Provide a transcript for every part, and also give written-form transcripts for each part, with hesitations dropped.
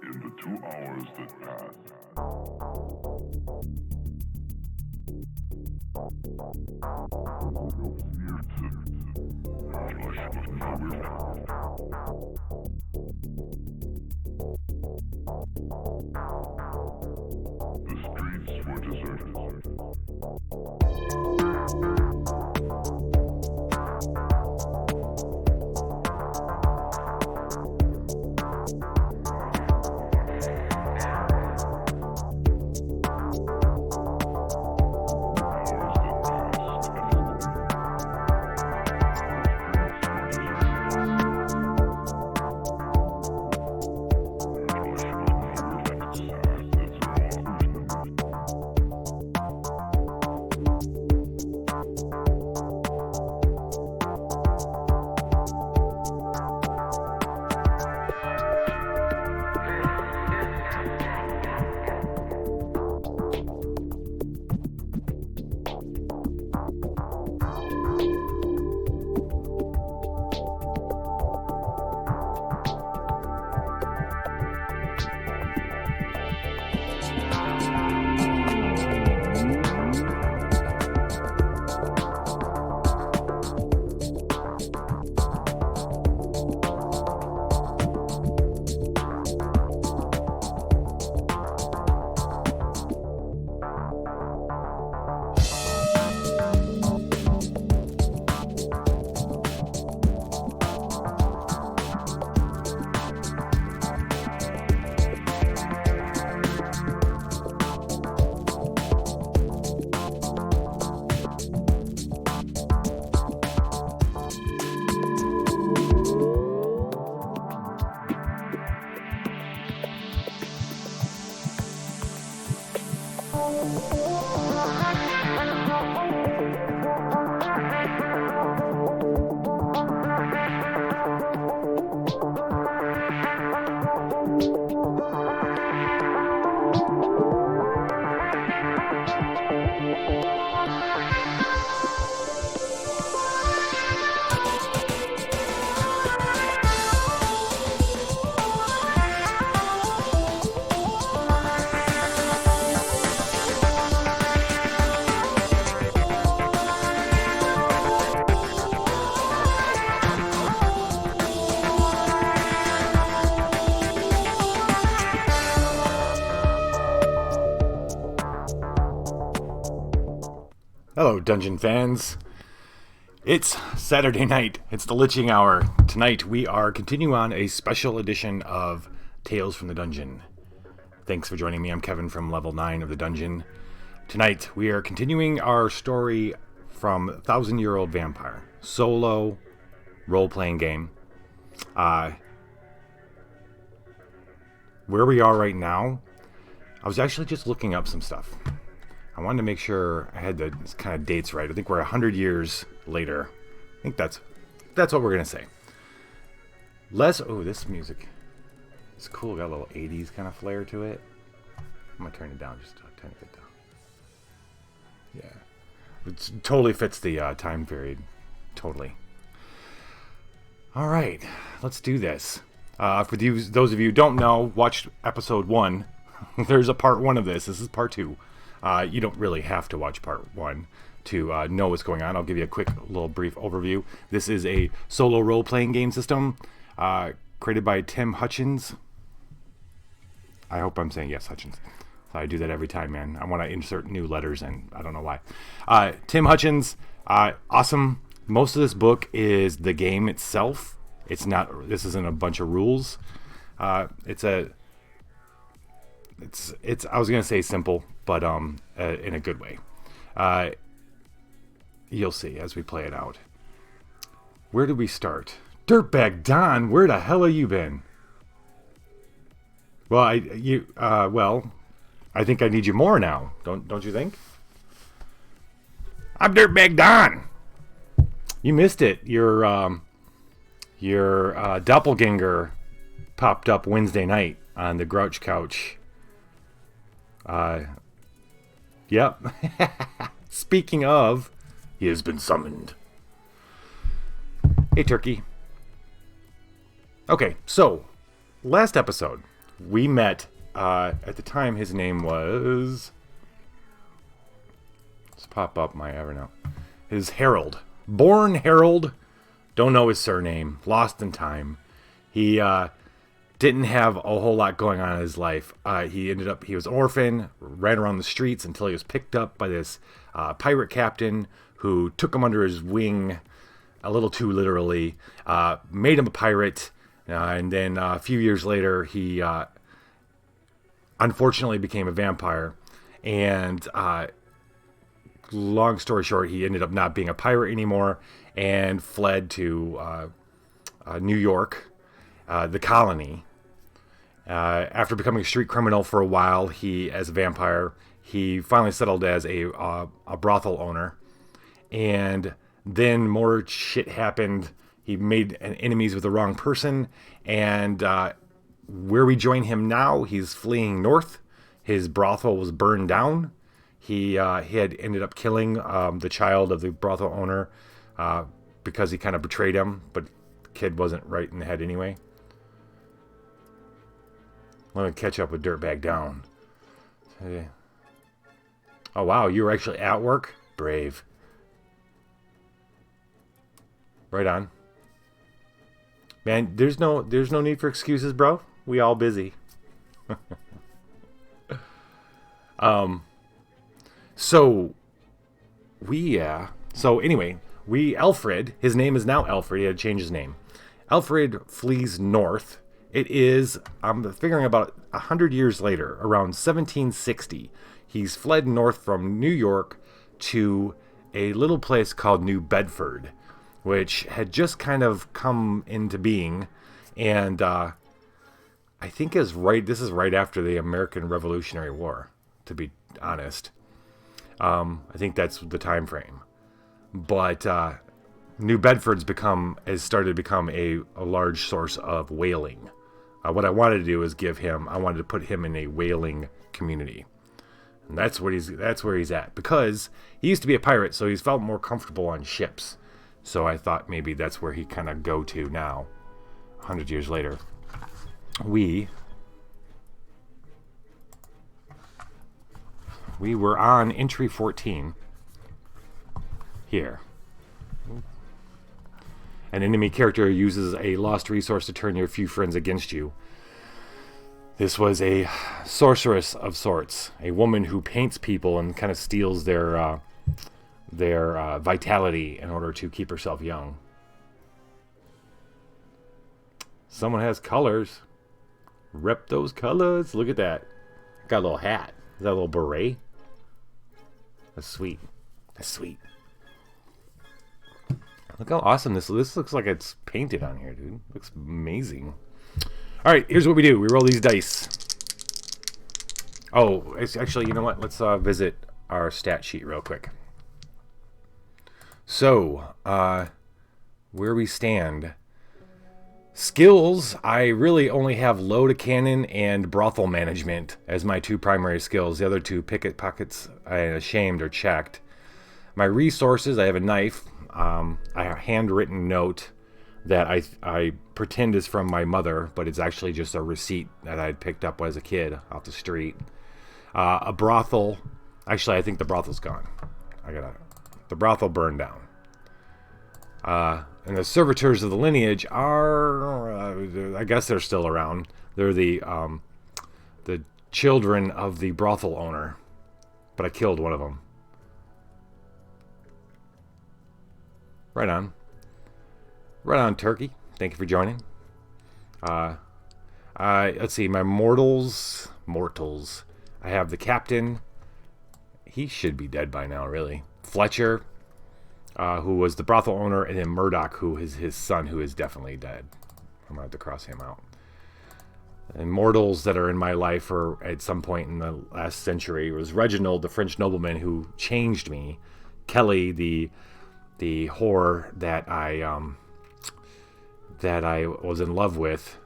In the 2 hours that passed, the streets were deserted. Hello, Dungeon fans. It's Saturday night. It's the Liching Hour. Tonight we are continuing on a special edition of Tales from the Dungeon. Thanks for joining me. I'm Kevin from Level 9 of the Dungeon. Tonight we are continuing our story from Thousand-Year-Old Vampire. Solo role-playing game. Where we are right now, I was actually just looking up some stuff. I wanted to make sure I had the kind of dates right. I think we're 100 years later. I think that's what we're going to say. This music is cool. Got a little 80s kind of flair to it. I'm going to turn it down just a tiny bit down. Yeah. It totally fits the time period. Totally. All right. Let's do this. For those of you who don't know, watch episode 1. There's a part 1 of this. This is part 2. You don't really have to watch part 1 to know what's going on. I'll give you a quick little brief overview. This is a solo role-playing game system created by Tim Hutchins. I hope I'm saying yes, Hutchins. I do that every time, man. I want to insert new letters in. I don't know why. Tim Hutchins, awesome. Most of this book is the game itself. This isn't a bunch of rules. It's I was going to say simple, but in a good way. You'll see as we play it out. Where did we start? Dirtbag Don, where the hell have you been? Well, I think I need you more now. Don't you think? I'm Dirtbag Don. You missed it. Your doppelganger popped up Wednesday night on the Grouch Couch. Yep. Speaking of, he has been summoned. Hey, Turkey. Okay, so last episode we met, at the time his name was... Let's pop up my Evernote. His Harold. Born Harold. Don't know his surname. Lost in time. He didn't have a whole lot going on in his life. He was an orphan, ran around the streets until he was picked up by this pirate captain who took him under his wing a little too literally, made him a pirate, and then a few years later he unfortunately became a vampire. And long story short, he ended up not being a pirate anymore and fled to New York, the colony. After becoming a street criminal for a while, as a vampire, he finally settled as a brothel owner. And then more shit happened. He made enemies with the wrong person. And where we join him now, he's fleeing north. His brothel was burned down. He had ended up killing the child of the brothel owner because he kind of betrayed him. But the kid wasn't right in the head anyway. Let me catch up with Dirtbag Down. Oh, wow. You were actually at work? Brave. Right on. Man, there's no need for excuses, bro. We all busy. So anyway, Alfred, his name is now Alfred. He had to change his name. Alfred flees north. It is, I'm figuring about 100 years later, around 1760. He's fled north from New York to a little place called New Bedford, which had just kind of come into being. And I think this is right after the American Revolutionary War, to be honest. I think that's the time frame. But New Bedford's started to become a large source of whaling. What I wanted to do is I wanted to put him in a whaling community. And that's where he's at. Because he used to be a pirate, so he's felt more comfortable on ships. So I thought maybe that's where he kind of go to now, 100 years later. We were on entry 14 here. An enemy character uses a lost resource to turn your few friends against you. This was a sorceress of sorts, a woman who paints people and kind of steals their vitality in order to keep herself young. Someone has colors. Rep those colors. Look at that. Got a little hat. Is that a little beret? That's sweet. That's sweet. Look how awesome this looks like it's painted on here, dude. Looks amazing. All right, here's what we do. We roll these dice. Oh, actually, you know what? Let's visit our stat sheet real quick. So, where we stand. Skills, I really only have low to cannon and brothel management as my two primary skills. The other two, picket pockets and ashamed, are checked. My resources, I have a knife. I have a handwritten note that I pretend is from my mother, but it's actually just a receipt that I'd picked up as a kid off the street. A brothel. Actually, I think the brothel's gone. The brothel burned down. And the servitors of the lineage are, I guess they're still around. They're the children of the brothel owner, but I killed one of them. Right on. Right on, Turkey. Thank you for joining. Let's see, my mortals. I have the captain. He should be dead by now, really. Fletcher, who was the brothel owner, and then Murdoch, who is his son, who is definitely dead. I'm going to have to cross him out. And mortals that are in my life, or at some point in the last century, was Reginald, the French nobleman who changed me. Kelly, the whore that I was in love with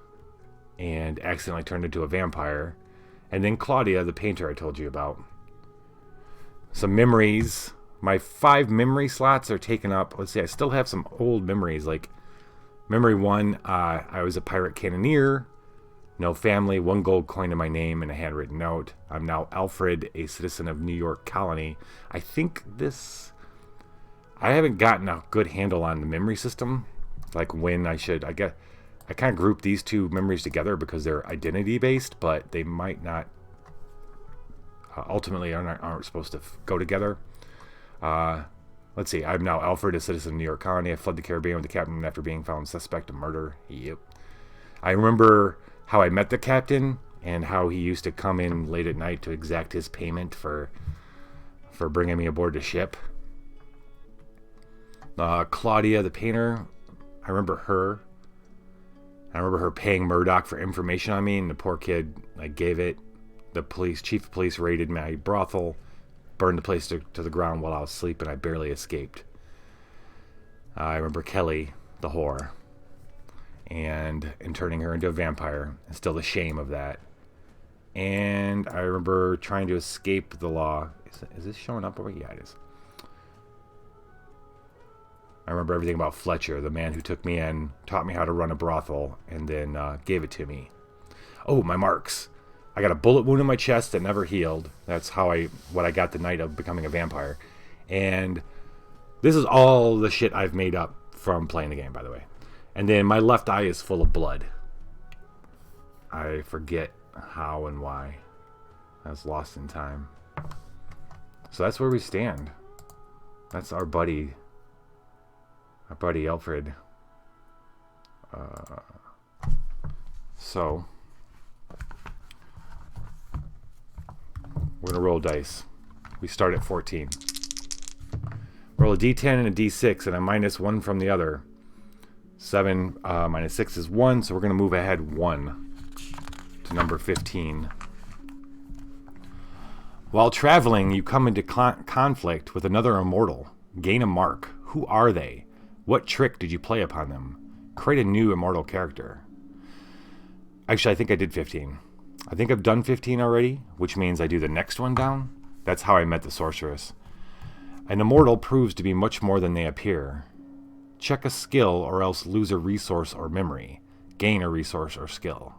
and accidentally turned into a vampire. And then Claudia, the painter I told you about. Some memories. My 5 memory slots are taken up. Let's see, I still have some old memories. Like, memory 1, I was a pirate cannoneer. No family, 1 gold coin in my name, and a handwritten note. I'm now Alfred, a citizen of New York Colony. I think this... I haven't gotten a good handle on the memory system. Like when I should... I kind of group these two memories together because they're identity-based, but they might not... ultimately aren't supposed to go together. Let's see. I'm now Alfred, a citizen of New York Colony. I fled the Caribbean with the captain after being found suspect of murder. Yep. I remember how I met the captain and how he used to come in late at night to exact his payment for bringing me aboard the ship. Claudia, the painter. I remember her. I remember her paying Murdoch for information on me, and the poor kid gave it. The chief of police raided my brothel, burned the place to the ground while I was asleep, and I barely escaped. I remember Kelly, the whore, and turning her into a vampire, and still the shame of that. And I remember trying to escape the law. Is this showing up over? Yeah, it is. I remember everything about Fletcher, the man who took me in, taught me how to run a brothel, and then gave it to me. Oh, my marks. I got a bullet wound in my chest that never healed. That's what I got the night of becoming a vampire. And this is all the shit I've made up from playing the game, by the way. And then my left eye is full of blood. I forget how and why. I was lost in time. So that's where we stand. That's our buddy Alfred. So we're gonna roll dice. We start at 14. Roll a d10 and a d6, and a -1 from the other. 7 minus 6 is 1, so we're gonna move ahead 1 to number 15. While traveling, you come into conflict with another immortal. Gain a mark. Who are they? What trick did you play upon them? Create a new immortal character. Actually, I think I did 15. I think I've done 15 already, which means I do the next one down. That's how I met the sorceress. An immortal proves to be much more than they appear. Check a skill or else lose a resource or memory. Gain a resource or skill.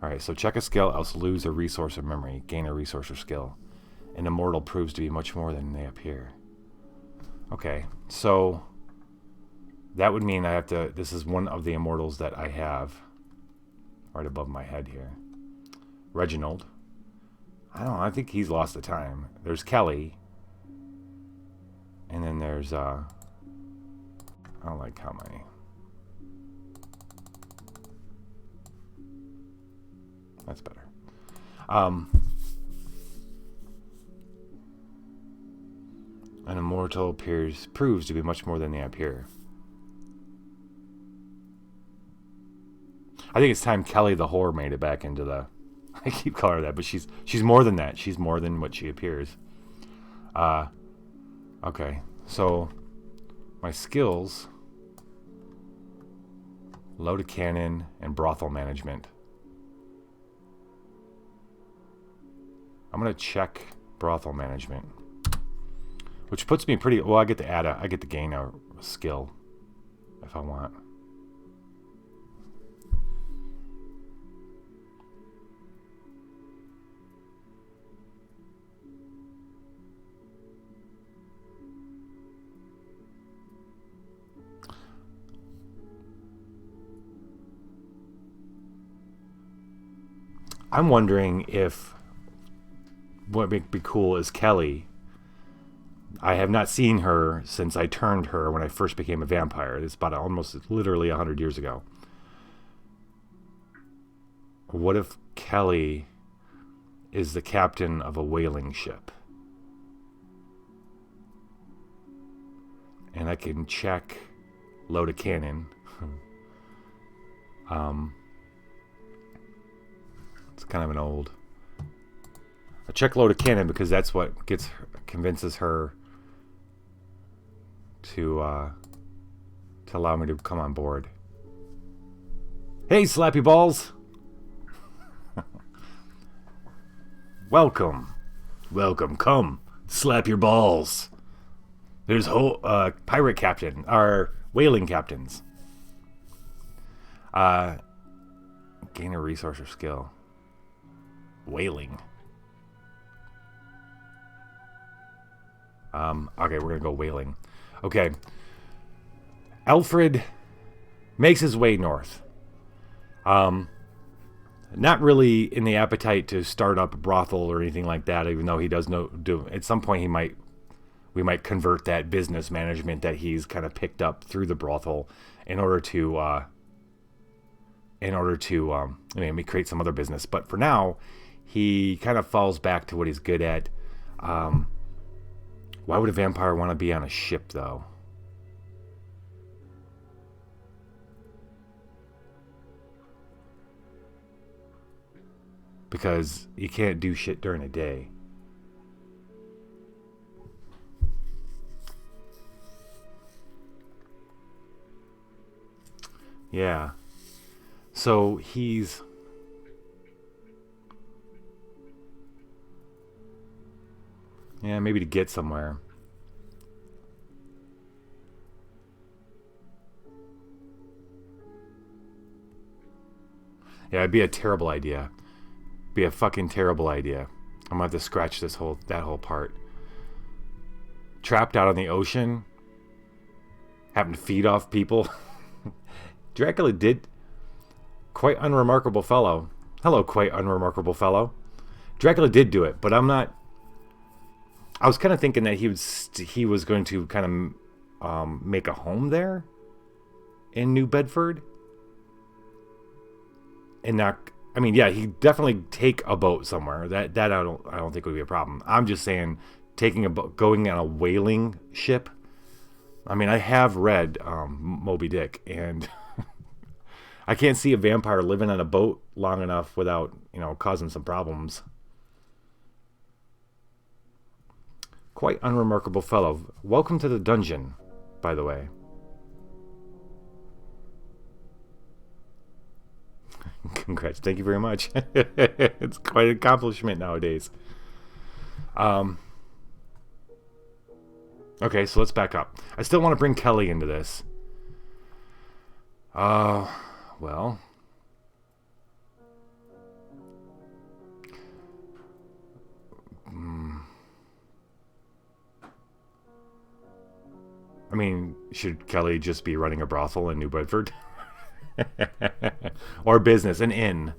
Alright, so check a skill, else lose a resource or memory. Gain a resource or skill. An immortal proves to be much more than they appear. Okay, so that would mean I have to... This is one of the immortals that I have right above my head here. Reginald. I don't know, I think he's lost the time. There's Kelly. And then there's... I don't like how many... That's better. An immortal proves to be much more than they appear. I think it's time Kelly the whore made it back into the... I keep calling her that, but she's more than that. She's more than what she appears. Okay, so my skills: load a cannon and brothel management. I'm gonna check brothel management, which puts me pretty... Well, I get to gain a skill if I want. I'm wondering if what would be cool is Kelly. I have not seen her since I turned her when I first became a vampire. It's about almost literally 100 years ago. What if Kelly is the captain of a whaling ship? And I can check load a cannon. It's kind of an old... I check load a cannon because that's what convinces her to allow me to come on board. Hey, Slappy Balls! Welcome. Come, slap your balls. There's pirate captain, our whaling captains. Gain a resource or skill. Whaling. Okay, we're gonna go whaling. Okay. Alfred makes his way north. Not really in the appetite to start up a brothel or anything like that, even though he does do at some point we might convert that business management that he's kind of picked up through the brothel in order to create some other business. But for now, he kind of falls back to what he's good at. Why would a vampire want to be on a ship, though? Because you can't do shit during the day. Yeah. So he's... Yeah, maybe to get somewhere. Yeah, it'd be a terrible idea. Be a fucking terrible idea. I'm gonna have to scratch that whole part. Trapped out on the ocean, having to feed off people. Dracula did. Quite unremarkable fellow. Hello, quite unremarkable fellow. Dracula did do it, but I'm not. I was kind of thinking that he was going to kind of make a home there in New Bedford, and not. I mean, yeah, he definitely take a boat somewhere. That I don't think would be a problem. I'm just saying, taking a boat, going on a whaling ship. I mean, I have read Moby Dick, and I can't see a vampire living on a boat long enough without, causing some problems. Quite unremarkable fellow. Welcome to the dungeon, by the way. Congrats. Thank you very much. It's quite an accomplishment nowadays. Okay, so let's back up. I still want to bring Kelly into this. Well. I mean, should Kelly just be running a brothel in New Bedford? Or business, an inn.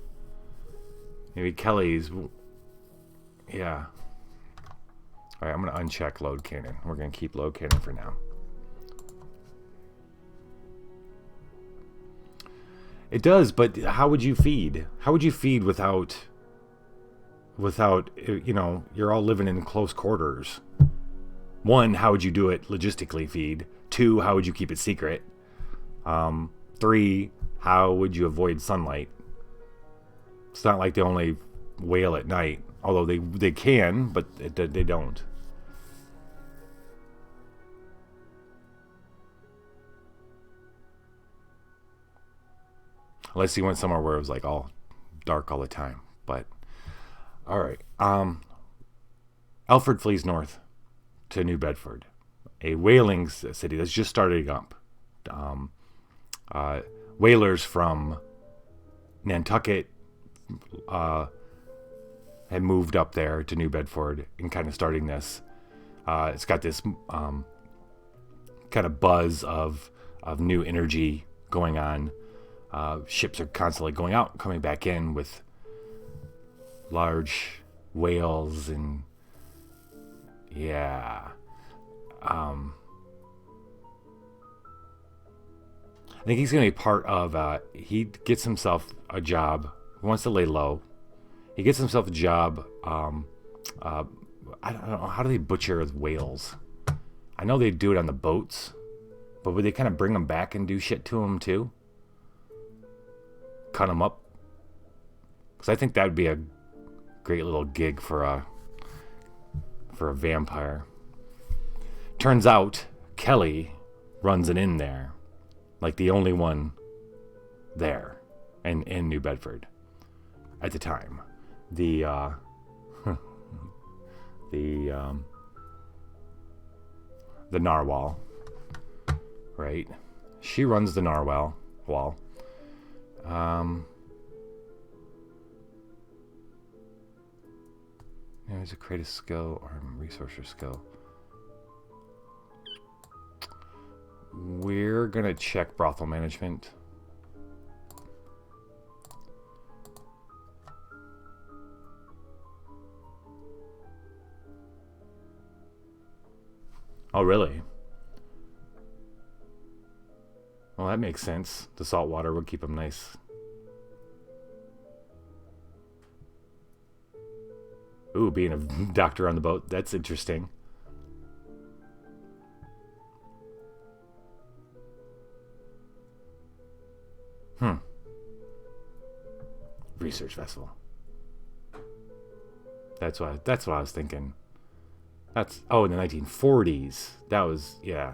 Maybe Kelly's... Yeah. Alright, I'm going to uncheck load cannon. We're going to keep load cannon for now. It does, but how would you feed? How would you feed without, you're all living in close quarters? One, how would you do it logistically feed? Two, how would you keep it secret? Three, how would you avoid sunlight? It's not like they only wail at night, although they can, but they don't. Unless he went somewhere where it was like all dark all the time. But all right. Alfred flees north to New Bedford, a whaling city that's just starting up. Whalers from Nantucket had moved up there to New Bedford and kind of starting this. It's got this kind of buzz of new energy going on. Ships are constantly going out, coming back in with large whales and yeah. I think he's going to be part of, he gets himself a job, he wants to lay low. He gets himself a job, I don't know, how do they butcher whales? I know they do it on the boats, but would they kind of bring them back and do shit to them too? Cut them up? Because I think that would be a great little gig for a vampire. Turns out Kelly runs an inn there, like the only one there in New Bedford at the time. The narwhal, right? She runs the narwhal wall. There's a create a skill or a resource or skill. We're gonna check brothel management. Oh, really? Well, that makes sense. The salt water would keep them nice. Ooh, being a doctor on the boat. That's interesting. Research vessel. That's what I was thinking. That's in the 1940s. That was, yeah.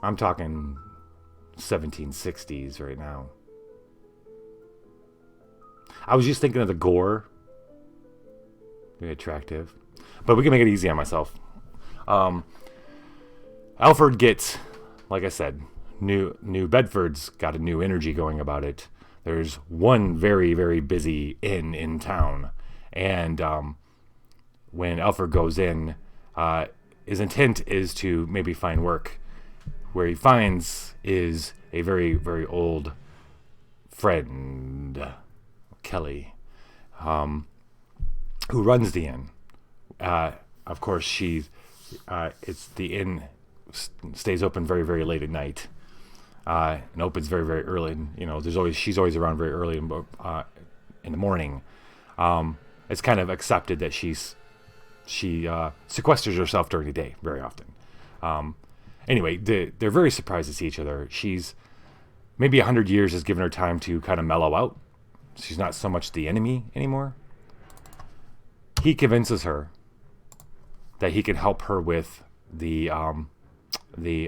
I'm talking 1760s right now. I was just thinking of the gore. Very attractive. But we can make it easy on myself. Alfred gets, like I said, New Bedford's got a new energy going about it. There's one very, very busy inn in town. And when Alfred goes in, his intent is to maybe find work. Where he finds is a very, very old friend, Kelly, who runs the inn. Of course, it's the inn stays open very, very late at night, and opens very, very early. You know, she's always around very early in the morning. It's kind of accepted that she sequesters herself during the day very often. Anyway, they're very surprised to see each other. She's maybe 100 years has given her time to kind of mellow out. She's not so much the enemy anymore. He convinces her that he can help her with the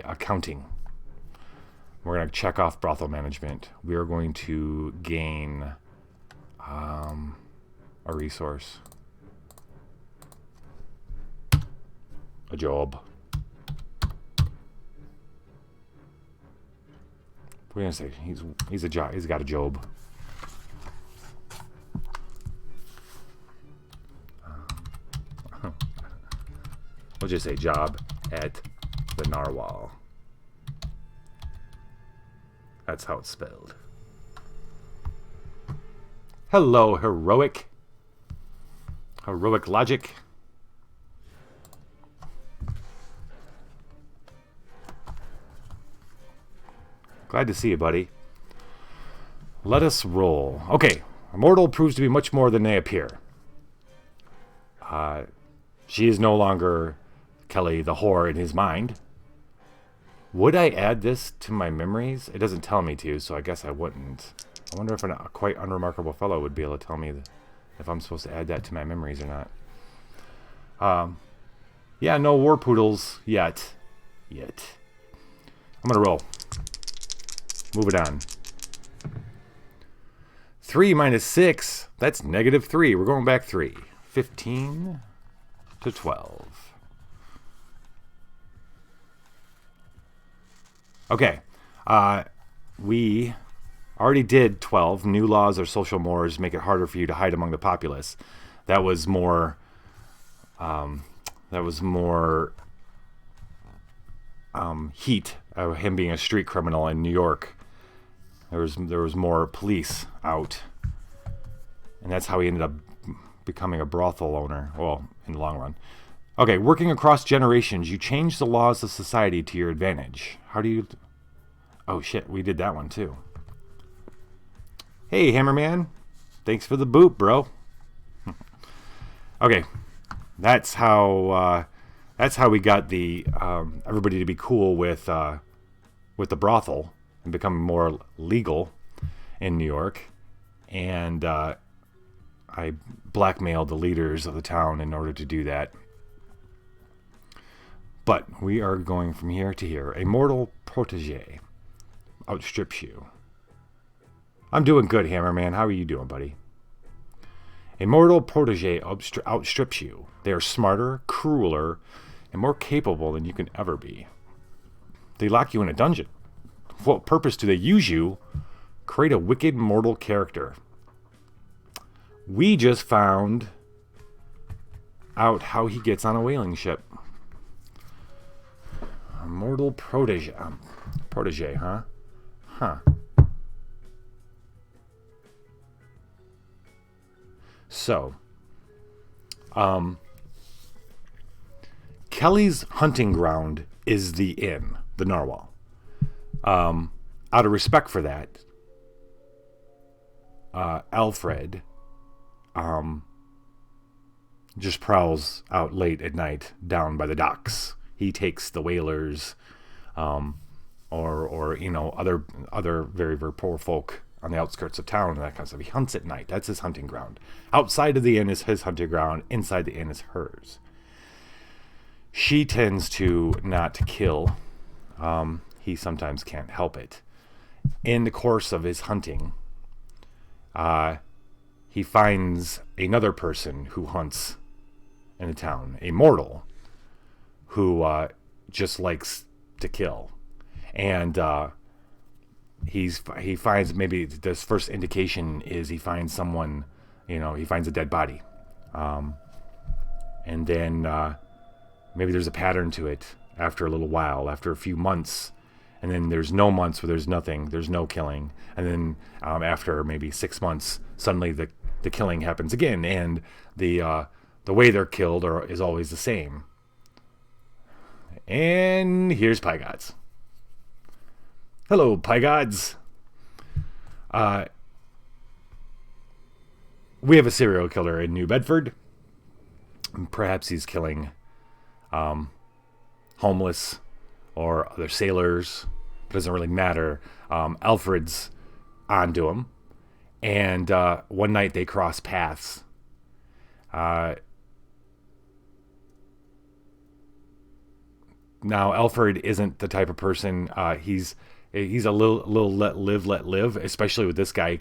accounting. We're going to check off brothel management. We are going to gain a resource. A job. We're gonna say he's got a job. We'll just say job at the Narwhal. That's how it's spelled. Hello, heroic logic. Glad to see you, buddy. Let us roll. Okay, Immortal proves to be much more than they appear. She is no longer Kelly the whore in his mind. Would I add this to my memories? It doesn't tell me to, so I guess I wouldn't. I wonder if a quite unremarkable fellow would be able to tell me if I'm supposed to add that to my memories or not. Yeah, no war poodles yet. I'm gonna roll. Move it on. 3 minus 6. That's -3. We're going back 3. 15 to 12. Okay. We already did 12. New laws or social mores make it harder for you to hide among the populace. That was more... heat of him being a street criminal in New York. There was more police out, and that's how he ended up becoming a brothel owner. Well, in the long run. Okay, working across generations, you change the laws of society to your advantage. How do you? Oh shit, we did that one too. Hey, Hammerman, thanks for the boot, bro. Okay, that's how we got the everybody to be cool with the brothel and become more legal in New York. And I blackmailed the leaders of the town in order to do that. But we are going from here to here. A mortal protege outstrips you. I'm doing good, Hammerman. How are you doing, buddy? A mortal protege outstrips you. They are smarter, crueler, and more capable than you can ever be. They lock you in a dungeon. For what purpose do they use you? Create a wicked mortal character. We just found out how he gets on a whaling ship. Immortal protege. Protege, huh? Huh. So, Kelly's hunting ground is the inn, the Narwhal. Out of respect for that, Alfred just prowls out late at night down by the docks. He takes the whalers, or you know, other very, very poor folk on the outskirts of town and that kind of stuff. He hunts at night. That's his hunting ground. Outside of the inn is his hunting ground. Inside the inn is hers. She tends to not kill. He sometimes can't help it. In the course of his hunting, he finds another person who hunts in the town, a mortal, who just likes to kill. And he finds, maybe this first indication is he finds someone, you know, he finds a dead body. And then maybe there's a pattern to it after a little while, after a few months. And then there's no months where there's nothing, there's no killing. And then after maybe 6 months, suddenly the killing happens again. And the way they're killed is always the same. And here's Pie Gods. Hello, Pie Gods. We have a serial killer in New Bedford. Perhaps he's killing homeless or other sailors. It doesn't really matter. Alfred's onto him. And one night they cross paths. Now, Alfred isn't the type of person. He's a little let live. Especially with this guy,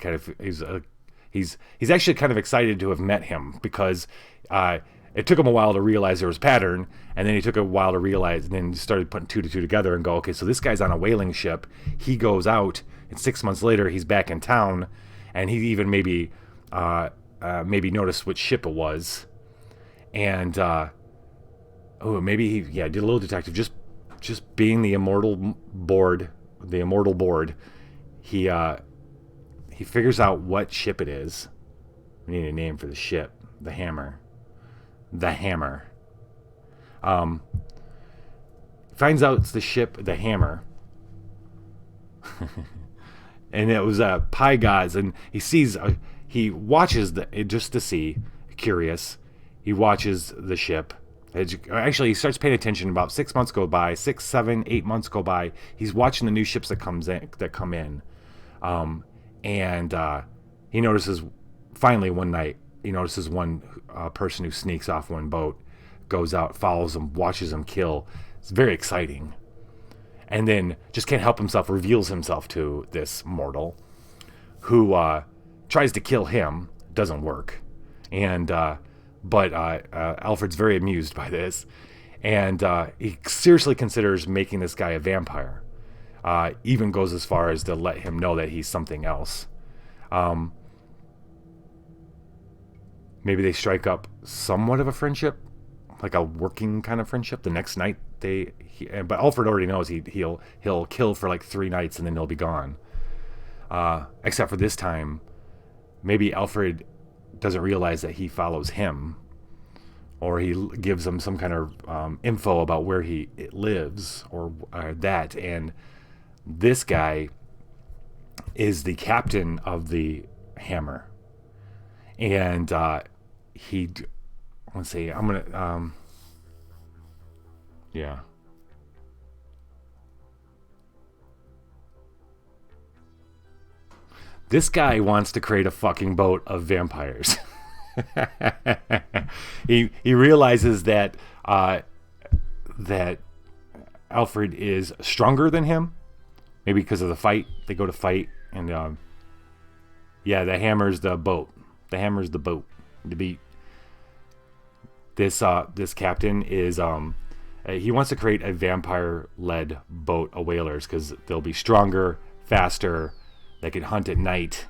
he's actually kind of excited to have met him because it took him a while to realize there was a pattern, and then he took a while to realize, and then started putting 2 to 2 together and go, okay, so this guy's on a whaling ship. He goes out, and 6 months later he's back in town, and he even maybe noticed which ship it was, and maybe he did a little detective, just being the immortal board. He figures out what ship it is. We need a name for the ship. The Hammer. Finds out it's the ship, the Hammer. And it was Pie Gods, and he watches just to see, curious. He watches the ship. Actually, he starts paying attention. About 6 months go by, 6, 7, 8 months go by. He's watching the new ships that come in, and he notices. Finally, one night, he notices one person who sneaks off one boat, goes out, follows him, watches him kill. It's very exciting, and then just can't help himself, reveals himself to this mortal, who tries to kill him. Doesn't work, and. But Alfred's very amused by this, and he seriously considers making this guy a vampire. Even goes as far as to let him know that he's something else. Maybe they strike up somewhat of a friendship, like a working kind of friendship. The next night, but Alfred already knows he'll kill for like 3 nights and then he'll be gone. Except for this time, maybe Alfred doesn't realize that he follows him, or he gives him some kind of info about where he lives, or that. And this guy is the captain of the Hammer, and let's see, I'm gonna yeah. This guy wants to create a fucking boat of vampires. He realizes that Alfred is stronger than him, maybe because of the fight. They go to fight, and the Hammer's the boat. The Hammer's the boat. The beat. This captain is he wants to create a vampire-led boat of whalers because they'll be stronger, faster. They can hunt at night.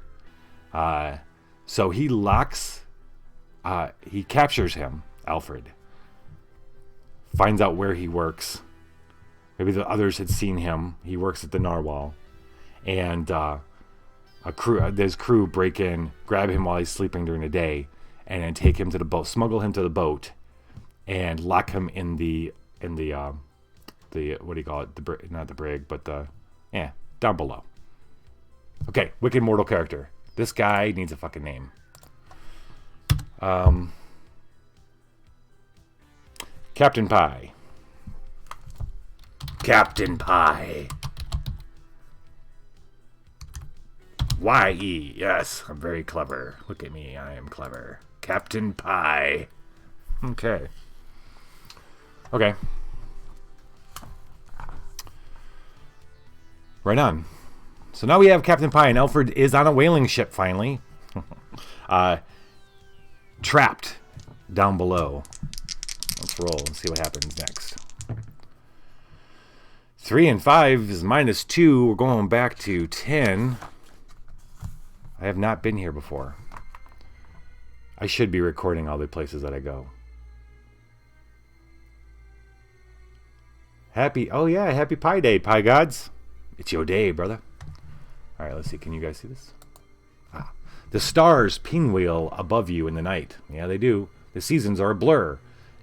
So he captures him, Alfred. Finds out where he works. Maybe the others had seen him. He works at the Narwhal. And his crew break in, grab him while he's sleeping during the day, and then take him to the boat, smuggle him to the boat, and lock him in the what do you call it? Not the brig, but down below. Okay, wicked mortal character. This guy needs a fucking name. Captain Pie. Captain Pie. Y-E. Yes, I'm very clever. Look at me, I am clever. Captain Pie. Okay. Right on. So now we have Captain Pie, and Alfred is on a whaling ship finally. Trapped down below. Let's roll and see what happens next. 3 and 5 is -2. We're going back to 10. I have not been here before. I should be recording all the places that I go. Happy Pie Day, Pie Gods. It's your day, brother. All right, let's see. Can you guys see this? The stars pinwheel above you in the night. Yeah, they do. The seasons are a blur.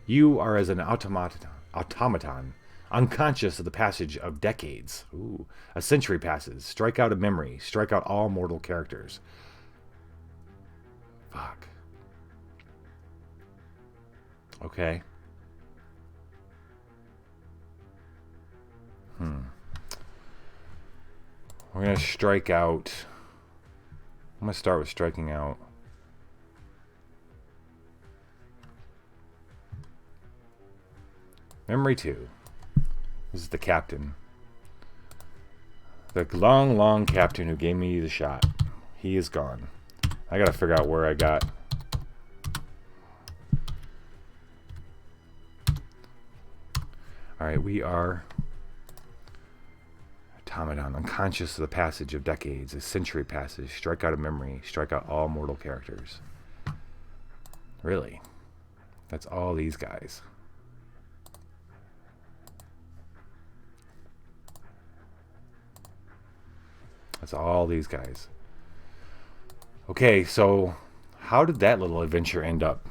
You are as an automaton, unconscious of the passage of decades. Ooh, a century passes. Strike out a memory. Strike out all mortal characters. Fuck. Okay. We're going to strike out. I'm going to start with striking out. Memory 2. This is the captain. The long, long captain who gave me the shot. He is gone. I got to figure out where I got. Alright, we are automaton, unconscious of the passage of decades, a century passes, strike out a memory, strike out all mortal characters. Really? That's all these guys. That's all these guys. Okay, so how did that little adventure end up?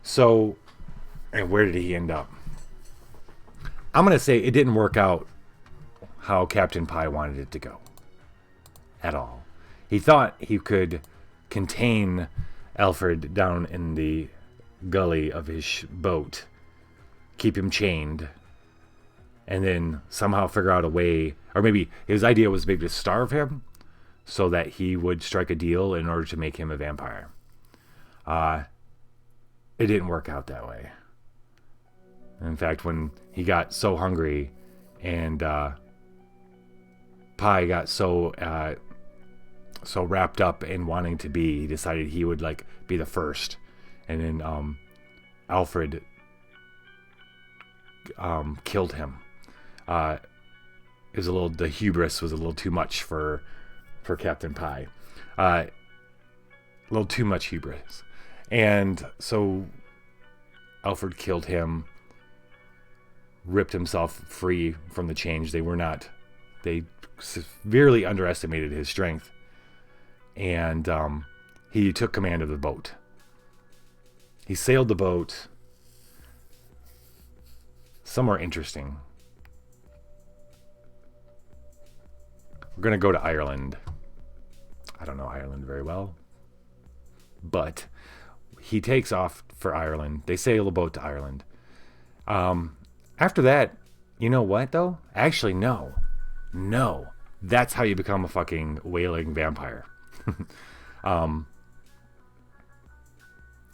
So, and where did he end up? I'm going to say it didn't work out how Captain Pie wanted it to go. At all. He thought he could contain Alfred down in the gully of his boat, keep him chained, and then somehow figure out a way, or maybe his idea was maybe to starve him so that he would strike a deal in order to make him a vampire. It didn't work out that way. In fact, when he got so hungry and Pie got so wrapped up in wanting to be, he decided he would be the first. And then Alfred killed him. The hubris was a little too much for Captain Pie. A little too much hubris. And so Alfred killed him, ripped himself free from the chains. They severely underestimated his strength. And he took command of the boat. He sailed the boat somewhere interesting. We're going to go to Ireland. I don't know Ireland very well. But he takes off for Ireland. They sail a boat to Ireland. After that, you know what, though? Actually, no. No. That's how you become a fucking whaling vampire.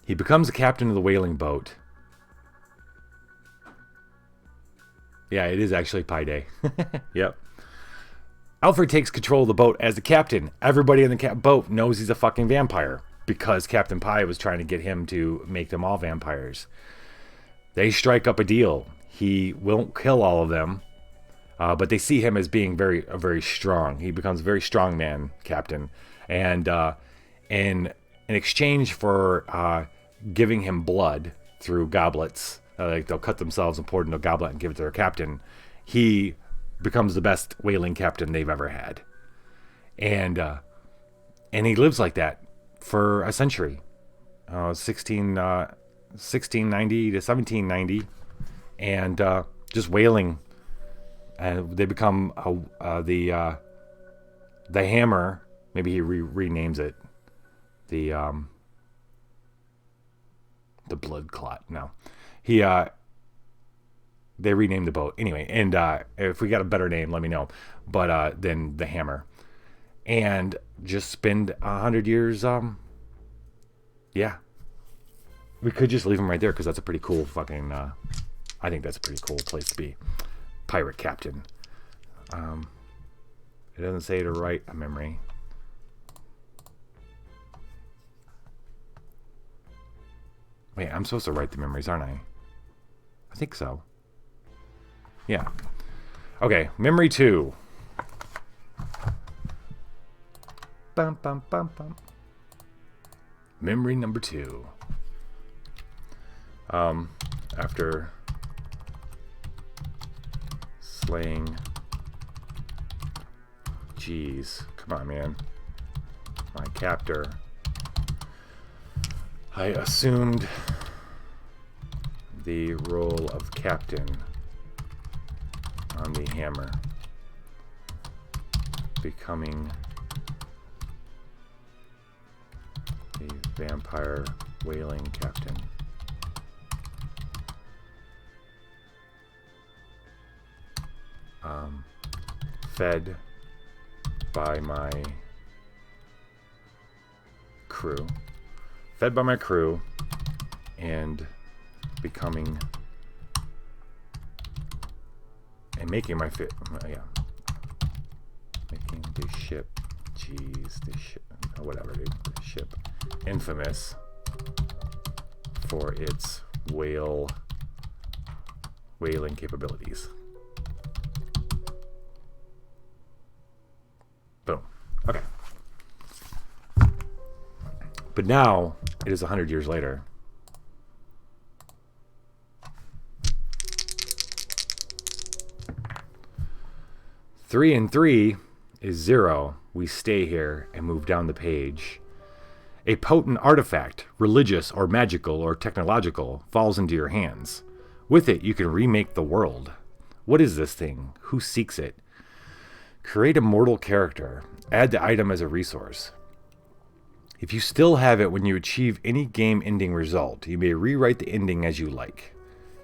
He becomes a captain of the whaling boat. Yeah, it is actually Pie Day. Yep. Alfred takes control of the boat as the captain. Everybody in the boat knows he's a fucking vampire because Captain Pie was trying to get him to make them all vampires. They strike up a deal. He won't kill all of them. But they see him as being very strong. He becomes a very strong man captain, and in exchange for giving him blood through goblets, like they'll cut themselves and pour it into a goblet and give it to their captain, he becomes the best whaling captain they've ever had, and he lives like that for a century, 1690 to 1790, and just whaling. And they become the hammer. Maybe he renames it the blood clot. No, they renamed the boat anyway. And if we got a better name, let me know. But then the hammer, and just spend 100 years. Yeah, we could just leave him right there because that's a pretty cool fucking. I think that's a pretty cool place to be. Pirate captain. It doesn't say to write a memory. Wait, I'm supposed to write the memories, aren't I? I think so. Yeah. Okay, memory 2. Bum, bum, bum, bum. Memory number 2. After slaying. Jeez, come on, man. My captor. I assumed the role of captain on the hammer, becoming the vampire whaling captain. Fed by my crew. Fed by my crew and becoming and making my fit. Yeah. Making the ship. Jeez, the ship. Whatever, dude. The ship infamous for its whaling capabilities. Boom. Okay. But now it is 100 years later. Three and 3 is 0. We stay here and move down the page. A potent artifact, religious or magical or technological, falls into your hands. With it, you can remake the world. What is this thing? Who seeks it? Create a mortal character. Add the item as a resource. If you still have it when you achieve any game-ending result, you may rewrite the ending as you like.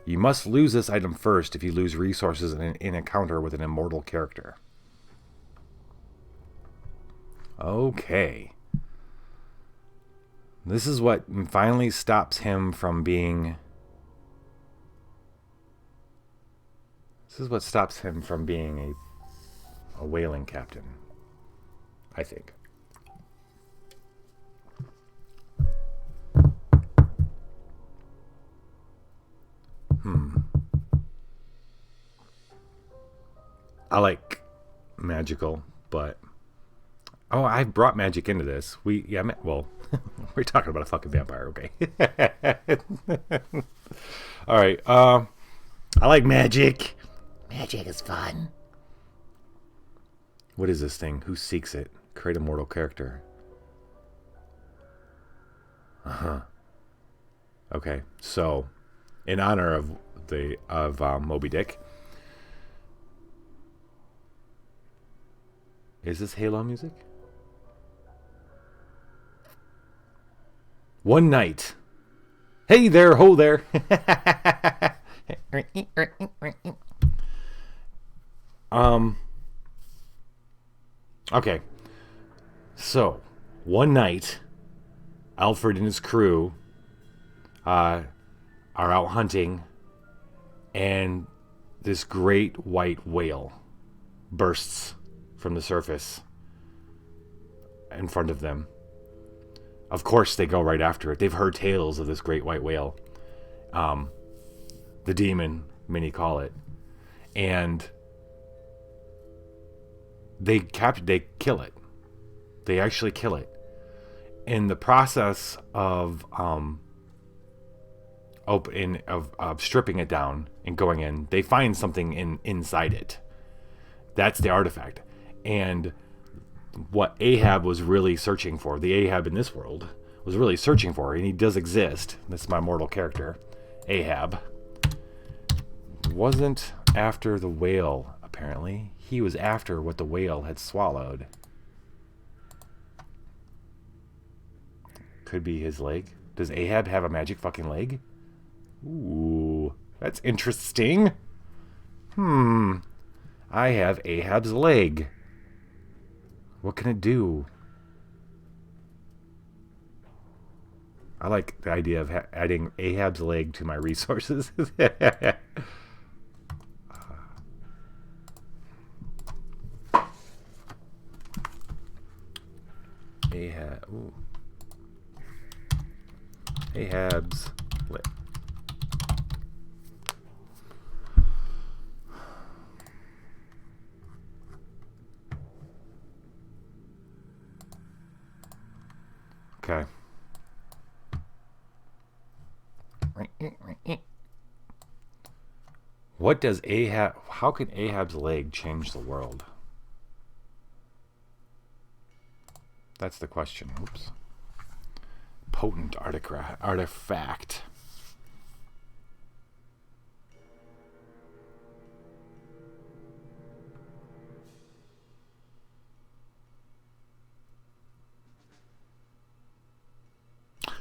You must lose this item first if you lose resources in an encounter with an immortal character. Okay. This is what finally stops him from being... This is what stops him from being a whaling captain, I think. I like magical, but I brought magic into this. Well, we're talking about a fucking vampire, okay? All right. I like magic. Magic is fun. What is this thing? Who seeks it? Create a mortal character. Okay, so in honor of Moby Dick. Is this Halo music? One night. Hey there, ho there. Okay. So, one night, Alfred and his crew are out hunting, and this great white whale bursts from the surface in front of them. Of course, they go right after it. They've heard tales of this great white whale. The demon, many call it. And they kill it. They actually kill it. In the process of stripping it down and going in, they find something inside it. That's the artifact. And what Ahab was really searching for, the Ahab in this world was really searching for, and he does exist. This is my mortal character, Ahab. Wasn't after the whale, apparently. He was after what the whale had swallowed. Could be his leg. Does Ahab have a magic fucking leg? Ooh, that's interesting. I have Ahab's leg. What can it do? I like the idea of adding Ahab's leg to my resources. Ahab's leg. Okay. What does Ahab... How can Ahab's leg change the world? That's the question. Oops. Potent artifact.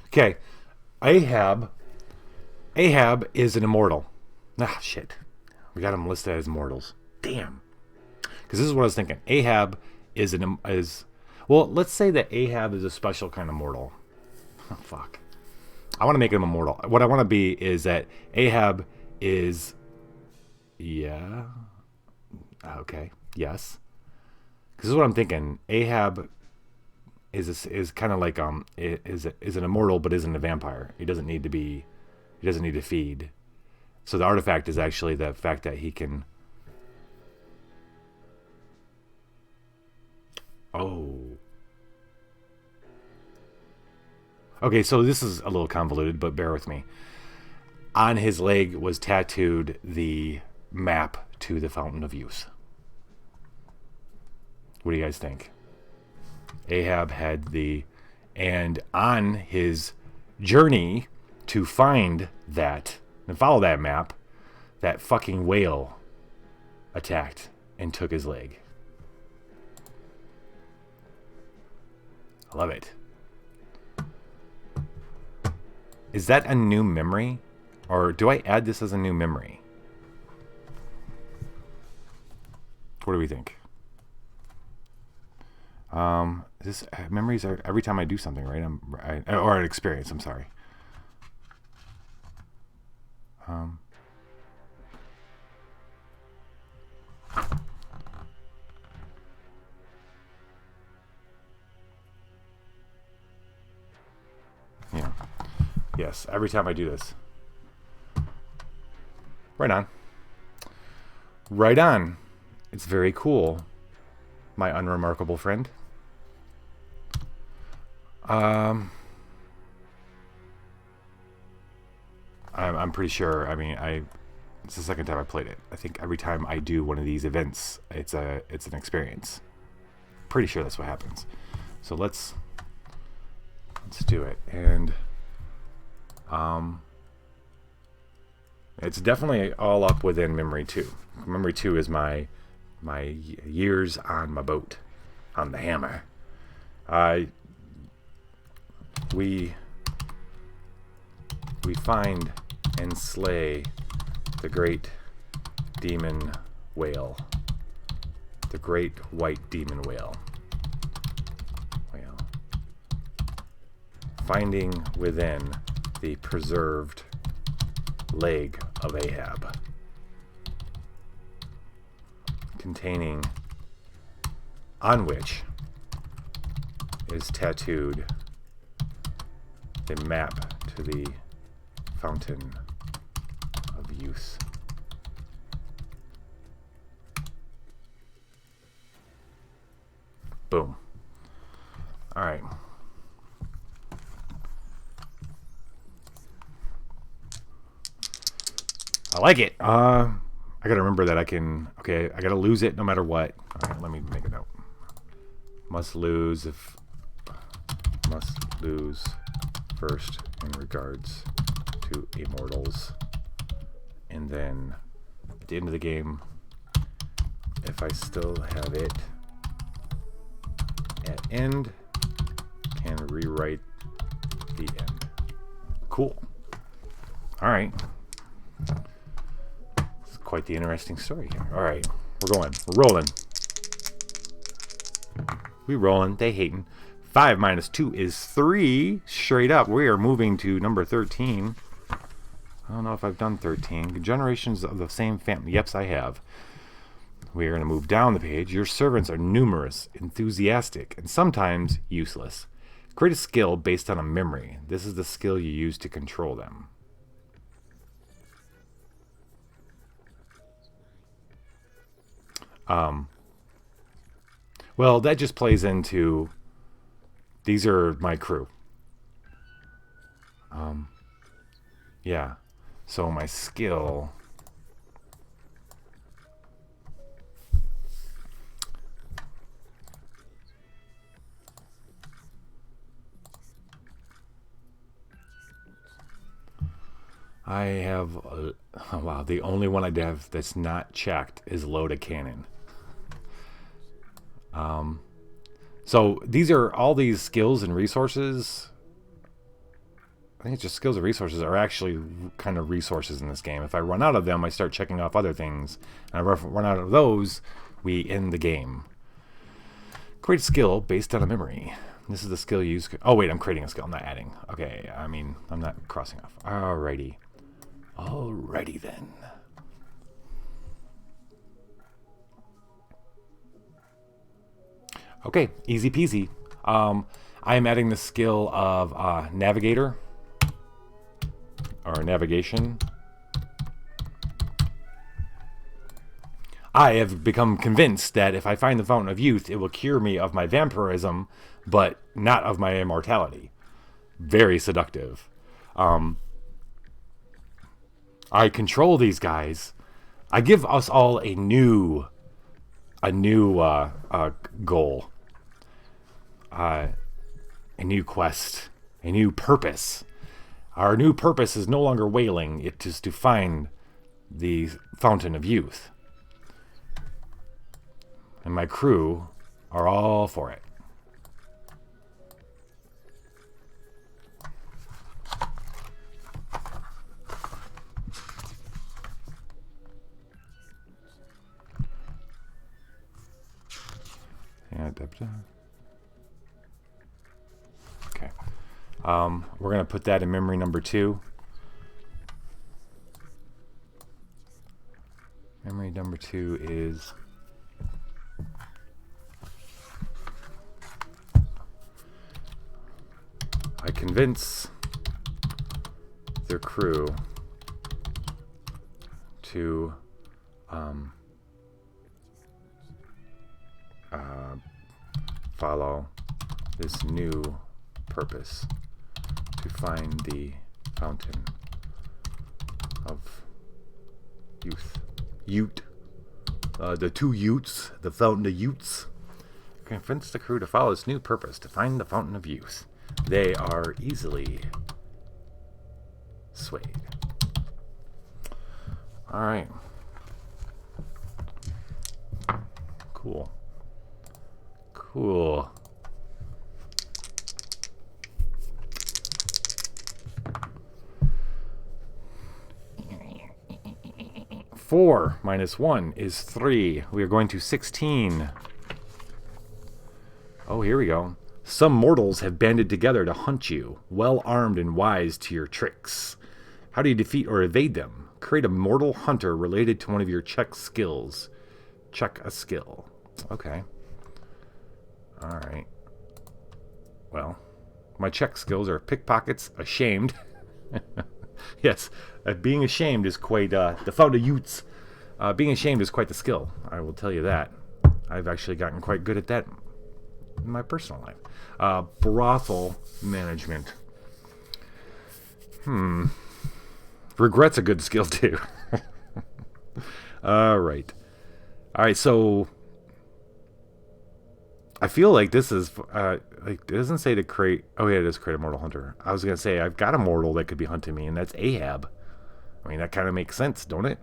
Okay. Ahab is an immortal. Ah, shit. We got him listed as mortals. Damn. Because this is what I was thinking. Ahab is well, let's say that Ahab is a special kind of mortal. Oh, fuck. I want to make him immortal. What I want to be is that Ahab is... Yeah. Okay. Yes. Because this is what I'm thinking. Ahab is kind of like is an immortal but isn't a vampire. He doesn't need to feed. So the artifact is actually the fact that he can... Oh. Okay, so this is a little convoluted, but bear with me. On his leg was tattooed the map to the Fountain of Youth. What do you guys think? Ahab had and on his journey to find that and follow that map, that fucking whale attacked and took his leg. I love it. Is that a new memory? Or do I add this as a new memory? What do we think? This memories are every time I do something, right? Or an experience, I'm sorry. Yeah. Yes, every time I do this. Right on. Right on. It's very cool, my unremarkable friend. I'm pretty sure. I mean, it's the second time I played it. I think every time I do one of these events, it's an experience. Pretty sure that's what happens. So let's do it. And it's definitely all up within Memory 2. Memory 2 is my years on my boat, on the hammer. We find and slay the great demon whale. The great white demon whale. Finding within the preserved leg of Ahab, containing, on which is tattooed the map to the Fountain of Youth. Boom. All right. I like it. I gotta remember that I can. Okay, I gotta lose it no matter what. All right, let me make a note. Must lose first in regards to immortals, and then at the end of the game, if I still have it at end, can rewrite the end. Cool. All right. It's quite the interesting story here. All right, we're rolling. We rolling. They hating. 5 minus 2 is 3. Straight up, we are moving to number 13. I don't know if I've done 13. Generations of the same family. Yep, I have. We are going to move down the page. Your servants are numerous, enthusiastic, and sometimes useless. Create a skill based on a memory. This is the skill you use to control them. Well, that just plays into... These are my crew. Yeah. So my skill... I have... wow, the only one I have that's not checked is load a cannon. So these are all these skills and resources. I think it's just skills and resources are actually kind of resources in this game. If I run out of them, I start checking off other things. And I run out of those, we end the game. Create a skill based on a memory. This is the skill you use. Oh, wait, I'm creating a skill. I'm not adding. Okay, I mean, I'm not crossing off. Alrighty. Alrighty then. Okay, easy peasy. I am adding the skill of navigator or navigation. I have become convinced that if I find the Fountain of Youth, it will cure me of my vampirism, but not of my immortality. Very seductive. I control these guys. I give us all a new goal. A new quest, a new purpose. Our new purpose is no longer whaling. It is to find the Fountain of Youth. And my crew are all for it. Yeah, okay. We're going to put that in memory number 2. Memory number 2 is... I convince their crew to follow this new purpose to find the Fountain of Youth. Ute. The 2 Utes, the Fountain of Utes. Convince the crew to follow this new purpose to find the Fountain of Youth. They are easily swayed. All right. Cool. Cool. Four minus 1 is 3. We are going to 16. Oh, here we go. Some mortals have banded together to hunt you, well armed and wise to your tricks. How do you defeat or evade them? Create a mortal hunter related to one of your check skills. Check a skill. Okay. Alright. Well, my check skills are pickpockets, ashamed. Yes, being ashamed is quite, the Fountain of Youths. Being ashamed is quite the skill. I will tell you that. I've actually gotten quite good at that in my personal life. Brothel management. Regret's a good skill too. All right, so I feel like this is it doesn't say to create. Oh yeah, it is create a mortal hunter. I was gonna say I've got a mortal that could be hunting me, and that's Ahab. I mean, that kind of makes sense, don't it?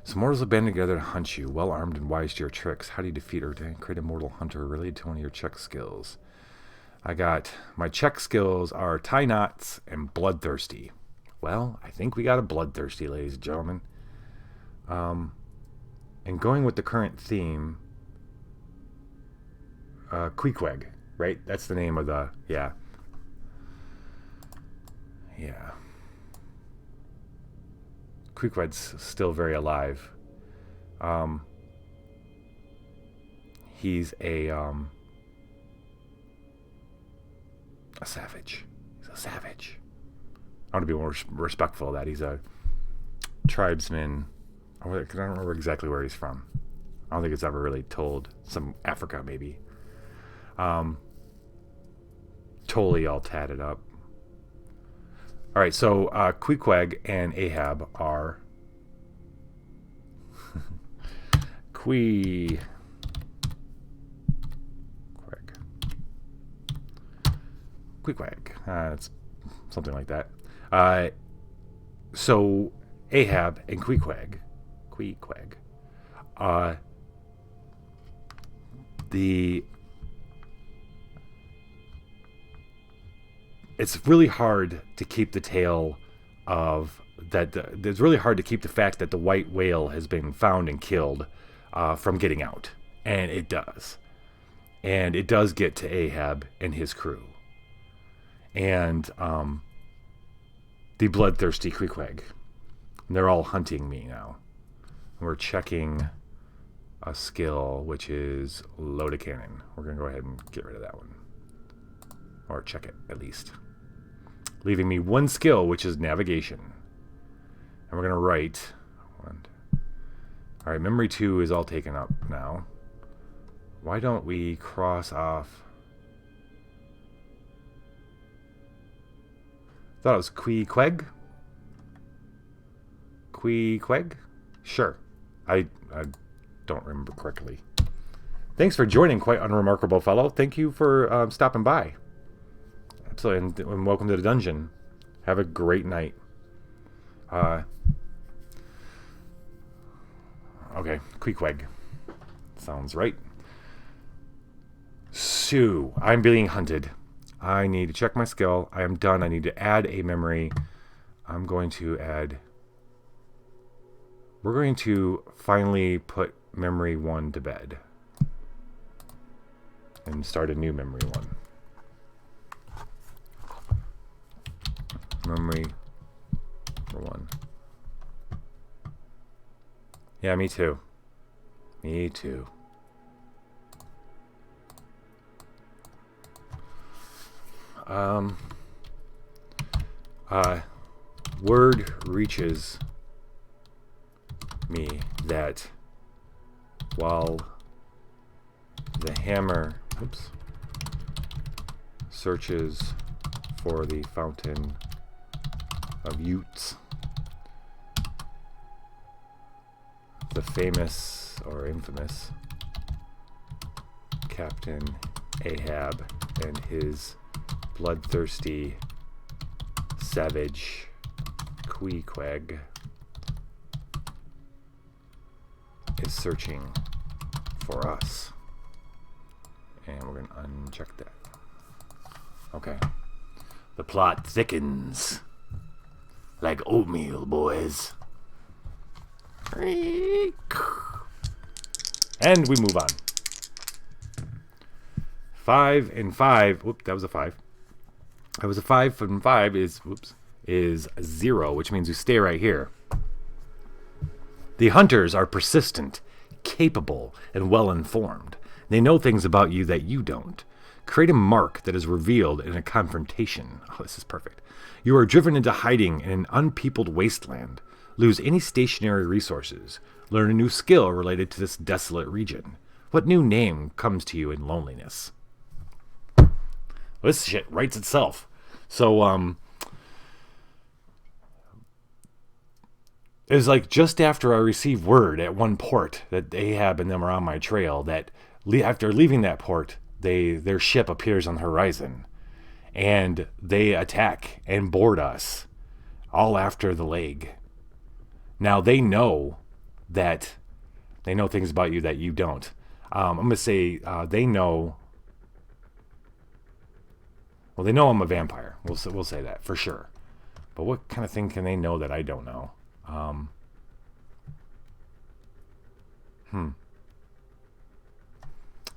So mortals have banded together to hunt you, well armed and wise to your tricks. How do you defeat or create a mortal hunter related to one of your check skills? I got my check skills are tie knots and bloodthirsty. Well, I think we got a bloodthirsty, ladies and gentlemen. And going with the current theme, Queequeg, right? That's the name of the yeah. Queequeg's still very alive. He's a savage. He's a savage. I want to be more respectful of that. He's a tribesman. I don't remember exactly where he's from. I don't think it's ever really told. Some Africa, maybe. Totally all tatted up. All right, so Queequeg and Ahab are Queequeg. It's something like that. So Ahab and Queequeg, it's really hard to keep the tale of that. It's really hard to keep the fact that the white whale has been found and killed from getting out, and it does get to Ahab and his crew, and the bloodthirsty Queequeg. They're all hunting me now. We're checking a skill, which is load a cannon. We're gonna go ahead and get rid of that one, or check it at least, leaving me one skill, which is navigation. And we're gonna write one. All right, memory 2 is all taken up now. Why don't we cross off? I thought it was Queequeg. Sure. I don't remember correctly. Thanks for joining, quite unremarkable fellow. Thank you for stopping by. Absolutely, and welcome to the dungeon. Have a great night. Okay, Queequeg. Sounds right. So, I'm being hunted. I need to check my skill. I am done. I need to add a memory. I'm going to add... We're going to finally put memory 1 to bed. And start a new memory 1. Memory for 1. Yeah, me too. Me too. Word reaches me that while the hammer searches for the fountain of Utes, the famous or infamous Captain Ahab and his bloodthirsty savage Queequeg is searching for us. And we're going to uncheck that. Okay. The plot thickens like oatmeal, boys. And we move on. 5 and 5. Whoop, that was a 5. That was a 5 and 5 is 0, which means we stay right here. The hunters are persistent, capable, and well informed. They know things about you that you don't. Create a mark that is revealed in a confrontation. Oh, this is perfect. You are driven into hiding in an unpeopled wasteland. Lose any stationary resources. Learn a new skill related to this desolate region. What new name comes to you in loneliness? This shit writes itself. So, it was like just after I received word at one port that Ahab and them are on my trail, that after leaving that port, their ship appears on the horizon, and they attack and board us, all after the leg. Now they know things about you that you don't. I'm gonna say they know. Well, they know I'm a vampire. We'll say that for sure. But what kind of thing can they know that I don't know?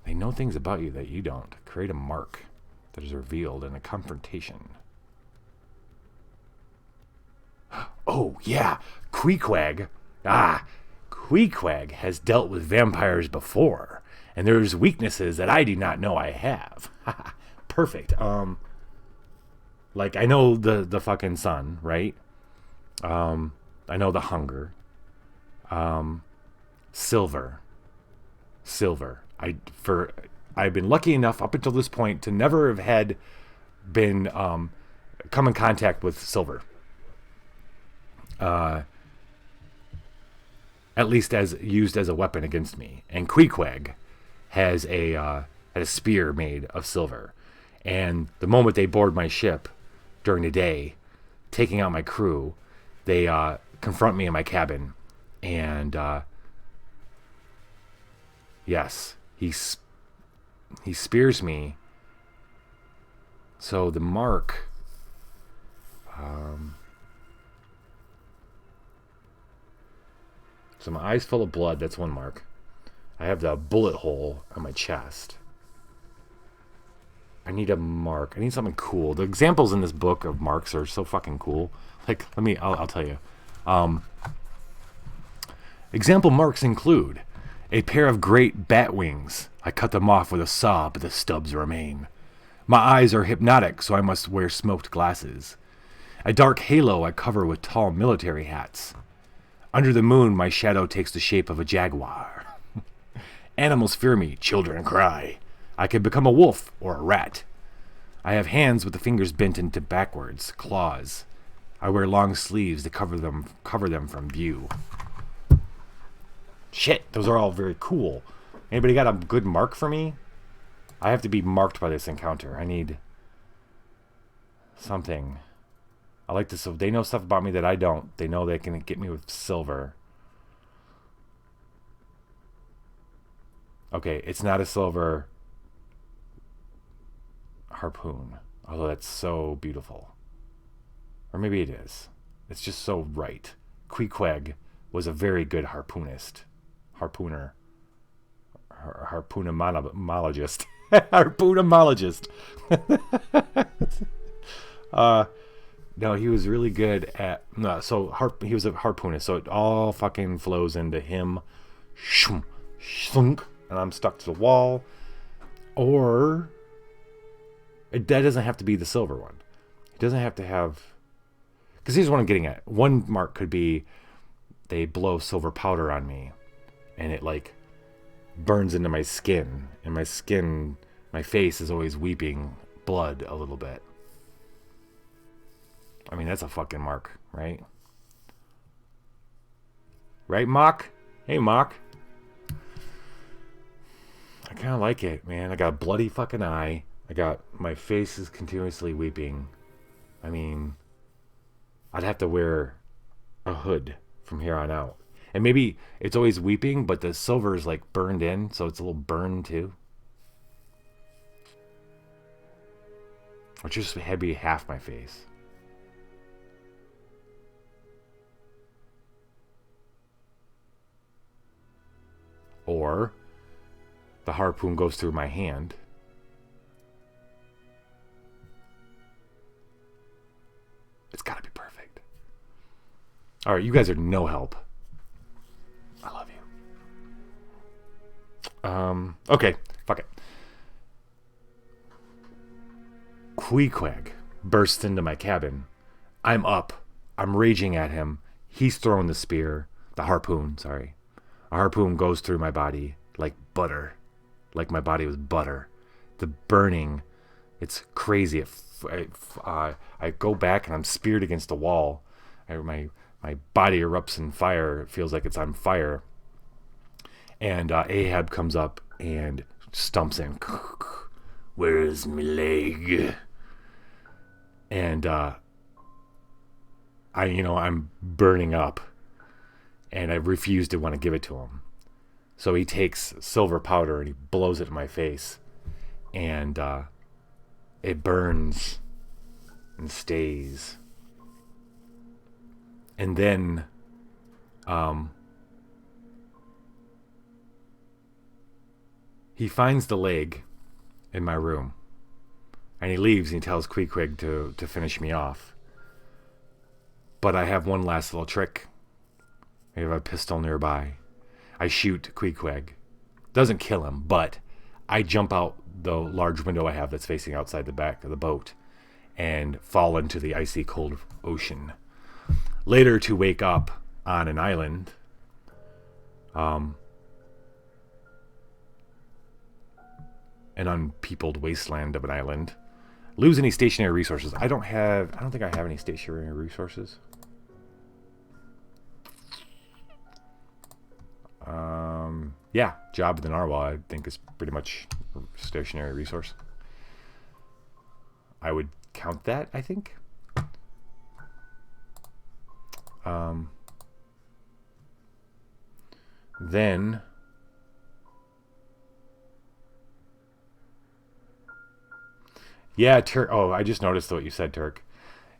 They know things about you that you don't. Create a mark that is revealed in a confrontation. Oh, yeah. Queequeg. Queequeg has dealt with vampires before, and there's weaknesses that I do not know I have. Perfect. Like, I know the fucking sun, right? I know the hunger. Silver. I've been lucky enough up until this point to never have had been come in contact with silver. At least as used as a weapon against me. And Queequeg has a spear made of silver. And the moment they board my ship during the day, taking out my crew, they confront me in my cabin, and yes, he spears me. So the mark, so my eyes full of blood. That's one mark. I have the bullet hole on my chest. I need a mark. I need something cool. The examples in this book of marks are so fucking cool. Like, I'll tell you. Example marks include a pair of great bat wings. I cut them off with a saw, but the stubs remain. My eyes are hypnotic, so I must wear smoked glasses. A dark halo I cover with tall military hats. Under the moon, my shadow takes the shape of a jaguar. Animals fear me, children cry. I could become a wolf or a rat. I have hands with the fingers bent into backwards, claws. I wear long sleeves to cover them from view. Shit, those are all very cool. Anybody got a good mark for me? I have to be marked by this encounter. I need something. I like this. So they know stuff about me that I don't. They know they can get me with silver. Okay, it's not a silver harpoon. Although that's so beautiful. Or maybe it is. It's just so right. Queequeg was a very good harpooner. Harpoonemologist. Harpoonemologist. No, he was really good at... No, so he was a harpoonist, so it all fucking flows into him. Shunk, shunk, and I'm stuck to the wall. Or... that doesn't have to be the silver one. It doesn't have to have... Because here's what I'm getting at. One mark could be they blow silver powder on me, and it, like, burns into my skin. And my skin, my face is always weeping blood a little bit. I mean, that's a fucking mark, right? Right, Mock? Hey, Mock. I kind of like it, man. I got a bloody fucking eye. My face is continuously weeping. I mean, I'd have to wear a hood from here on out. And maybe it's always weeping, but the silver is like burned in, so it's a little burned too. Or just maybe half my face. Or the harpoon goes through my hand. It's gotta be perfect. Alright, you guys are no help. I love you. Okay, fuck it. Queequeg bursts into my cabin. I'm up. I'm raging at him. He's throwing the spear. The harpoon, sorry. A harpoon goes through my body like butter. Like my body was butter. The burning, it's crazy. I go back and I'm speared against a wall. My body erupts in fire. It feels like it's on fire. And Ahab comes up and stumps in. Where's my leg? And I'm burning up, and I refuse to want to give it to him. So he takes silver powder and he blows it in my face, and it burns and stays. And then he finds the leg in my room, and he leaves and he tells Queequeg to finish me off. But I have one last little trick. I have a pistol nearby. I shoot Queequeg. Doesn't kill him, but I jump out the large window I have that's facing outside the back of the boat and fall into the icy cold ocean. Later to wake up on an island. An unpeopled wasteland of an island. Lose any stationary resources. I don't think I have any stationary resources. Yeah, job with the narwhal I think is pretty much a stationary resource. I would count that, I think. Then yeah, Turk. Oh, I just noticed what you said, Turk.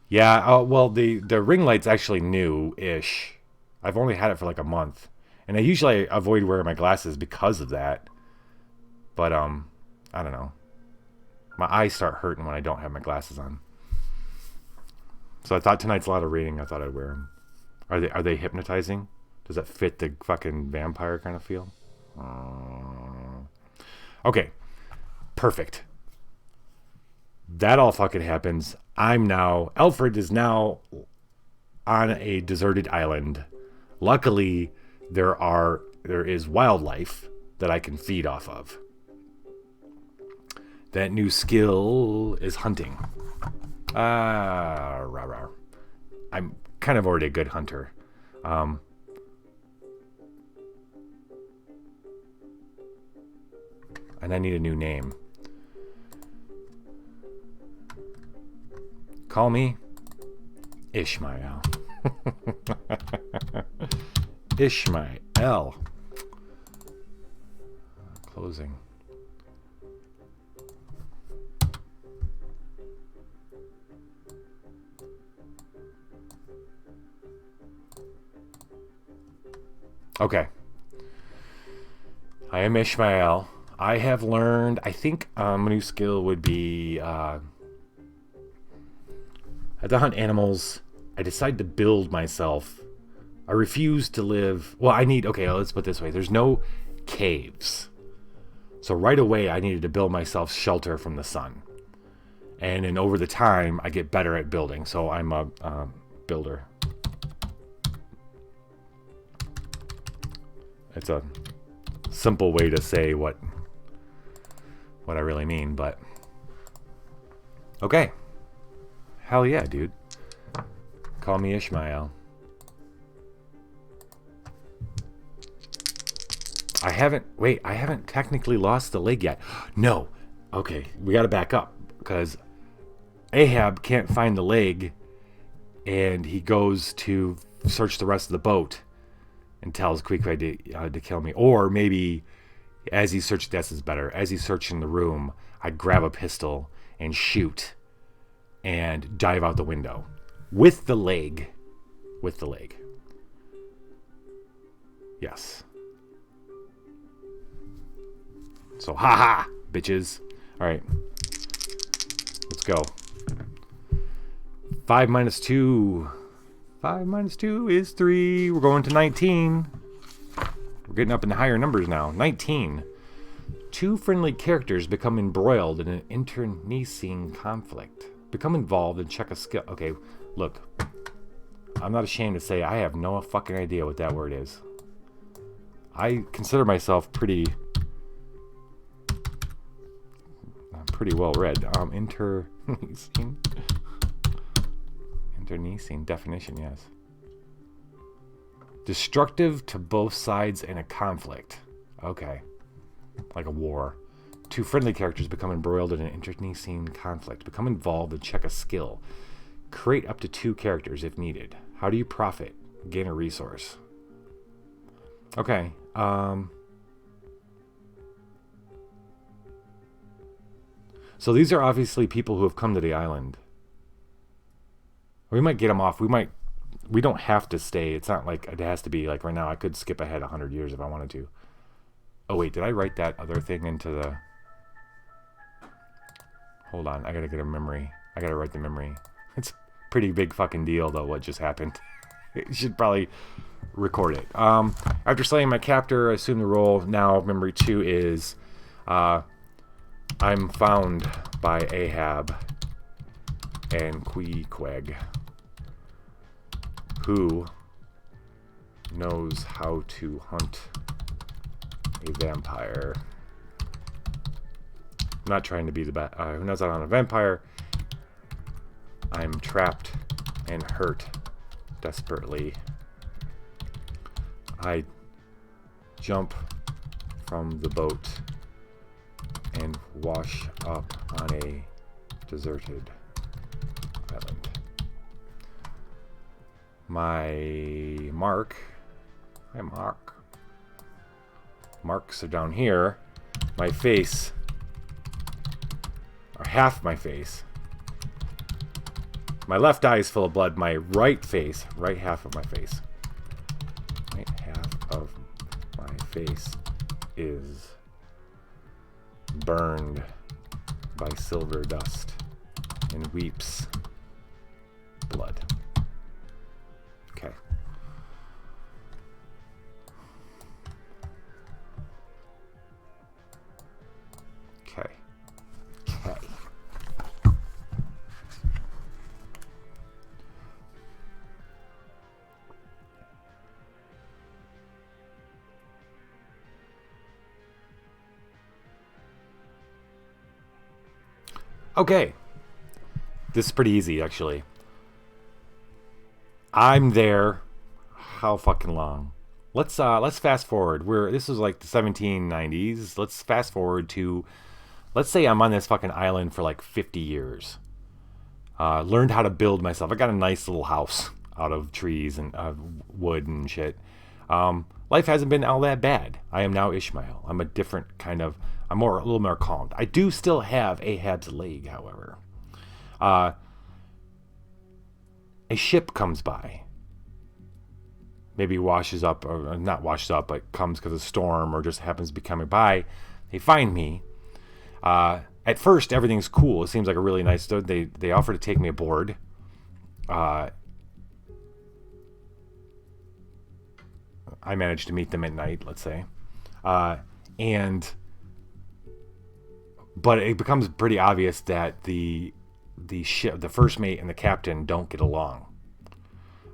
Yeah, well, the ring light's actually new-ish. I've only had it for like a month. And I usually avoid wearing my glasses because of that. But, I don't know. My eyes start hurting when I don't have my glasses on. So I thought tonight's a lot of reading. I thought I'd wear them. Are they hypnotizing? Does that fit the fucking vampire kind of feel? Okay. Perfect. That all fucking happens. Alfred is now on a deserted island. Luckily, there is wildlife that I can feed off of. That new skill is hunting. I'm kind of already a good hunter. And I need a new name. Call me Ishmael. Ishmael. Closing. Okay. I am Ishmael. I have learned, I think a new skill would be, I have to hunt animals. I decide to build myself. I refuse to live... Well, let's put it this way. There's no caves. So right away, I needed to build myself shelter from the sun. And then over the time, I get better at building. So I'm a builder. It's a simple way to say what I really mean, but... Okay. Hell yeah, dude. Call me Ishmael. I haven't technically lost the leg yet. No. Okay, we gotta back up, because Ahab can't find the leg, and he goes to search the rest of the boat and tells Queequeg to kill me. Or maybe as he's searching, this is better, as he's searching the room, I'd grab a pistol and shoot and dive out the window with the leg. Yes. So, haha, bitches. Alright. Let's go. 5 minus 2. 5 minus 2 is 3. We're going to 19. We're getting up in the higher numbers now. 19. Two friendly characters become embroiled in an internecine conflict. Become involved and check a skill. Okay, look. I'm not ashamed to say I have no fucking idea what that word is. I consider myself pretty well read. Internecine. Internecine definition, yes. Destructive to both sides in a conflict. Okay. Like a war. Two friendly characters become embroiled in an internecine conflict. Become involved and check a skill. Create up to 2 characters if needed. How do you profit? Gain a resource. Okay. So these are obviously people who have come to the island. We might get them off. We don't have to stay. It's not like it has to be like right now. I could skip ahead 100 years if I wanted to. Oh wait, did I write that other thing into the... Hold on, I gotta get a memory. I gotta write the memory. It's a pretty big fucking deal though what just happened. You should probably record it. After slaying my captor, I assume the role. Now memory 2 is I'm found by Ahab and Queequeg, who knows how to hunt a vampire. I'm not trying to be the bad. Who knows how to hunt a vampire? I'm trapped and hurt desperately. I jump from the boat and wash up on a deserted island. My mark. Hi, Mark. Marks are down here. My face, or half my face. My left eye is full of blood. My right face, right half of my face. Right half of my face is burned by silver dust and weeps blood. Okay. Okay. Okay. Okay. This is pretty easy, actually. I'm there. How fucking long? Let's fast forward. This was like the 1790s. Let's fast forward to, let's say I'm on this fucking island for like 50 years. Learned how to build myself. I got a nice little house out of trees and wood and shit. Life hasn't been all that bad. I am now Ishmael. I'm a different kind of. I'm a little more calmed. I do still have Ahab's leg, however. A ship comes by. Maybe washes up, or not washes up, but comes because of a storm or just happens to be coming by. They find me. At first, everything's cool. It seems like a really nice dude. They offer to take me aboard. I managed to meet them at night, let's say. But it becomes pretty obvious that the ship, the first mate and the captain don't get along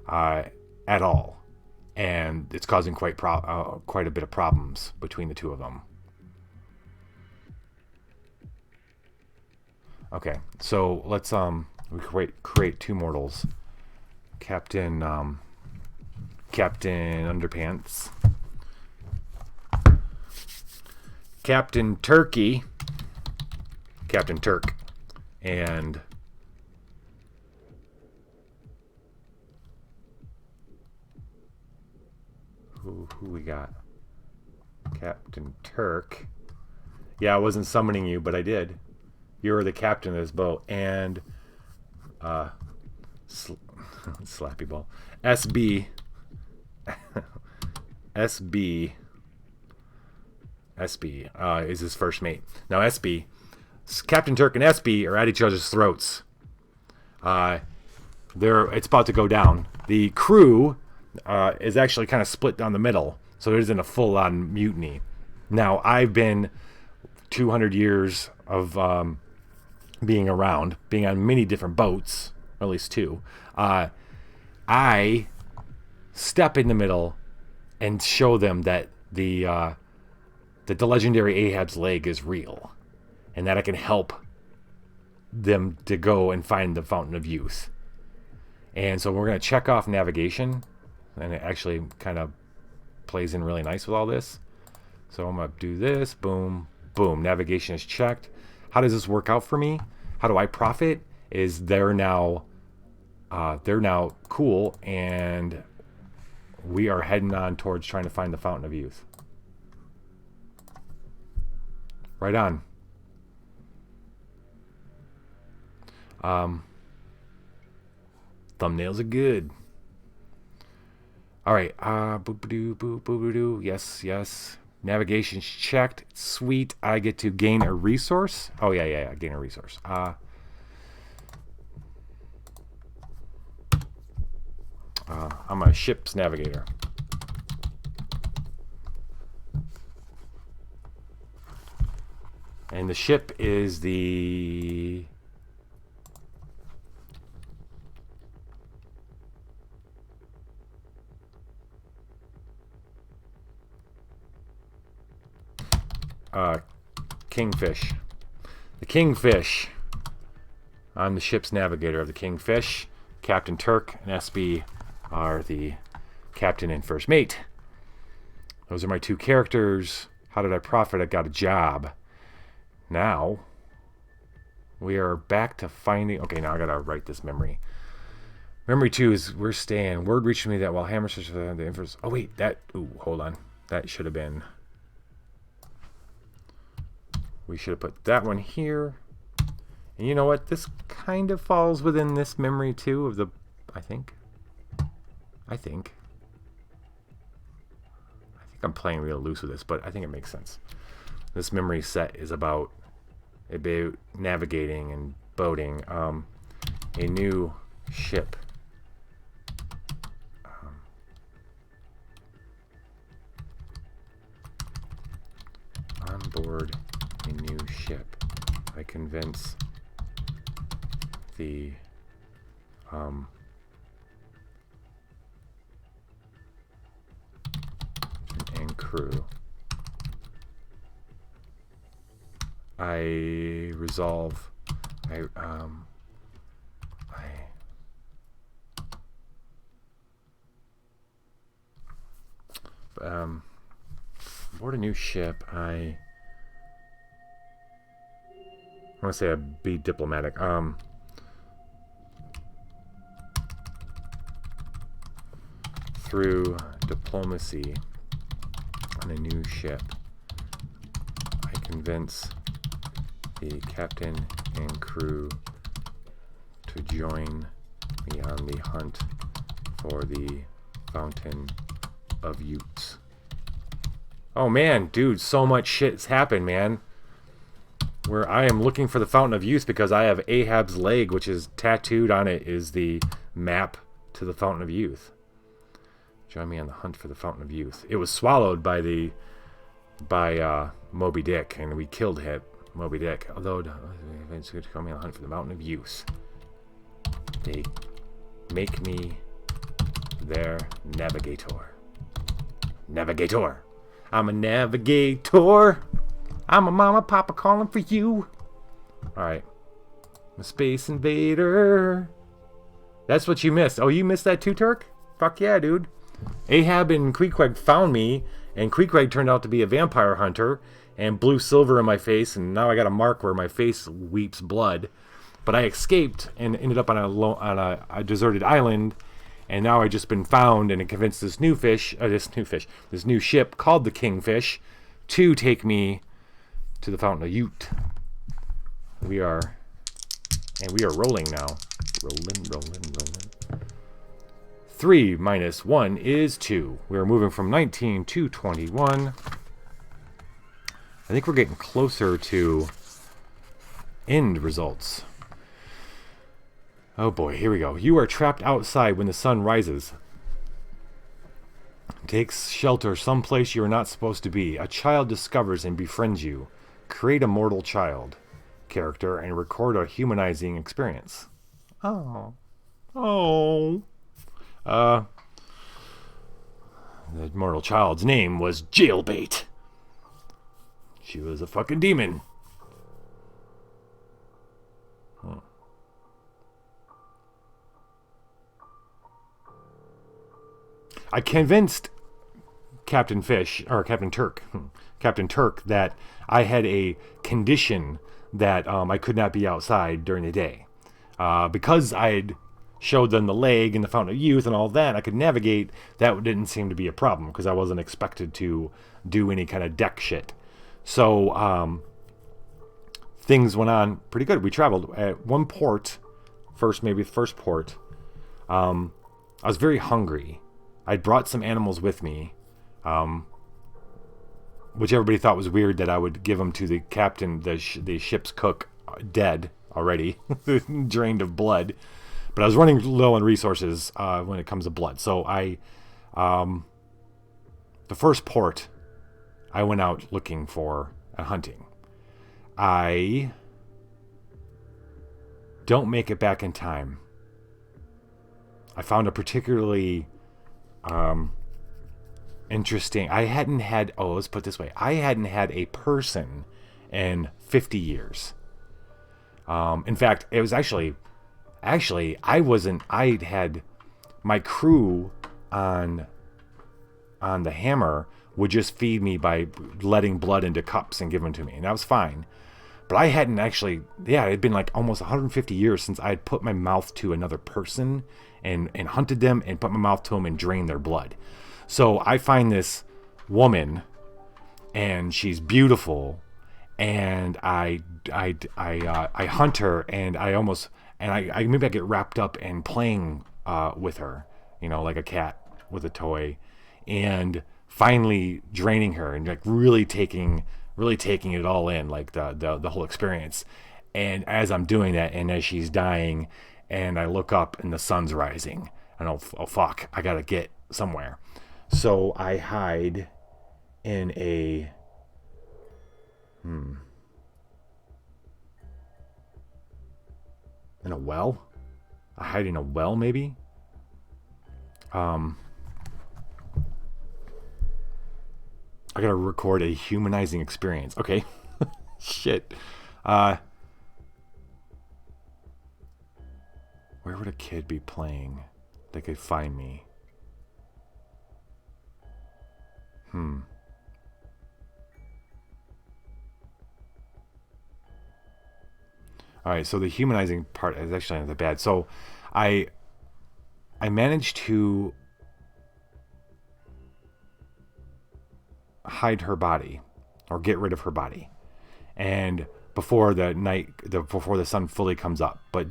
at all. And it's causing quite a bit of problems between the two of them. Okay, so let's we create 2 mortals. Captain Underpants. Captain Turkey. Captain Turk. And who we got? Captain Turk. Yeah, I wasn't summoning you, but I did. You're the captain of this boat. And Slappy Ball. SB is his first mate. Now SB, Captain Turk and SB are at each other's throats. It's about to go down. The crew is actually kind of split down the middle, so there isn't a full-on mutiny. Now I've been 200 years of being around, being on many different boats, or at least two, I step in the middle and show them that the legendary Ahab's leg is real, and that I can help them to go and find the Fountain of Youth. And so we're going to check off navigation, and it actually kind of plays in really nice with all this. So I'm going to do this, boom, boom, navigation is checked. How does this work out for me? How do I profit? Is they're now cool, and we are heading on towards trying to find the Fountain of Youth. Right on. Thumbnails are good. All right. Boop-a-doo, boop-a-doo. Yes. Navigation's checked. Sweet. I get to gain a resource. Oh, yeah. Gain a resource. I'm a ship's navigator. And the ship is the... Kingfish. The Kingfish. I'm the ship's navigator of the Kingfish. Captain Turk and SB are the captain and first mate. Those are my two characters. How did I profit? I got a job. Now, we are back to finding... Okay, now I gotta write this memory. Memory 2 is we're staying. Word reached me that while Hammer searched for the inference... Oh, wait, that... Ooh, hold on. That should have been... We should have put that one here. And you know what? This kind of falls within this memory too of the... I think I'm playing real loose with this, but I think it makes sense. This memory set is about navigating and boating. A new ship. On board a new ship. I convince the and crew. I resolve. Board a new ship. I want to say I'd be diplomatic. Through diplomacy on a new ship, I convince the captain and crew to join me on the hunt for the Fountain of Youth. Oh man, dude, so much shit's happened, man. Where I am looking for the Fountain of Youth because I have Ahab's leg, which is tattooed on it, is the map to the Fountain of Youth. Join me on the hunt for the Fountain of Youth. It was swallowed by Moby Dick, and we killed him, Moby Dick. Although it's good to call me on the hunt for the Fountain of Youth. They make me their navigator. Navigator. I'm a navigator. I'm a mama, papa calling for you. Alright. I'm a space invader. That's what you missed. Oh, you missed that too, Turk? Fuck yeah, dude. Ahab and Queequeg found me, and Queequeg turned out to be a vampire hunter, and blew silver in my face, and now I got a mark where my face weeps blood. But I escaped and ended up on a deserted island, and now I've just been found and convinced this new ship called the Kingfish to take me to the Fountain of Youth. We are rolling now. Rolling. 3 minus 1 is 2. We are moving from 19 to 21. I think we're getting closer to end results. Oh boy, here we go. You are trapped outside when the sun rises. Take shelter someplace you are not supposed to be. A child discovers and befriends you. create a mortal child character and record a humanizing experience. Oh. Oh. The mortal child's name was Jailbait. She was a fucking demon. I convinced Captain Turk, that I had a condition that I could not be outside during the day. Because I had showed them the leg and the Fountain of Youth and all that, I could navigate. That didn't seem to be a problem because I wasn't expected to do any kind of deck shit. So things went on pretty good. We traveled at one port, first port. I was very hungry. I'd brought some animals with me, which everybody thought was weird that I would give them to the captain, the ship's cook, dead already, drained of blood. But I was running low on resources when it comes to blood. So the first port, I went out looking for and hunting. I don't make it back in time. I found a particularly interesting. Let's put it this way. I hadn't had a person in 50 years. In fact, it was actually, I'd had my crew on the Hammer would just feed me by letting blood into cups and giving them to me. And that was fine. But I hadn't actually, it had been like almost 150 years since I had put my mouth to another person and hunted them and put my mouth to them and drained their blood. So I find this woman and she's beautiful and I hunt her and I maybe I get wrapped up in playing with her, like a cat with a toy, and finally draining her and like really taking it all in, like the whole experience. And as I'm doing that and as she's dying and I look up and the sun's rising, and oh fuck, I gotta get somewhere. So I hide in a in a well. I hide in a well, maybe. I gotta record a humanizing experience. Okay. Shit. Where would a kid be playing that could find me? Alright, so the humanizing part is actually not that bad. So I managed to hide her body or get rid of her body, and before the sun fully comes up, but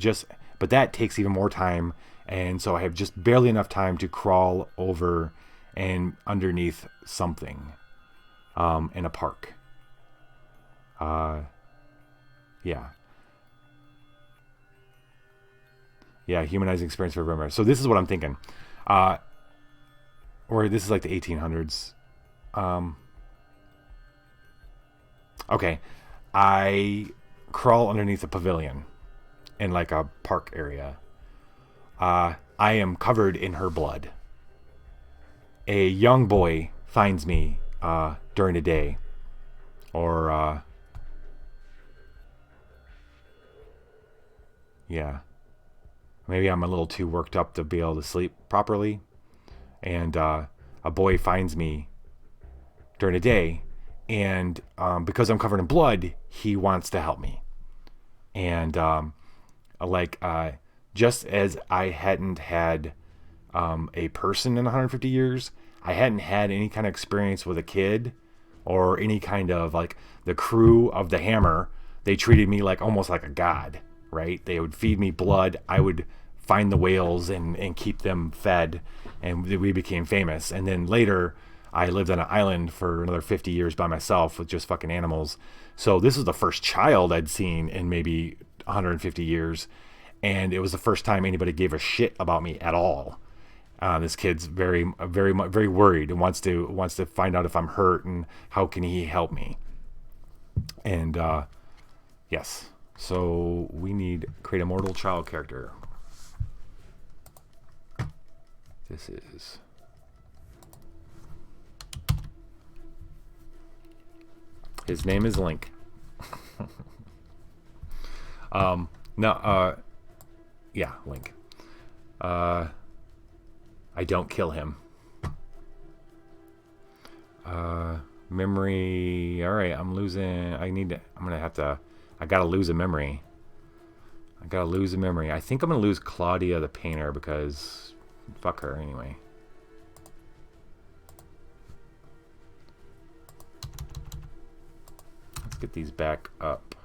that takes even more time, and so I have just barely enough time to crawl over and underneath something in a park. Humanizing experience for remember. So this is what I'm thinking, or this is like the 1800s. Okay, I crawl underneath a pavilion in like a park area. I am covered in her blood. A young boy finds me during the day, or maybe I'm a little too worked up to be able to sleep properly, and a boy finds me during the day, and because I'm covered in blood, he wants to help me. And just as I hadn't had a person in 150 years, I hadn't had any kind of experience with a kid or any kind of, like, the crew of the Hammer. They treated me like almost like a god, right? They would feed me blood. I would find the whales and keep them fed, and we became famous. And then later, I lived on an island for another 50 years by myself with just fucking animals. So this is the first child I'd seen in maybe 150 years. And it was the first time anybody gave a shit about me at all. This kid's very worried and wants to find out if I'm hurt and how can he help me. And yes, so we need create a mortal child character. This is his name is Link. Yeah, Link. I don't kill him. Memory. All right, I'm losing. I gotta lose a memory. I think I'm gonna lose Claudia the painter because fuck her anyway. Let's get these back up.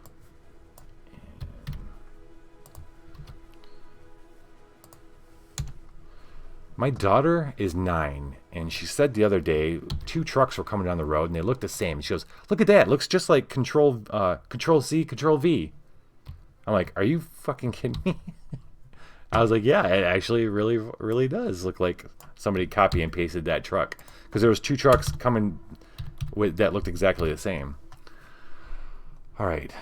My daughter is 9, and she said the other day 2 trucks were coming down the road, and they looked the same. She goes, "Look at that! It looks just like Control C, Control V." I'm like, "Are you fucking kidding me?" I was like, "Yeah, it actually really does look like somebody copy and pasted that truck because there was 2 trucks coming that looked exactly the same." All right,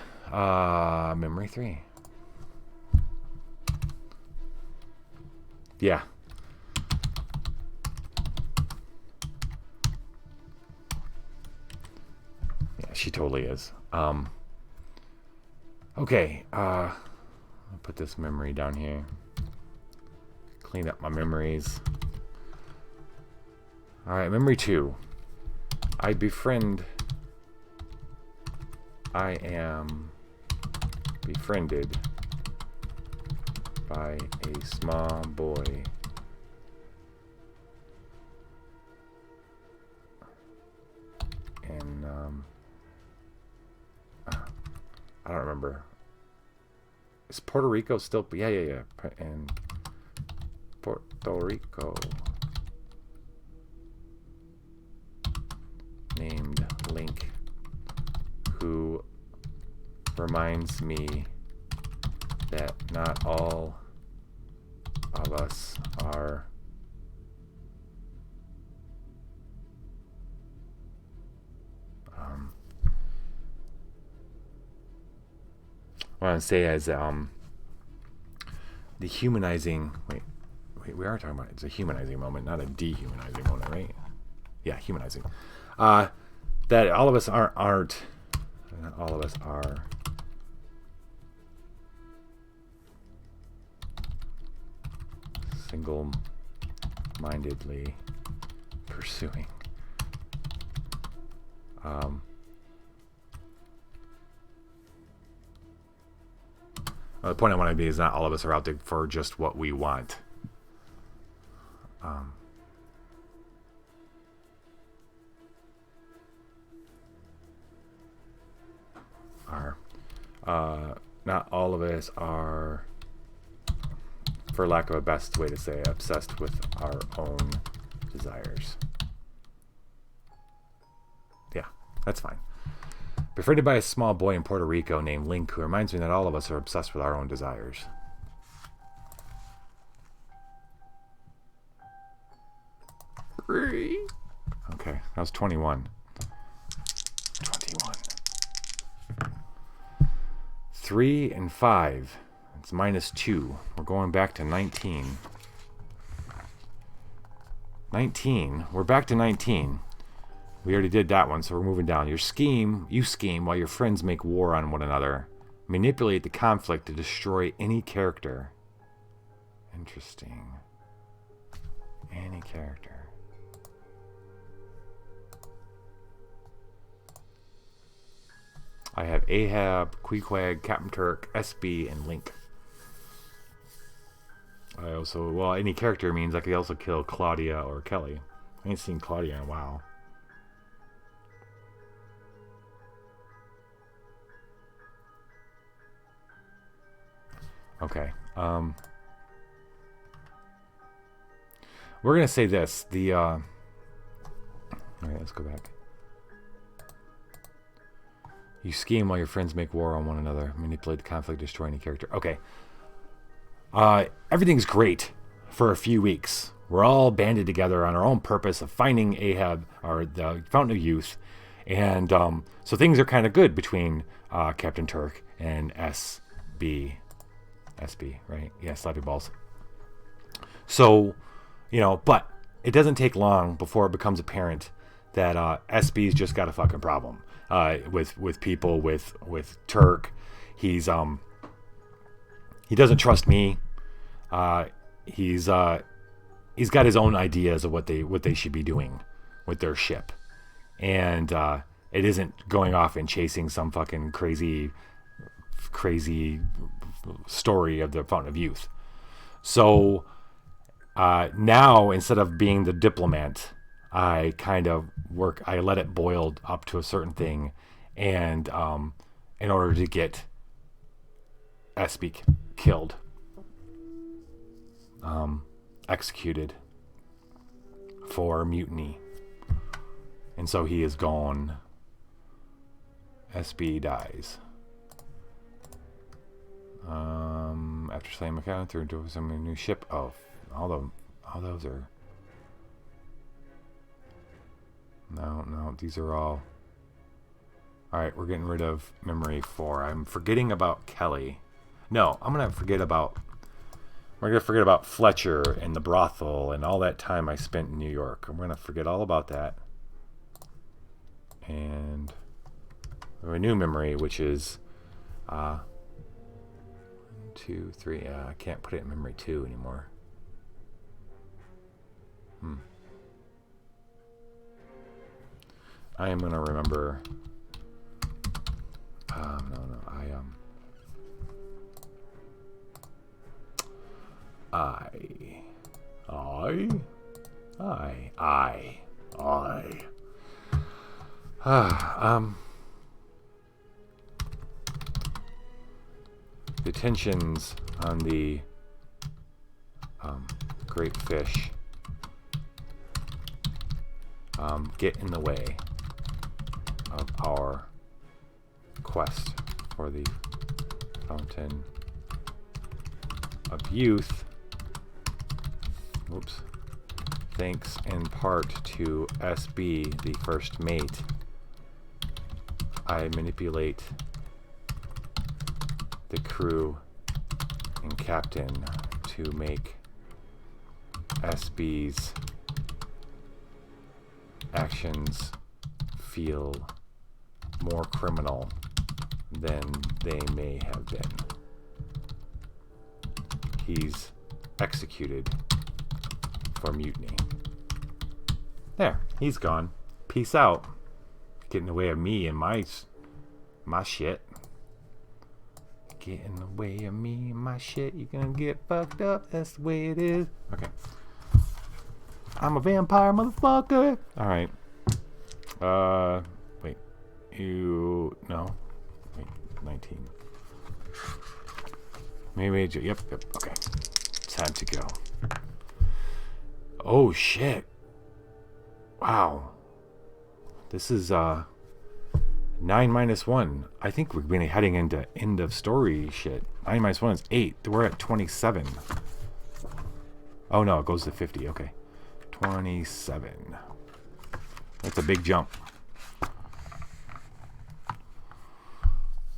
memory 3. Yeah. She totally is. Okay, I'll put this memory down here. Clean up my memories. Alright, memory 2. I am befriended by a small boy. And, I don't remember. Is Puerto Rico still? Yeah. And Puerto Rico. Named Link, who reminds me that not all of us are I want to say as the humanizing. Wait, we are talking about it's a humanizing moment, not a dehumanizing moment, right? Yeah, humanizing. That all of us aren't. Not all of us are. Single-mindedly pursuing. The point I want to be is not all of us are out there for just what we want. Not all of us are, for lack of a best way to say it, obsessed with our own desires. Yeah, that's fine. Befriended by a small boy in Puerto Rico named Link, who reminds me that all of us are obsessed with our own desires. Okay, that was 21. 21. 3 and 5. It's -2. We're going back to 19. 19. We're back to 19. We already did that one, so we're moving down. You scheme while your friends make war on one another. Manipulate the conflict to destroy any character. Interesting. Any character. I have Ahab, Queequeg, Captain Turk, SB, and Link. I also, well, any character means I could also kill Claudia or Kelly. I ain't seen Claudia in a while. Okay. We're gonna say this. All right, let's go back. You scheme while your friends make war on one another. Manipulate the conflict, destroy any character. Okay. Everything's great for a few weeks. We're all banded together on our own purpose of finding Ahab, or the Fountain of Youth, And so things are kind of good between Captain Turk and SB. SB, right? Yeah, Slappy Balls. So, but it doesn't take long before it becomes apparent that SB's just got a fucking problem with people, with Turk. He doesn't trust me. He's got his own ideas of what they should be doing with their ship, and it isn't going off and chasing some fucking crazy story of the Fountain of Youth. So now, instead of being the diplomat, I let it boil up to a certain thing, and in order to get SB killed, executed for mutiny. And so he is gone. SB dies. After slaying McCown through into some new ship. Oh, all those are. No, these are all. Alright, we're getting rid of memory 4. I'm forgetting about Kelly. No, we're gonna forget about Fletcher and the brothel and all that time I spent in New York. I'm gonna forget all about that. And a new memory, which is 1, 2, 3. I can't put it in memory 2 anymore. I am gonna remember. No. The tensions on the great fish get in the way of our quest for the Fountain of Youth. Whoops. Thanks in part to SB, the first mate, I manipulate the crew and captain to make SB's actions feel more criminal than they may have been. He's executed for mutiny. There, he's gone. Peace out. Get in the way of me and my shit. Get in the way of me and my shit. You're gonna get fucked up. That's the way it is. Okay. I'm a vampire, motherfucker. All right. Wait. No. Wait. 19. Maybe. Yep. Okay. Time to go. Oh shit. Wow. This is 9 minus 1. I think we're going to be heading into end of story shit. 9 minus 1 is 8. We're at 27. Oh no, it goes to 50. Okay. 27. That's a big jump.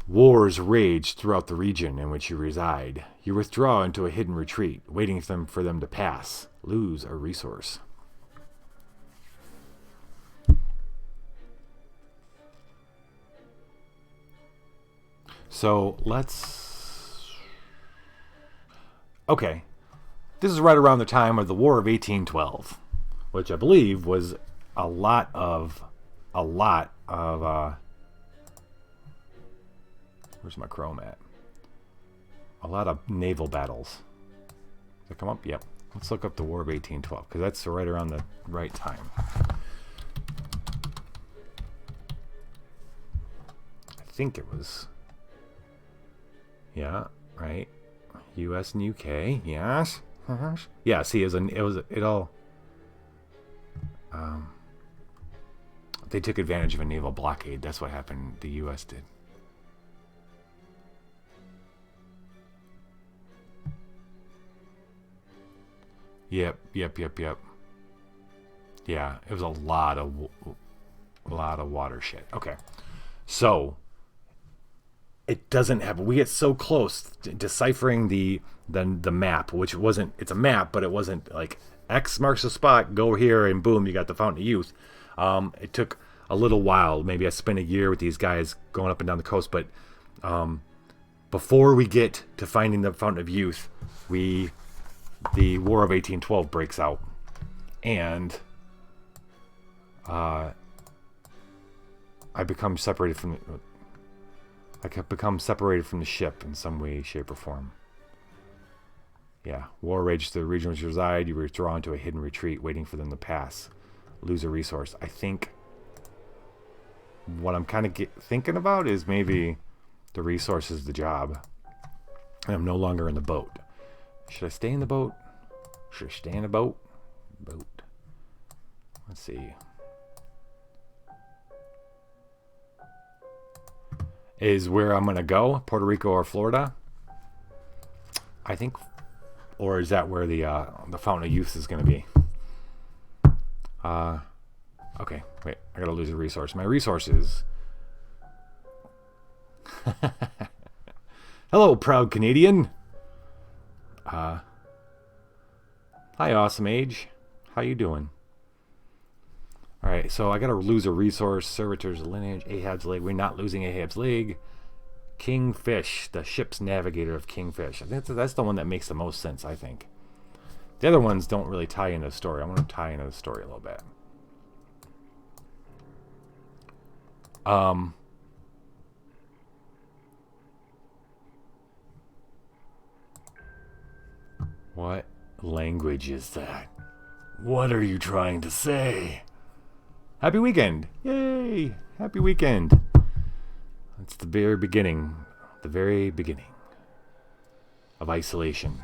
Wars rage throughout the region in which you reside. You withdraw into a hidden retreat, waiting for them to pass. Lose a resource. So let's. Okay. This is right around the time of the War of 1812, which I believe was a lot of. Where's my chrome at? A lot of naval battles. Does it come up? Yep. Let's look up the War of 1812, because that's right around the right time. I think it was. Yeah, right. U.S. and U.K. Yes. Yeah. See, it all. They took advantage of a naval blockade. That's what happened. The U.S. did. Yep. Yeah, it was a lot of lot of water shit. Okay. So it doesn't have, we get so close to deciphering the map, which wasn't, it's a map, but it wasn't like X marks the spot, go here, and boom, you got the Fountain of Youth. It took a little while. Maybe I spent a year with these guys going up and down the coast, but before we get to finding the Fountain of Youth, the War of 1812 breaks out, and I become separated from the ship in some way, shape, or form. Yeah, war rages through the region which you reside. You withdraw into a hidden retreat, waiting for them to pass. Lose a resource. I think what I'm kind of thinking about is maybe the resource is the job, and I'm no longer in the boat. Should I stay in the boat? Should I stay in the boat? Boat. Let's see. Is where I'm gonna go, Puerto Rico or Florida? I think, or is that where the Fountain of Youth is gonna be? Okay, wait, I gotta lose a resource. My resources. Hello, proud Canadian. Hi, Awesome Age. How you doing? All right, so I gotta lose a resource. Servitors lineage, Ahab's leg. We're not losing Ahab's leg. Kingfish, the ship's navigator of Kingfish. I think that's the one that makes the most sense. I think the other ones don't really tie into the story. I want to tie into the story a little bit. What language is that? What are you trying to say? Happy weekend! Yay! Happy weekend! It's the very beginning of isolation.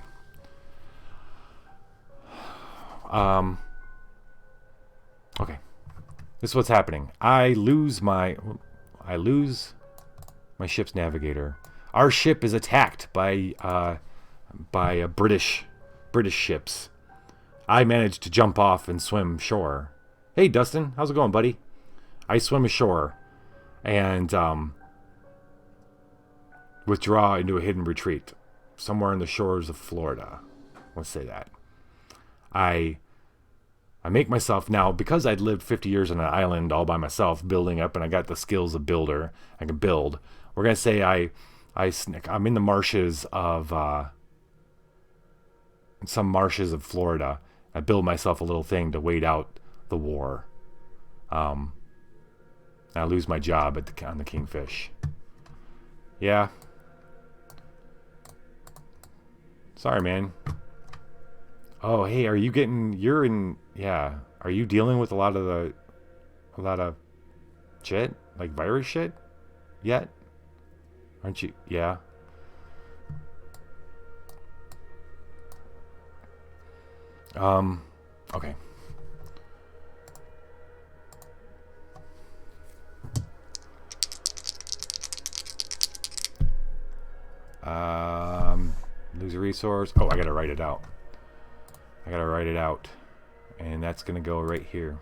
Okay. This is what's happening. I lose my ship's navigator. Our ship is attacked by British ships. I managed to jump off and swim shore. Hey, Dustin, how's it going, buddy? I swim ashore and withdraw into a hidden retreat somewhere in the shores of Florida. Let's say that. I make myself now, because I'd lived 50 years on an island all by myself, building up, and I got the skills of builder. I can build. We're gonna say I'm in the marshes of some marshes of Florida. I build myself a little thing to wait out the war. I lose my job on the Kingfish. Yeah. Sorry, man. Oh, hey, are you dealing with a lot of shit? Like virus shit? Yet? Aren't you? Yeah. Okay. Lose a resource. Oh, I gotta write it out. And that's gonna go right here.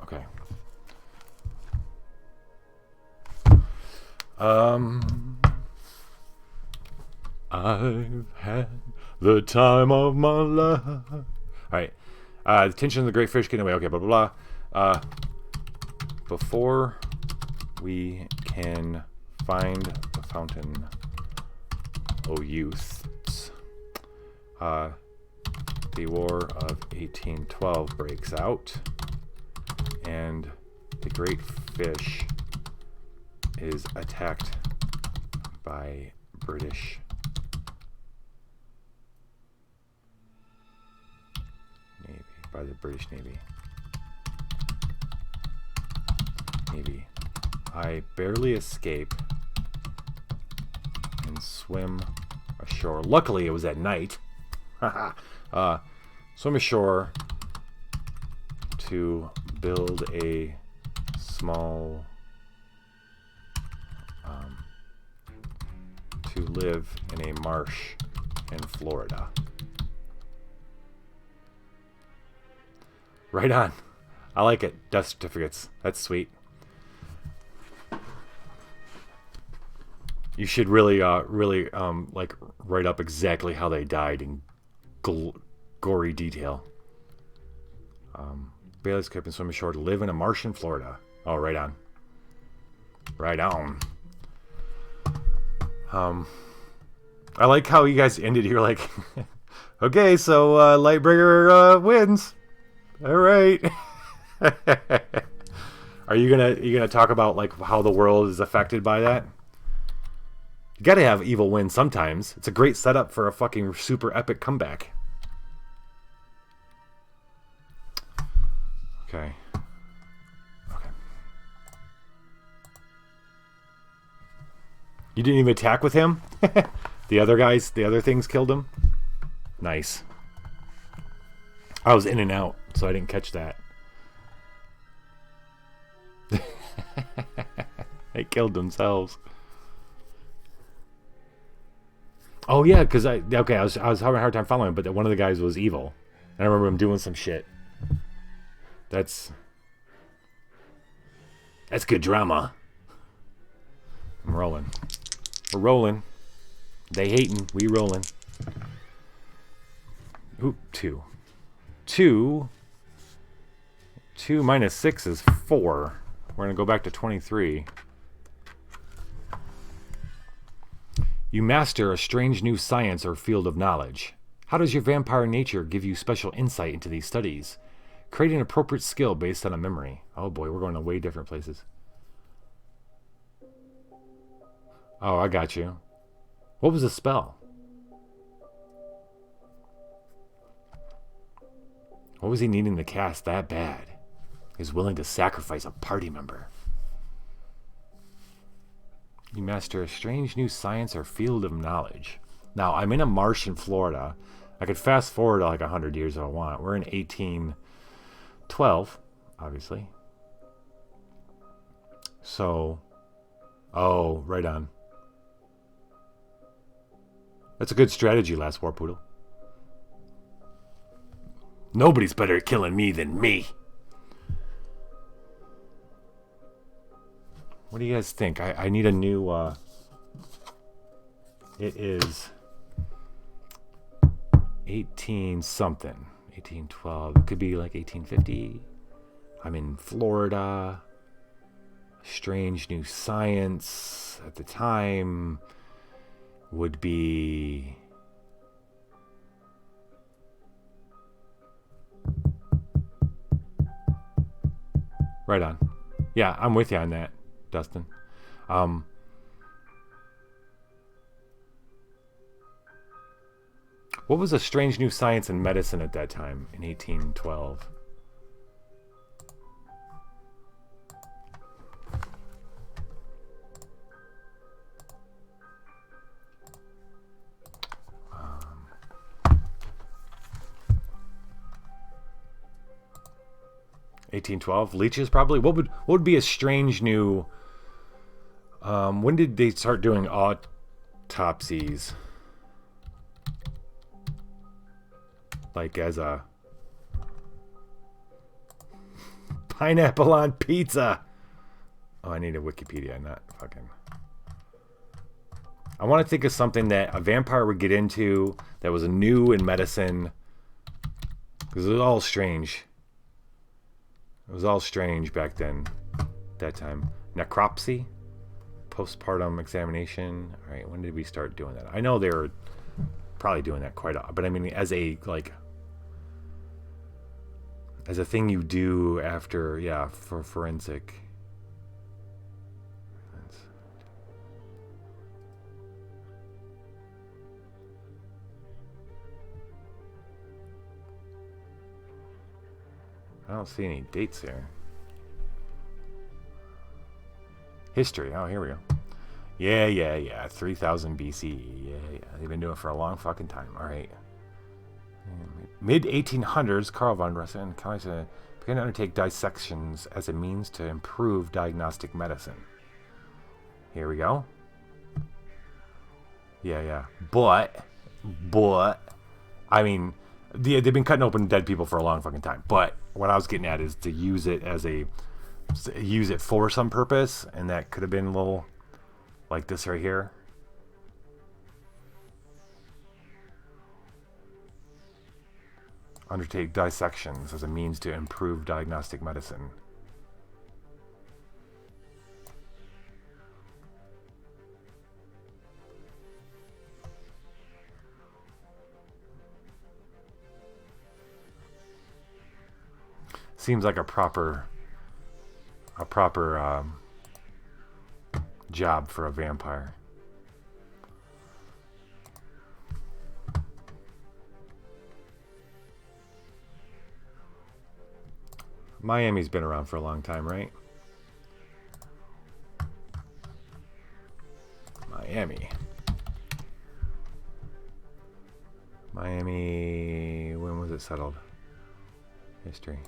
Okay. I've had the time of my life. All right. The tension of the great fish getting away. Okay, blah, blah, blah. Before we can find the Fountain of Youths, the War of 1812 breaks out, and the great fish is attacked by British Navy, by the British Navy. I barely escape and swim ashore. Luckily, it was at night. Swim ashore to build a small to live in a marsh in Florida. Right on. I like it. Death certificates. That's sweet. You should really, like, write up exactly how they died in gory detail. Bailey's kept in swimming ashore to live in a marsh in Florida. Oh, right on. Right on. I like how you guys ended here like, okay, so Lightbringer wins. All right. Are you gonna talk about like how the world is affected by that? You gotta have evil win sometimes. It's a great setup for a fucking super epic comeback. Okay. Okay. You didn't even attack with him? The other things killed him? Nice. I was in and out, so I didn't catch that. They killed themselves. Oh yeah, because I was having a hard time following, but one of the guys was evil. And I remember him doing some shit. That's good drama. I'm rolling. We're rolling. They hating. We rolling. Ooh, 2. 2 minus 6 is 4. We're going to go back to 23. You master a strange new science or field of knowledge. How does your vampire nature give you special insight into these studies? Create an appropriate skill based on a memory. Oh boy, we're going to way different places. Oh, I got you. What was the spell? What was he needing to cast that bad? He's willing to sacrifice a party member. You master a strange new science or field of knowledge. Now, I'm in a marsh in Florida. I could fast forward like 100 years if I want. We're in 1812, obviously. So, oh, right on. That's a good strategy, Last War Poodle. Nobody's better at killing me than me. What do you guys think? I need a new, it is 18 something. 1812. It could be like 1850. I'm in Florida. Strange new science at the time would be... Right on. Yeah, I'm with you on that, Dustin. What was a strange new science in medicine at that time in 1812? (1812) leeches probably. What would be a strange new? When did they start doing autopsies? Like as a pineapple on pizza. Oh, I need a Wikipedia, not fucking. I want to think of something that a vampire would get into that was new in medicine, because it was all strange. It was all strange back then, that time. Necropsy, postpartum examination. All right, when did we start doing that? I know they were probably doing that quite a lot, but I mean, as a thing you do after, yeah, for forensic. I don't see any dates here. History. Oh, here we go. Yeah. 3000 BCE. Yeah. They've been doing it for a long fucking time. All right. Mid 1800s, Carl von Russen and Kaiser began to undertake dissections as a means to improve diagnostic medicine. Here we go. Yeah. But But I mean, they've been cutting open dead people for a long fucking time. But what I was getting at is to use it for some purpose, and that could have been a little like this right here. Undertake dissections as a means to improve diagnostic medicine. Seems like a proper job for a vampire. Miami's been around for a long time, right? Miami, when was it settled? History.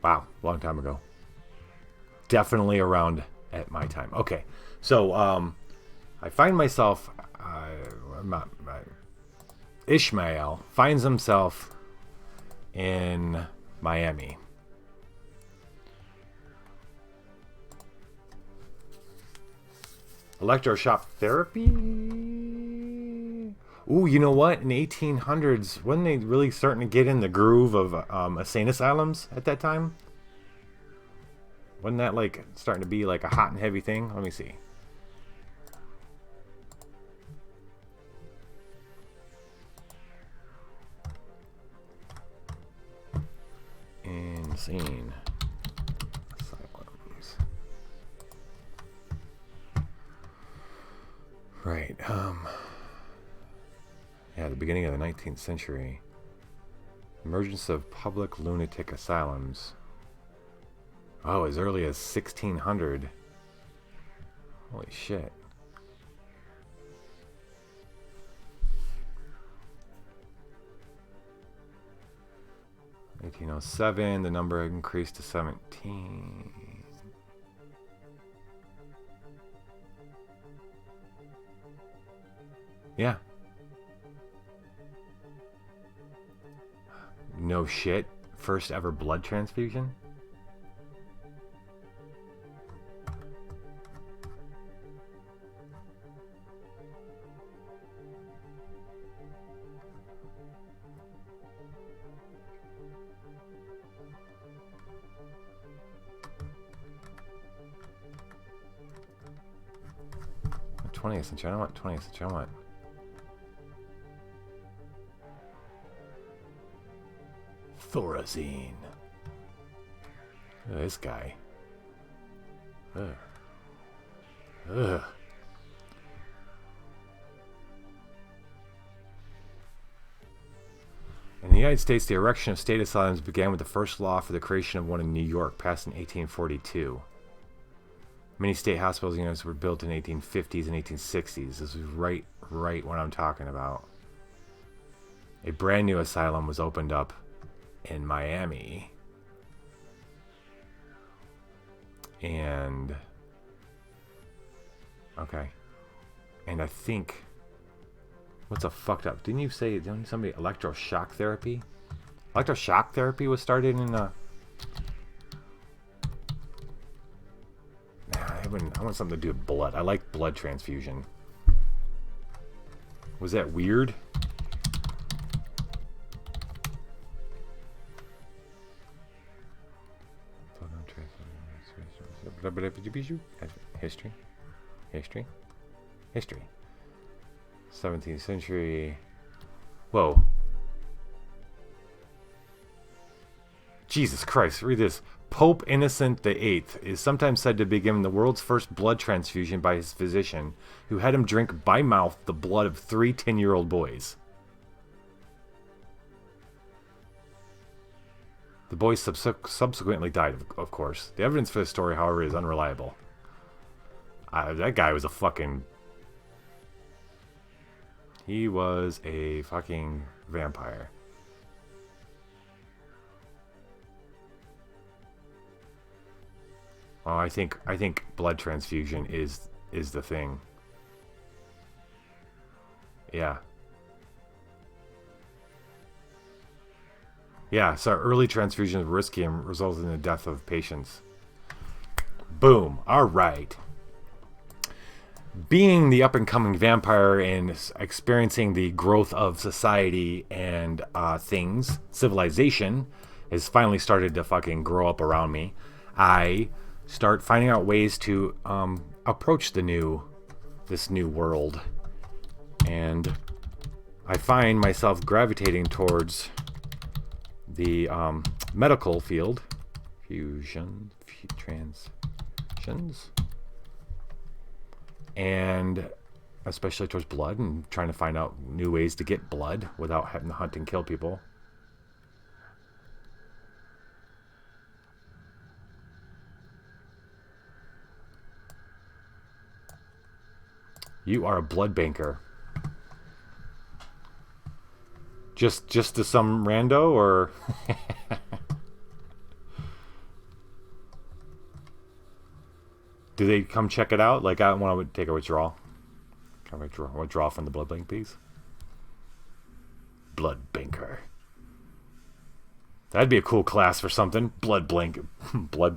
Wow, long time ago. Definitely around at my time. Okay, so I find myself, Ishmael finds himself in Miami. Electroshock therapy? Ooh, you know what? In the 1800s, wasn't they really starting to get in the groove of insane asylums at that time? Wasn't that like starting to be like a hot and heavy thing? Let me see. Insane asylums. Right. Yeah, the beginning of the 19th century. Emergence of public lunatic asylums. Oh, as early as 1600. Holy shit. In 1807, the number increased to 17. Yeah. No shit. First ever blood transfusion? The 20th century. I don't want 20th century. I want Thorazine. Look at this guy. Ugh. Ugh. In the United States, the erection of state asylums began with the first law for the creation of one in New York, passed in 1842. Many state hospitals units were built in 1850s and 1860s. This is right what I'm talking about. A brand new asylum was opened up in Miami. And okay. And I think what's a fucked up? Didn't you say somebody electroshock therapy? Electroshock therapy was started in I want something to do with blood. I like blood transfusion. Was that weird? History. 17th century. Whoa. Jesus Christ, read this. Pope Innocent VIII is sometimes said to be given the world's first blood transfusion by his physician, who had him drink by mouth the blood of 3 10-year-old boys. The boys subsequently died, of course. The evidence for this story, however, is unreliable. That guy was a fucking... He was a fucking vampire. Oh, I think blood transfusion is the thing. Yeah. Yeah, so early transfusion is risky and results in the death of patients. Boom. All right. Being the up-and-coming vampire and experiencing the growth of society and things, civilization has finally started to fucking grow up around me. I start finding out ways to approach this new world, and I find myself gravitating towards the medical field, transitions, and especially towards blood and trying to find out new ways to get blood without having to hunt and kill people. You are a blood banker. Just to some rando, or do they come check it out? Like, I want to take a withdrawal. Can I withdraw from the blood bank, please? Blood banker. That'd be a cool class for something. Blood blanker. Blood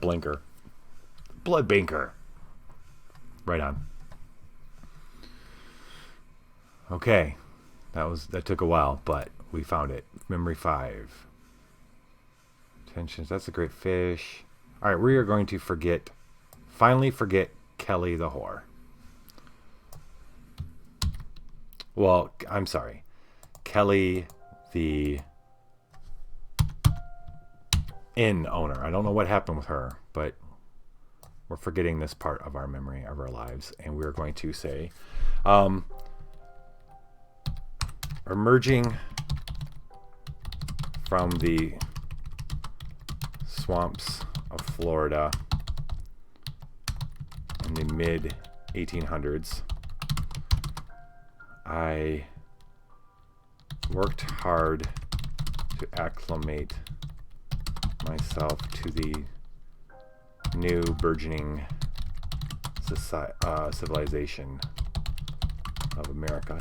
banker. Right on. Okay. That took a while, but we found it. Memory 5. Tensions. That's a great fish. All right, we are going to finally forget Kelly the whore. Well, I'm sorry. Kelly the inn owner. I don't know what happened with her, but we're forgetting this part of our memory of our lives, and we're going to say emerging from the swamps of Florida in the mid 1800s, I worked hard to acclimate myself to the new burgeoning civilization of America.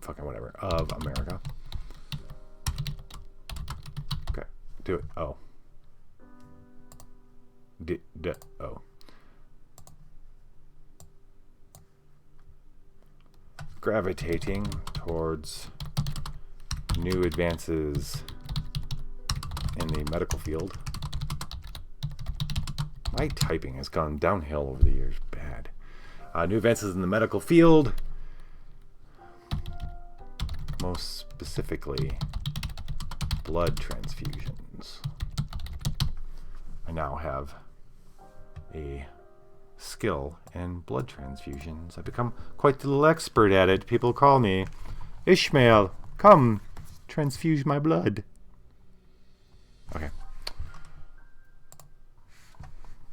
Fucking whatever. Of America. Okay. Do it. Oh. Oh. Gravitating towards new advances in the medical field. My typing has gone downhill over the years. Bad. New advances in the medical field. Most specifically, blood transfusions. I now have a skill in blood transfusions. I've become quite the little expert at it. People call me, Ishmael, come, transfuse my blood. Okay.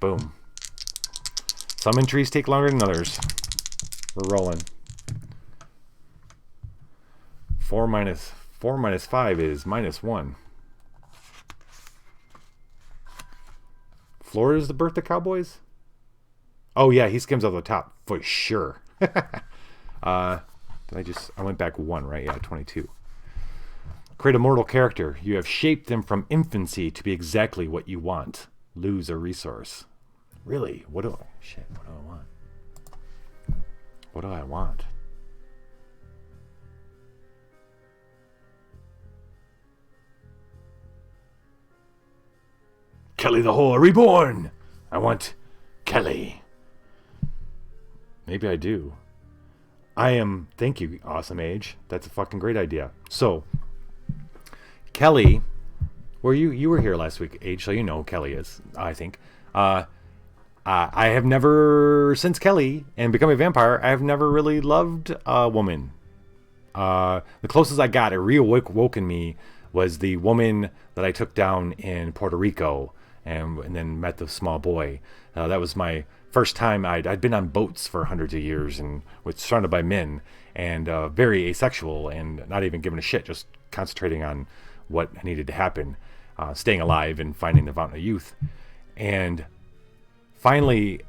Boom. Some entries take longer than others. We're rolling. 4 minus 5 is -1. Florida's the birth of cowboys? Oh yeah, he skims off the top for sure. I went back 1, right? Yeah, 22. Create a mortal character. You have shaped them from infancy to be exactly what you want. Lose a resource. Really? What do I want? What do I want? Kelly the whore reborn! I want Kelly. Maybe I do. Thank you, Awesome Age. That's a fucking great idea. So, Kelly, you were here last week, Age, so you know who Kelly is, I think. I have never, since Kelly and becoming a vampire, I have never really loved a woman. The closest I got, it reawoken me, was the woman that I took down in Puerto Rico and then met the small boy. That was my first time. I'd been on boats for hundreds of years and was surrounded by men and very asexual and not even giving a shit, just concentrating on what needed to happen, staying alive and finding the fountain of youth. And finally,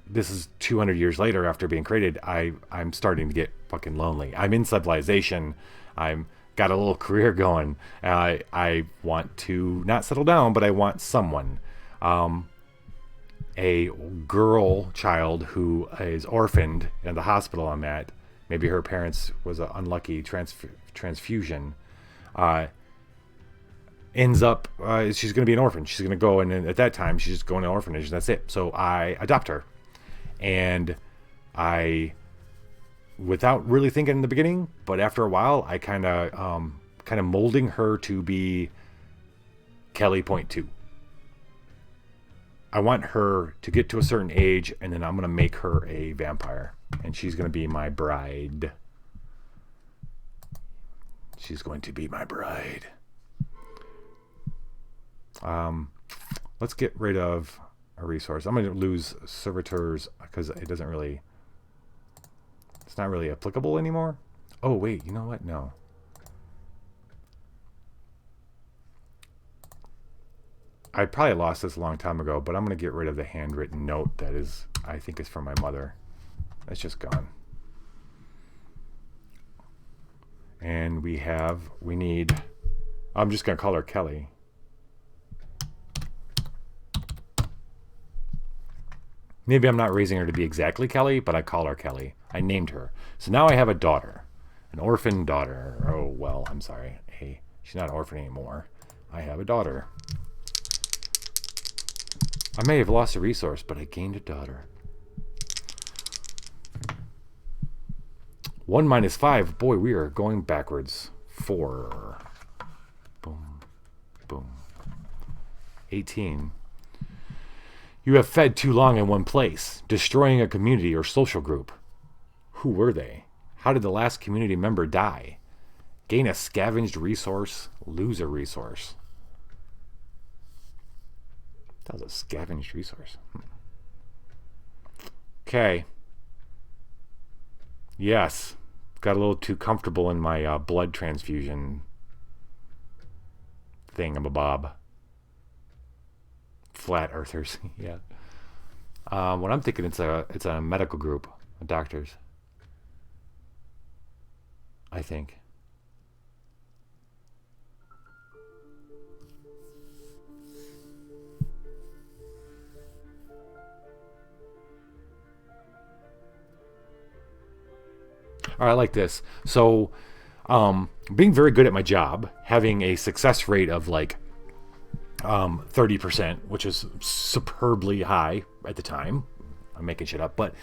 this is 200 years later after being created, I'm starting to get fucking lonely. I'm in civilization. I'm got a little career going. I want to not settle down, but I want someone. A girl child who is orphaned in the hospital I'm at. Maybe her parents was an unlucky transfusion. Ends up, she's going to be an orphan. She's going to go, and at that time, she's just going to orphanage, and that's it. So I adopt her. And I, without really thinking in the beginning, but after a while, I kind of molding her to be Kelly.2. I want her to get to a certain age, and then I'm going to make her a vampire. And she's going to be my bride. She's going to be my bride. Let's get rid of a resource. I'm going to lose servitors because it's not really applicable anymore. Oh, wait, you know what? No. I probably lost this a long time ago, but I'm going to get rid of the handwritten note that I think is from my mother. That's just gone. And we need, I'm just going to call her Kelly. Maybe I'm not raising her to be exactly Kelly, but I call her Kelly. I named her. So now I have a daughter, an orphan daughter. Oh, well, I'm sorry. Hey, she's not an orphan anymore. I have a daughter. I may have lost a resource, but I gained a daughter. 1 minus 5. Boy, we are going backwards. 4. Boom. Boom. 18. You have fed too long in one place, destroying a community or social group. Who were they? How did the last community member die? Gain a scavenged resource, lose a resource. That was a scavenged resource. Okay. Yes. Got a little too comfortable in my blood transfusion thingamabob. Flat earthers. Yeah. What I'm thinking, it's a medical group of doctors. I think. All right, I like this. So, being very good at my job, having a success rate of like 30%, which is superbly high at the time. I'm making shit up, but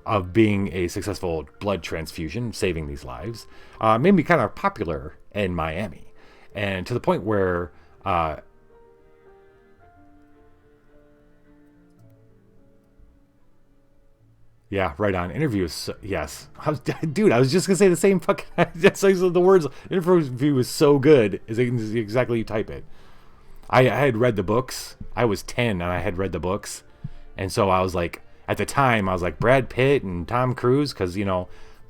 of being a successful blood transfusion, saving these lives, made me kind of popular in Miami, and to the point where yeah, right on. Interviews, yes. Dude, I was just gonna say the same fucking. That's like the words. Interview was so good. Is exactly you type it. I had read the books. I was 10 and I had read the books, and so I was like, at the time, I was like Brad Pitt and Tom Cruise, because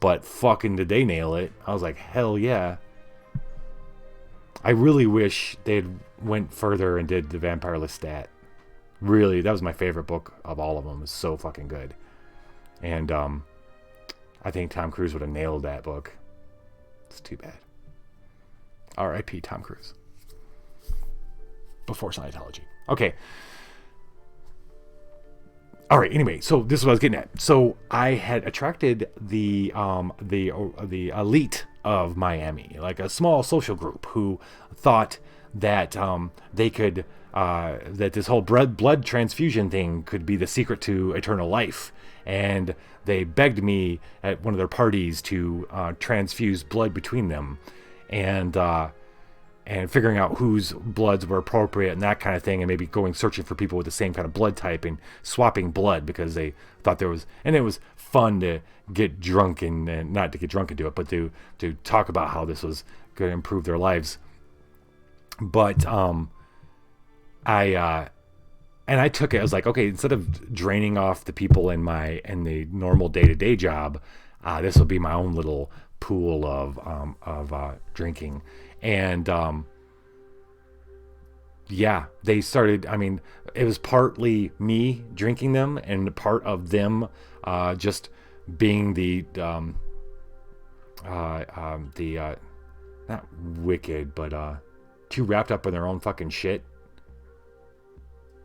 but fucking did they nail it? I was like, hell yeah. I really wish they'd went further and did the Vampire Lestat. Really, that was my favorite book of all of them. It was so fucking good. And I think Tom Cruise would have nailed that book. It's too bad. R.I.P. Tom Cruise. Before Scientology. Okay. All right. Anyway, so this is what I was getting at. So I had attracted the elite of Miami, like a small social group who thought that they could that this whole blood transfusion thing could be the secret to eternal life. And they begged me at one of their parties to transfuse blood between them, and figuring out whose bloods were appropriate and that kind of thing, and maybe going searching for people with the same kind of blood type and swapping blood, because they thought there was, and it was fun to get drunk and not to get drunk into it, but to talk about how this was going to improve their lives. But I took it. I was like, okay, instead of draining off the people in the normal day-to-day job, this will be my own little pool of drinking. And yeah, they started. I mean, it was partly me drinking them, and part of them just being the not wicked, but too wrapped up in their own fucking shit.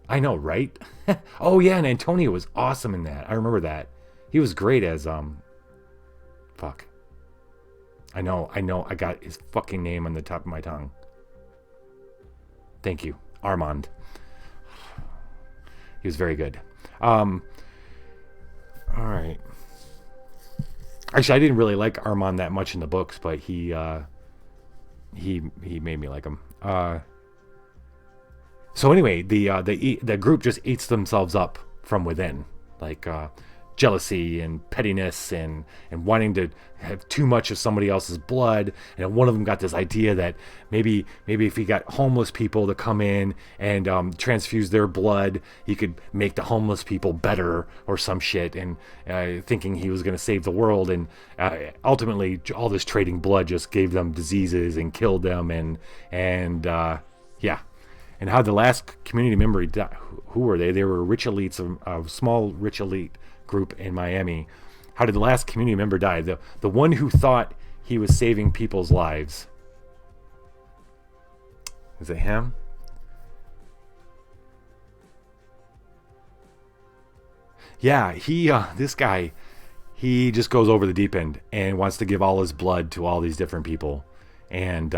I know, right? Oh yeah, and Antonio was awesome in that. I remember that. He was great as fuck. I know. I got his fucking name on the top of my tongue. Thank you, Armand. He was very good. All right. Actually, I didn't really like Armand that much in the books, but he made me like him. So anyway, the group just eats themselves up from within, like jealousy and pettiness and wanting to have too much of somebody else's blood. And one of them got this idea that maybe if he got homeless people to come in and transfuse their blood, he could make the homeless people better or some shit. And thinking he was going to save the world. And ultimately, all this trading blood just gave them diseases and killed them. And yeah. And how the last community member, who were they? They were rich elites, a small rich elite group in Miami. How did the last community member die? The one who thought he was saving people's lives. Is it him? Yeah, this guy, he just goes over the deep end and wants to give all his blood to all these different people. And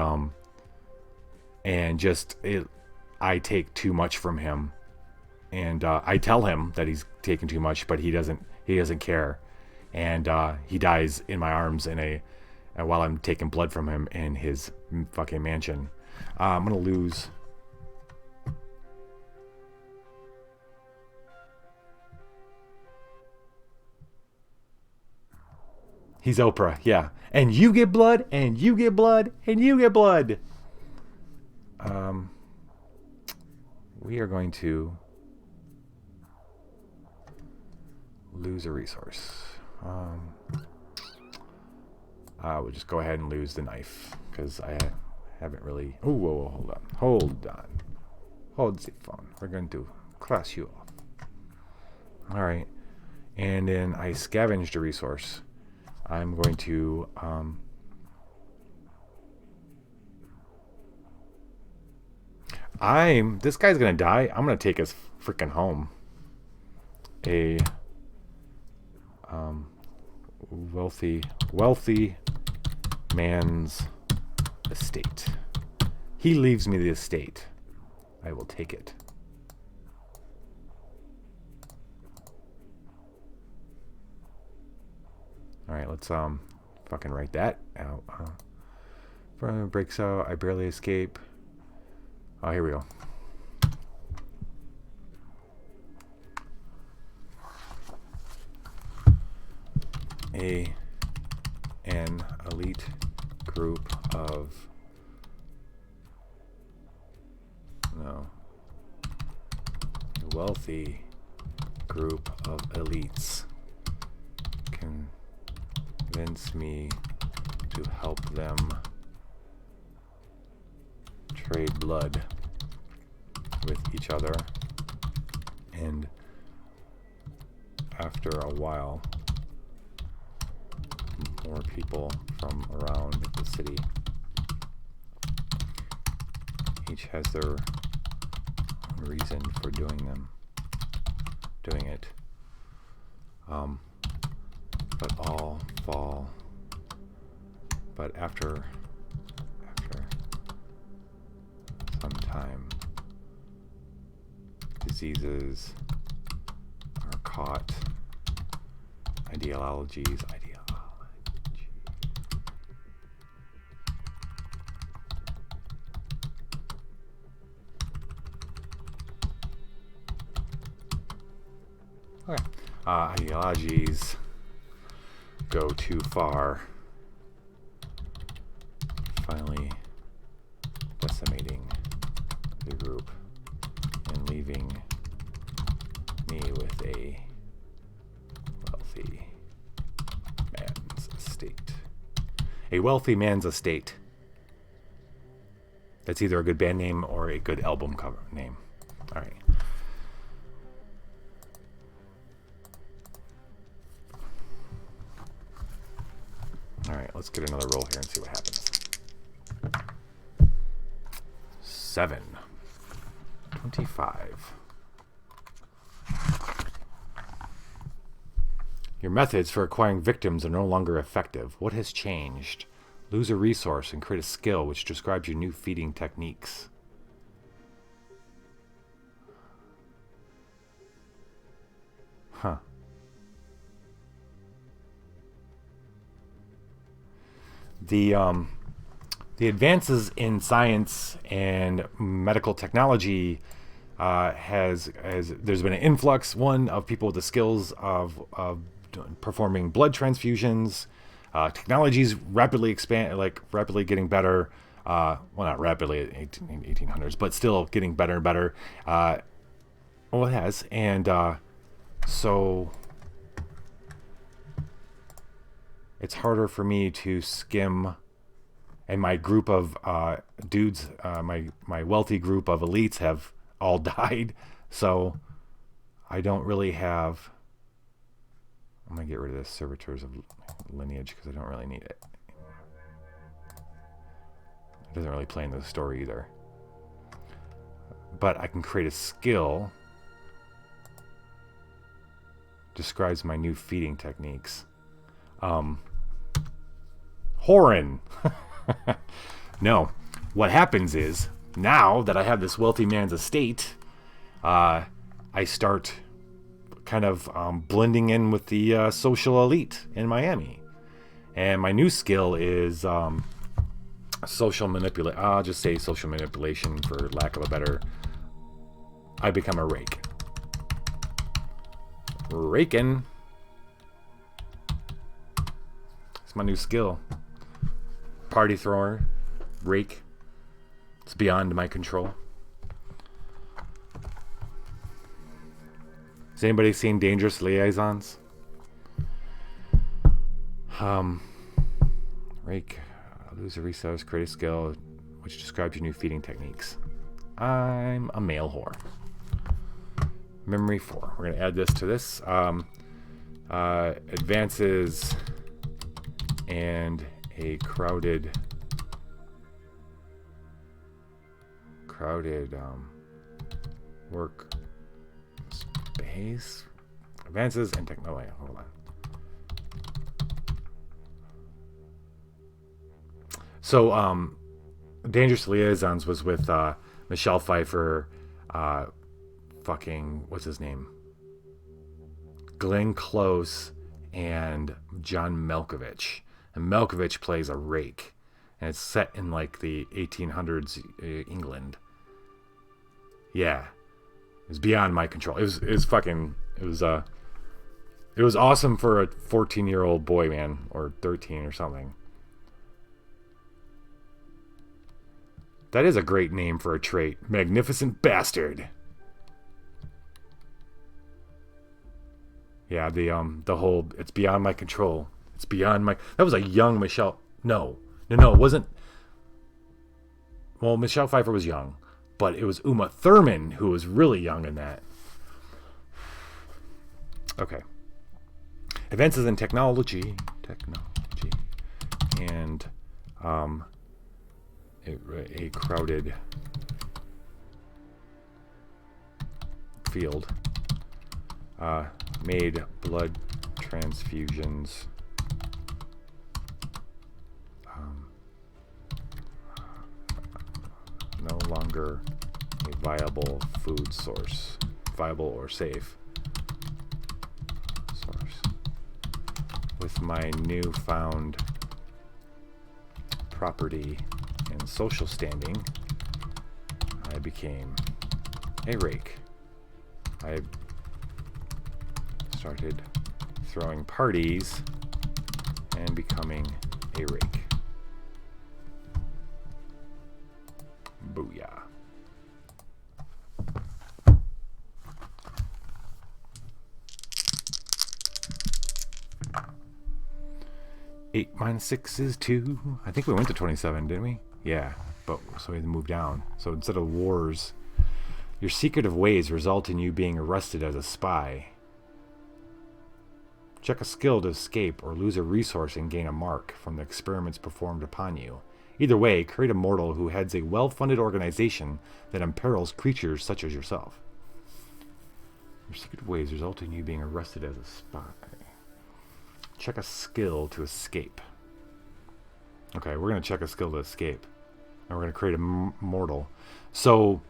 I take too much from him, and I tell him that he's taking too much, but he doesn't care, and he dies in my arms while I'm taking blood from him in his fucking mansion. I'm gonna lose. He's Oprah, yeah, and you get blood, and you get blood, and you get blood. We are going to lose a resource. We'll just go ahead and lose the knife because I haven't really. Oh, whoa, hold on. Hold the phone. We're going to cross you off. All right, and then I scavenged a resource. I'm going to this guy's gonna die. I'm gonna take his freaking home. A wealthy man's estate. He leaves me the estate. I will take it. All right, let's fucking write that out. Breaks out. I barely escape. Oh, here we go. An elite group of a wealthy group of elites convince me to help them trade blood with each other, and after a while more people from around the city, each has their reason for doing it, but all fall, but after some time, diseases are caught, ideologies. Okay. Ideologies go too far, finally decimating the group and leaving me with a wealthy man's estate. A wealthy man's estate. That's either a good band name or a good album cover name. All right. All right, let's get another roll here and see what happens. 27. 25. Your methods for acquiring victims are no longer effective. What has changed? Lose a resource and create a skill which describes your new feeding techniques. Huh. The advances in science and medical technology has there's been an influx of people with the skills of performing blood transfusions. Technology's rapidly rapidly getting better. Well, not rapidly at 1800s, but still getting better and better. Well, it has, and so it's harder for me to skim. And my group of dudes, my wealthy group of elites have all died, so I don't really have. I'm gonna get rid of this servitors of lineage because I don't really need it. It doesn't really play into the story either. But I can create a skill. Describes my new feeding techniques. Horin. No. What happens is, now that I have this wealthy man's estate, I start kind of blending in with the social elite in Miami. And my new skill is social manipulation. I'll just say social manipulation for lack of a better. I become a rake. Raking. It's my new skill. Party thrower. Rake. It's beyond my control. Has anybody seen Dangerous Liaisons? Rake. Lose a resource, create a skill which describes your new feeding techniques. I'm a male whore. Memory 4. We're going to add this to this. Advances and a crowded work space. Advances and technology. Hold on. So, Dangerous Liaisons was with Michelle Pfeiffer, what's his name? Glenn Close and John Malkovich. And Malkovich plays a rake. And it's set in like the 1800s England. Yeah. It was beyond my control. It was awesome for a 14-year-old boy, man, or 13 or something. That is a great name for a trait. Magnificent Bastard. Yeah, the whole it's beyond my control. It's beyond my. That was a young Michelle. No, it wasn't. Well, Michelle Pfeiffer was young, but it was Uma Thurman who was really young in that. Okay. Advances in technology, and a crowded field made blood transfusions no longer a viable food source, viable or safe source. With my newfound property and social standing, I became a rake. I started throwing parties and becoming a rake. Booyah. Eight minus 6 is 2. I think we went to 27, didn't we? Yeah, but so we had to move down. So instead of wars, your secretive ways result in you being arrested as a spy. Check a skill to escape or lose a resource and gain a mark from the experiments performed upon you. Either way, create a mortal who heads a well-funded organization that imperils creatures such as yourself. Your secret ways result in you being arrested as a spy. Check a skill to escape. Okay, we're going to check a skill to escape. And we're going to create a mortal. So,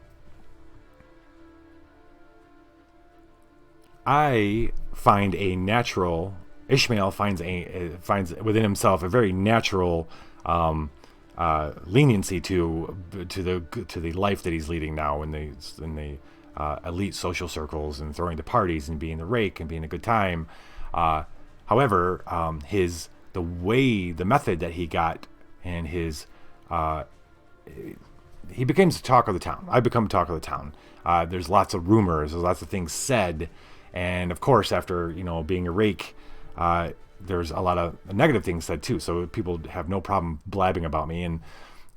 I find a natural... Ishmael finds within himself a very natural leniency to the life that he's leading now in the elite social circles and throwing the parties and being the rake and being a good time. However, the method that he got and his he becomes the talk of the town. I become talk of the town. There's lots of rumors. There's lots of things said, and of course, after being a rake. There's a lot of negative things said too, so people have no problem blabbing about me, and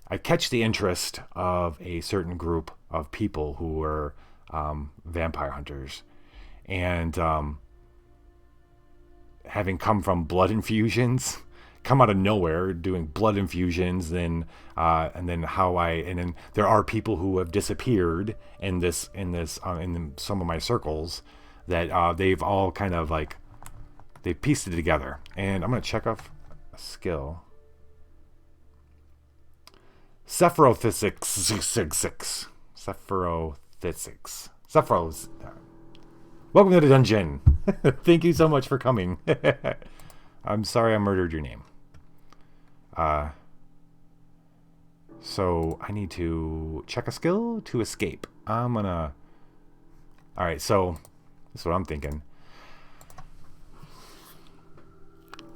I catch the interest of a certain group of people who were vampire hunters, and having come from blood infusions, come out of nowhere doing blood infusions, and then there are people who have disappeared in some of my circles that they've all kind of like. They pieced it together. And I'm going to check off a skill. Sephirophysics. Welcome to the dungeon. Thank you so much for coming. I'm sorry I murdered your name. So I need to check a skill to escape. Alright, so that's what I'm thinking.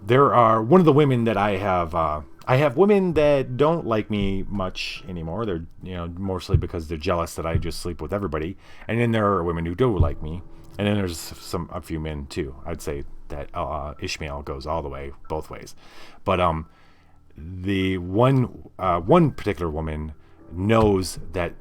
There are one of the women that I have women that don't like me much anymore. They're, mostly because they're jealous that I just sleep with everybody. And then there are women who do like me. And then there's a few men too. I'd say that Ishmael goes all the way, both ways. But the one particular woman knows that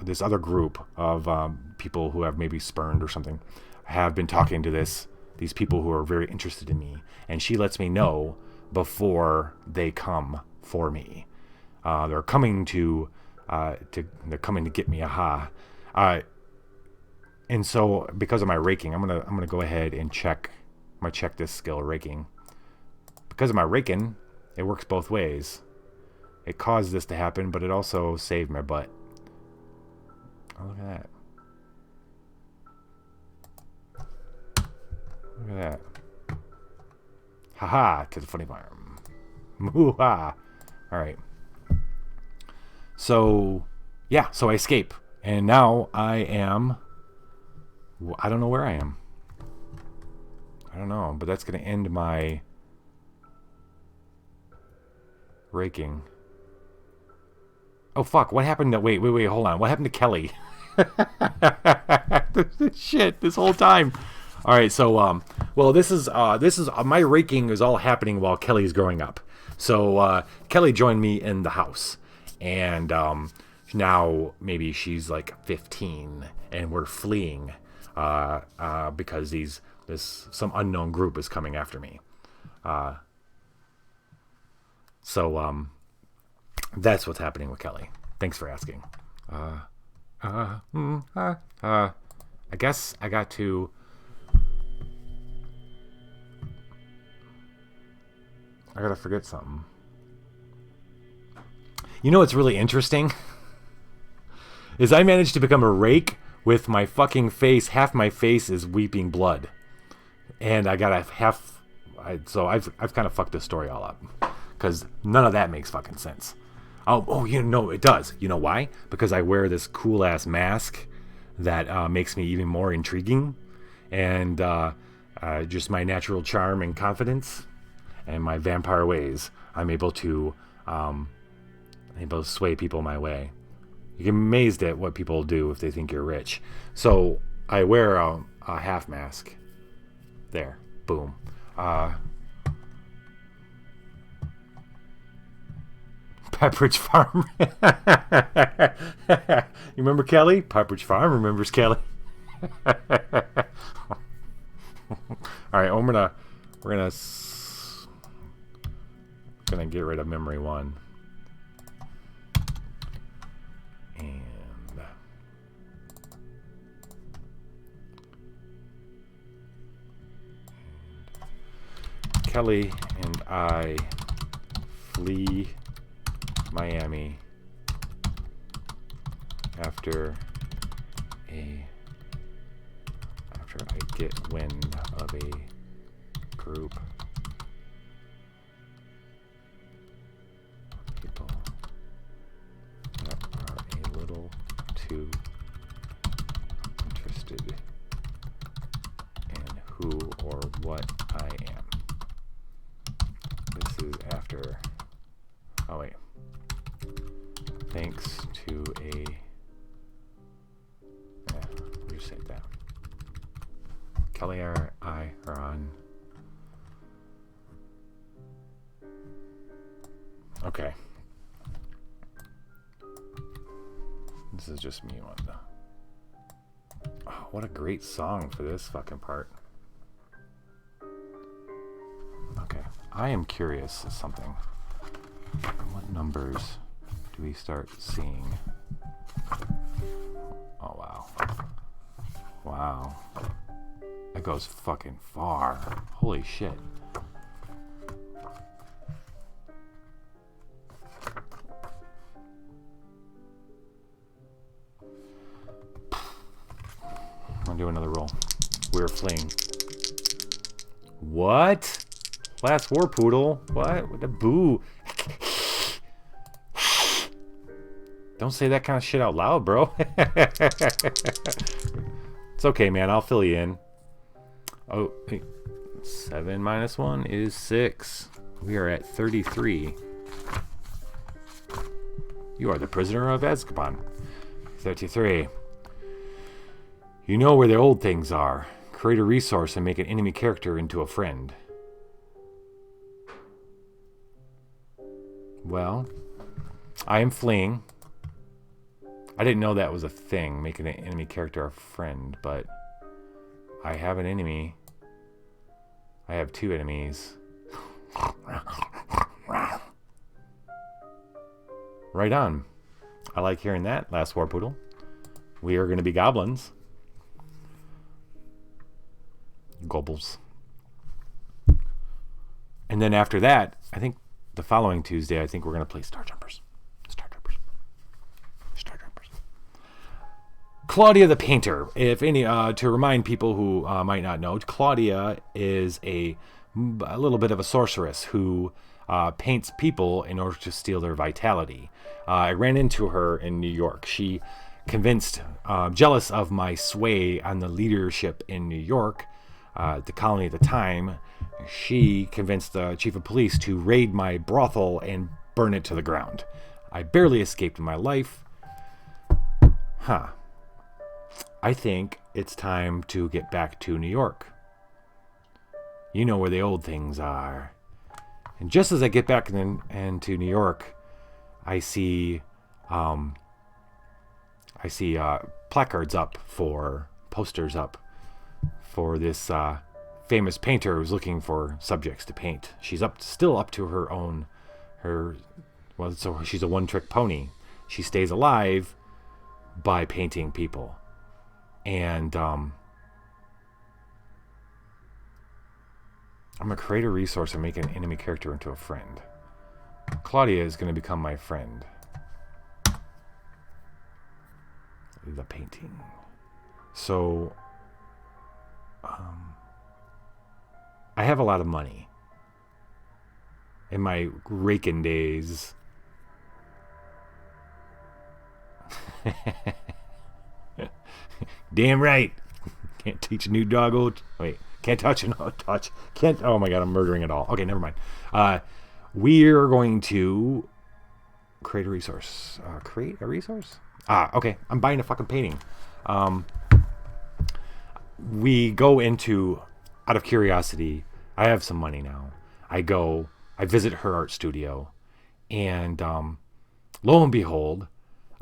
this other group of people who have maybe spurned or something have been talking to these people who are very interested in me, and she lets me know before they come for me. They're coming to get me. And so because of my raking, I'm gonna go ahead and check this skill, raking. Because of my raking, it works both ways. It caused this to happen, but it also saved my butt. Oh, look at that. Look at that. Haha, to the funny farm. Moo-ha. Alright. So, yeah, so I escape. And now I don't know where I am. I don't know, but that's going to end my raking. Oh, fuck, what happened to... Wait, hold on. What happened to Kelly? Shit, this whole time. All right, so this is my raking is all happening while Kelly's growing up. So Kelly joined me in the house, and now maybe she's like 15, and we're fleeing because some unknown group is coming after me. So that's what's happening with Kelly. Thanks for asking. I guess I got to. I gotta forget something. You know what's really interesting? Is I managed to become a rake with my fucking face. Half my face is weeping blood. And I got a half... So I've kind of fucked this story all up. Because none of that makes fucking sense. Oh, it does. You know why? Because I wear this cool-ass mask that makes me even more intriguing. And just my natural charm and confidence... and my vampire ways, I'm able to sway people my way. You get amazed at what people do if they think you're rich. So I wear a half mask. There, boom. Pepperidge Farm. You remember Kelly? Pepperidge Farm remembers Kelly. All right, we're gonna get rid of memory 1. And Kelly and I flee Miami after I get wind of a group of people that are a little too interested in who or what I am. This is after, oh wait, thanks to a, we'll just say that. Kelly and I are on. Okay. This is just me on the. Oh, what a great song for this fucking part. Okay. I am curious of something. What numbers do we start seeing? Oh, wow. Wow. That goes fucking far. Holy shit. I'll do another roll. We're fleeing. What? Last war poodle? What? What the boo? Don't say that kind of shit out loud, bro. It's okay, man. I'll fill you in. Oh, 7 minus 1 is 6. We are at 33. You are the prisoner of Azkaban. 33. You know where the old things are. Create a resource and make an enemy character into a friend. Well, I am fleeing. I didn't know that was a thing, making an enemy character a friend, but I have an enemy. I have 2 enemies. Right on. I like hearing that, last war poodle. We are going to be goblins. Gobbles. And then after that, I think the following Tuesday, I think we're going to play Star Jumpers. Star Jumpers. Star Jumpers. Claudia the Painter. If any, to remind people who might not know, Claudia is a little bit of a sorceress who paints people in order to steal their vitality. I ran into her in New York. She convinced, jealous of my sway on the leadership in New York, the colony at the time, she convinced the chief of police to raid my brothel and burn it to the ground. I barely escaped my life. I think it's time to get back to New York. You know where the old things are. And just as I get back into New York, I see placards up for posters up for this famous painter who's looking for subjects to paint. She's still up to so she's a one-trick pony. She stays alive by painting people. And I'm going to create a resource and make an enemy character into a friend. Claudia is going to become my friend. The painting. So, I have a lot of money. In my raking days. Damn right. Can't teach a new doggo. Wait. Can't touch it. Can't. Oh my god, I'm murdering it all. Okay, never mind. We're going to create a resource. Create a resource? Okay. I'm buying a fucking painting. We go into, out of curiosity, I have some money now. I visit her art studio, and lo and behold,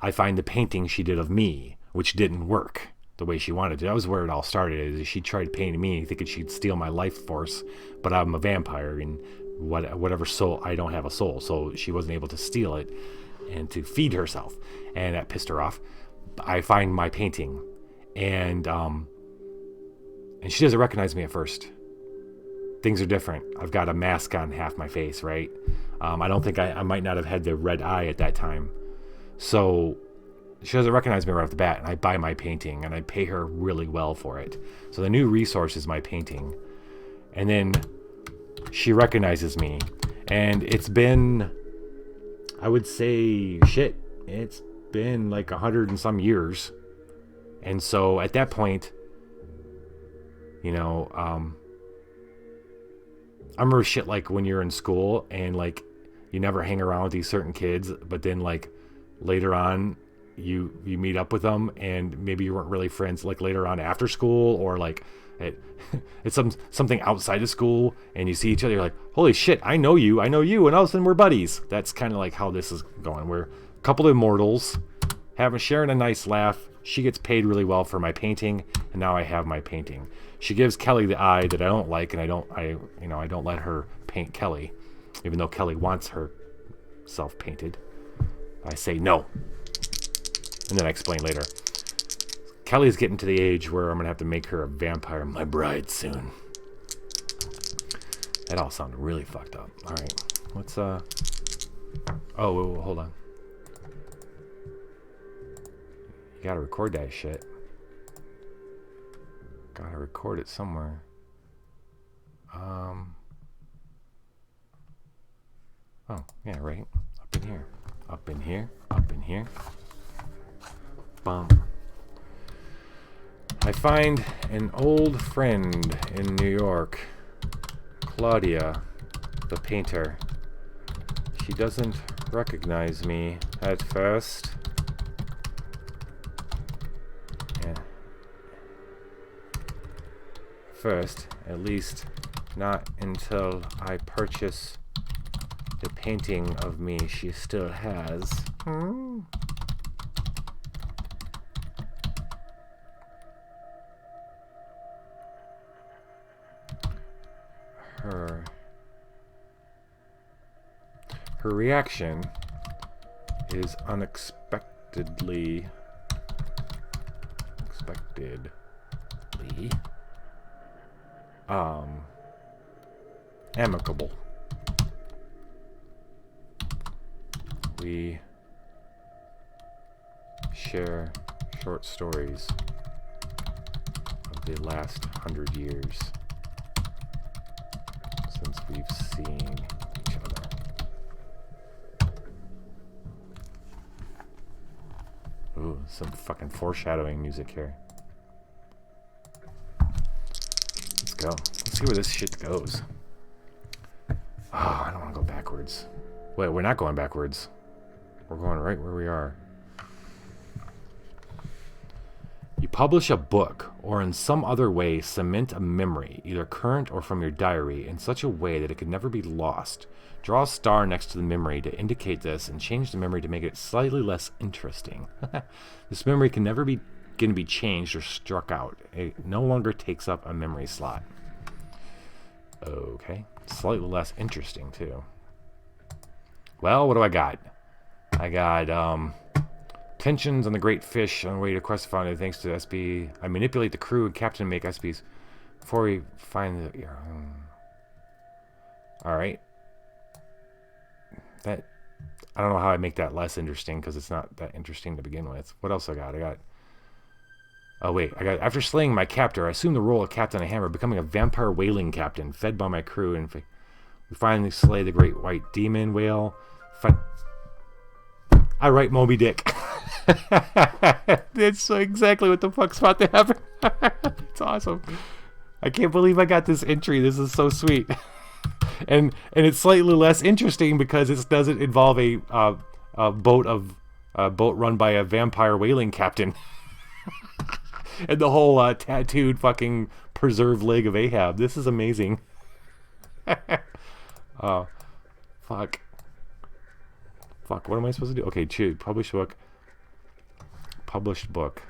I find the painting she did of me, which didn't work the way she wanted to. That was where it all started. Is she tried painting me thinking she'd steal my life force, but I'm a vampire, and whatever soul, I don't have a soul, so she wasn't able to steal it. and to feed herself. And that pissed her off. I find my painting, and she doesn't recognize me at first. Things are different. I've got a mask on half my face, right? I don't think I might not have had the red eye at that time. So she doesn't recognize me right off the bat, and I buy my painting, and I pay her really well for it. So the new resource is my painting. And then she recognizes me, and it's been, I would say, it's been like 100 and some years. And so at that point, you know, I remember shit like when you're in school and like you never hang around with these certain kids, but then like later on you meet up with them and maybe you weren't really friends like later on after school, or like it's something outside of school and you see each other, you're like, holy shit, I know you, and all of a sudden we're buddies. That's kind of like how this is going. We're a couple of immortals sharing a nice laugh. She gets paid really well for my painting, and now I have my painting. She gives Kelly the eye that I don't like, and I don't let her paint Kelly, even though Kelly wants her self painted. I say no, and then I explain later. Kelly's getting to the age where I'm gonna have to make her a vampire, my bride, soon. That all sounded really fucked up. All right, let's hold on. You gotta record that shit. Gotta record it somewhere. Oh, yeah, right. Up in here. Up in here. Up in here. Bum. I find an old friend in New York, Claudia, the painter. She doesn't recognize me at first. First, at least not until I purchase the painting of me she still has. Her reaction is unexpectedly amicable. We share short stories of the last 100 years since we've seen each other. Ooh, some fucking foreshadowing music here. Let's go. Let's see where this shit goes. Oh, I don't want to go backwards. Wait, we're not going backwards. We're going right where we are. You publish a book, or in some other way cement a memory, either current or from your diary, in such a way that it could never be lost. Draw a star next to the memory to indicate this, and change the memory to make it slightly less interesting. This memory can never be changed or struck out. It no longer takes up a memory slot. Okay. Slightly less interesting, too. Well, what do I got? I got, tensions on the Great Fish on the way to Quest Foundry. Thanks to SB. I manipulate the crew and captain to make SBs before we find the... Alright. That... I don't know how I make that less interesting, because it's not that interesting to begin with. What else I got? Oh, wait. After slaying my captor, I assumed the role of Captain of Hammer, becoming a vampire whaling captain, fed by my crew, and we finally slay the great white demon whale. I write Moby Dick. That's exactly what the fuck's about to happen. It's awesome. I can't believe I got this entry. This is so sweet. And it's slightly less interesting because it doesn't involve a boat run by a vampire whaling captain. And the whole tattooed fucking preserved leg of Ahab. This is amazing. Oh, fuck. Fuck, what am I supposed to do? Okay, choose. Published book. Published book.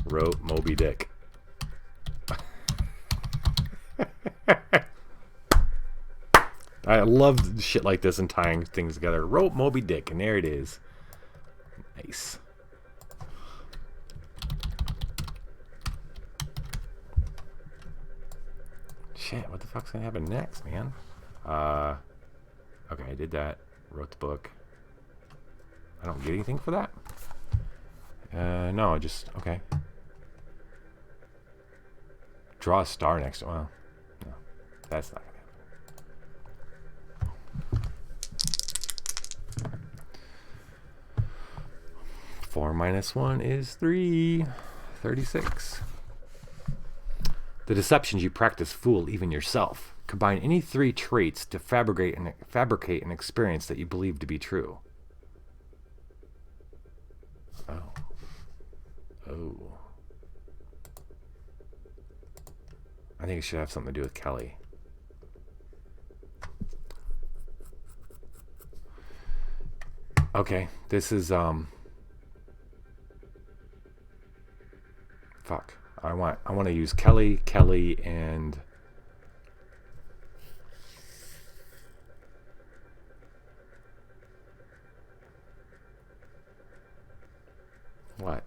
Wrote Moby Dick. I love shit like this and tying things together. Wrote Moby Dick, and there it is. Nice. Shit, what the fuck's gonna happen next, man? Okay, I did that. Wrote the book. I don't get anything for that? No, I just... Okay. Draw a star next to... Well, no. That's not gonna happen. 4 minus 1 is 3. 36. The deceptions you practice fool even yourself. Combine any 3 traits to fabricate an experience that you believe to be true. Oh. Oh. I think it should have something to do with Kelly. Okay, this is fuck. I want to use Kelly, and what?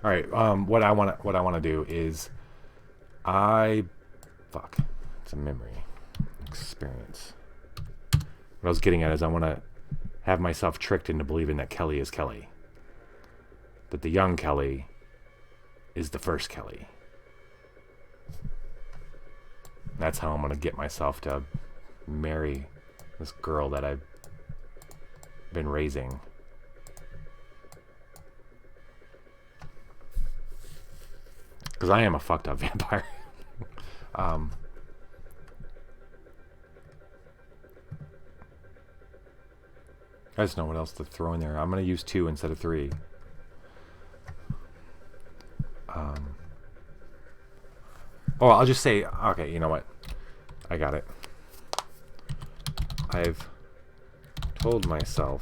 All right. What I want to do is, fuck. It's a memory experience. What I was getting at is I want to have myself tricked into believing that Kelly is Kelly. That the young Kelly is the first Kelly. That's how I'm going to get myself to marry this girl that I've been raising. Because I am a fucked up vampire. I just know what else to throw in there. I'm going to use 2 instead of 3. Oh, I'll just say, okay, you know what? I got it. I've told myself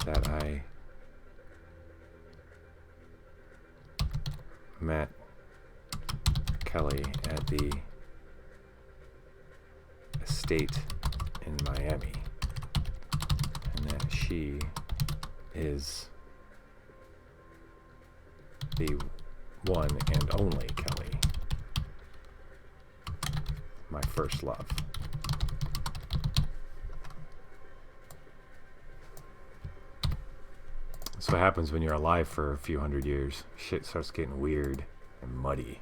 that I met Kelly at the estate in Miami. And that she is the one and only Kelly. My first love. That's what happens when you're alive for a few hundred years. Shit starts getting weird and muddy.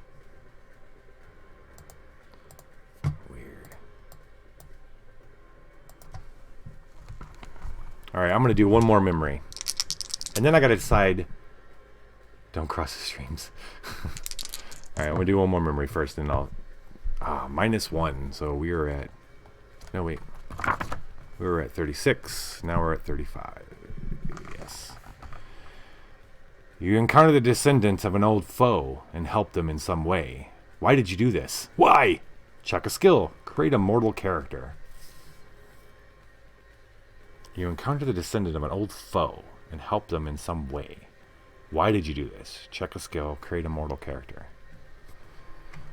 Alright, I'm going to do one more memory. And then I got to decide... Don't cross the streams. Alright, I'm going to do one more memory first, and I'll... -1. So we are at... No, wait. We were at 36. Now we're at 35. Yes. You encounter the descendants of an old foe and help them in some way. Why did you do this? Why? Check a skill. Create a mortal character. You encounter the descendant of an old foe and help them in some way. Why did you do this? Check a skill, create a mortal character.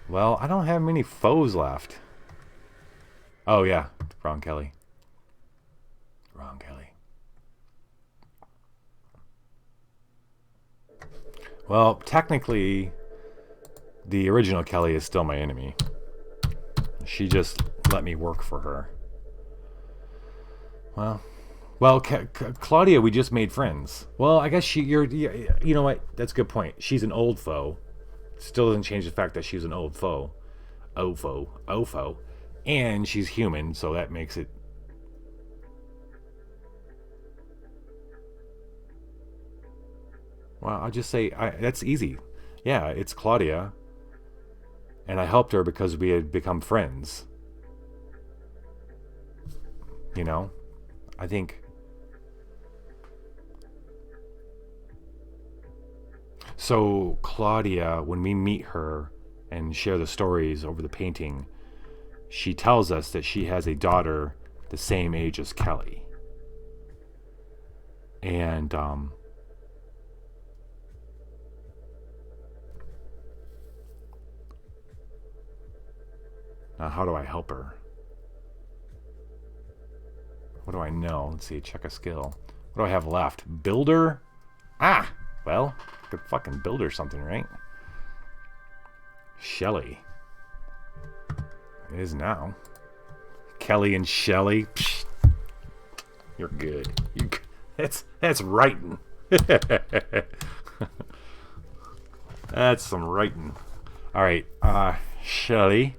Well, I don't have many foes left. Oh yeah, wrong Kelly. Wrong Kelly. Well, technically, the original Kelly is still my enemy. She just let me work for her. Well, Claudia, we just made friends. Well, I guess you know what? That's a good point. She's an old foe. Still doesn't change the fact that she's an old foe. Ofo. And she's human, so that makes it... Well, I'll just say, that's easy. Yeah, it's Claudia. And I helped her because we had become friends. You know? I think... So, Claudia, when we meet her and share the stories over the painting, she tells us that she has a daughter the same age as Kelly. And, Now, how do I help her? What do I know? Let's see. Check a skill. What do I have left? Builder? Ah! Well, I could fucking build her something, right? Shelly. It is now. Kelly and Shelly. Psh, you're good. That's writing. That's some writing. All right, Shelly.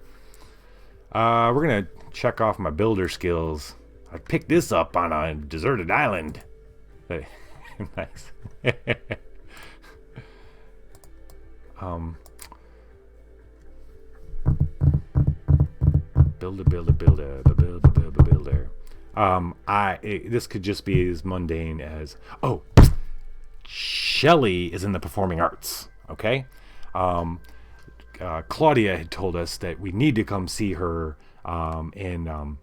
We're gonna check off my builder skills. I picked this up on a deserted island. Hey, nice. Builder. This could just be as mundane as, oh, Shelly is in the performing arts. Okay. Claudia had told us that we need to come see her in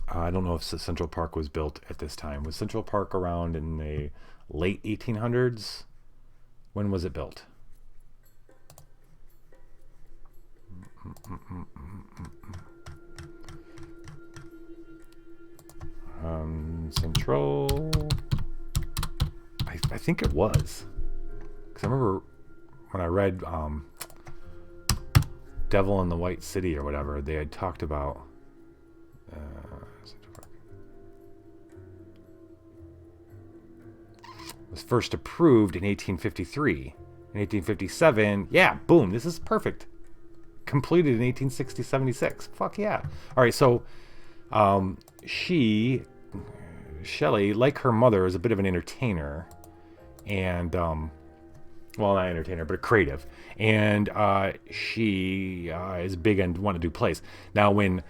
I don't know if Central Park was built at this time. Was Central Park around in the late 1800s? When was it built? Central. I think it was. Because I remember when I read Devil in the White City or whatever, they had talked about Central Park. It was first approved in 1853. In 1857, yeah, boom, this is perfect. Completed in 1876. Fuck yeah. All right, so Shelly, like her mother, is a bit of an entertainer, and well, not entertainer, but a creative, and she is big on wanting to do plays. Now, when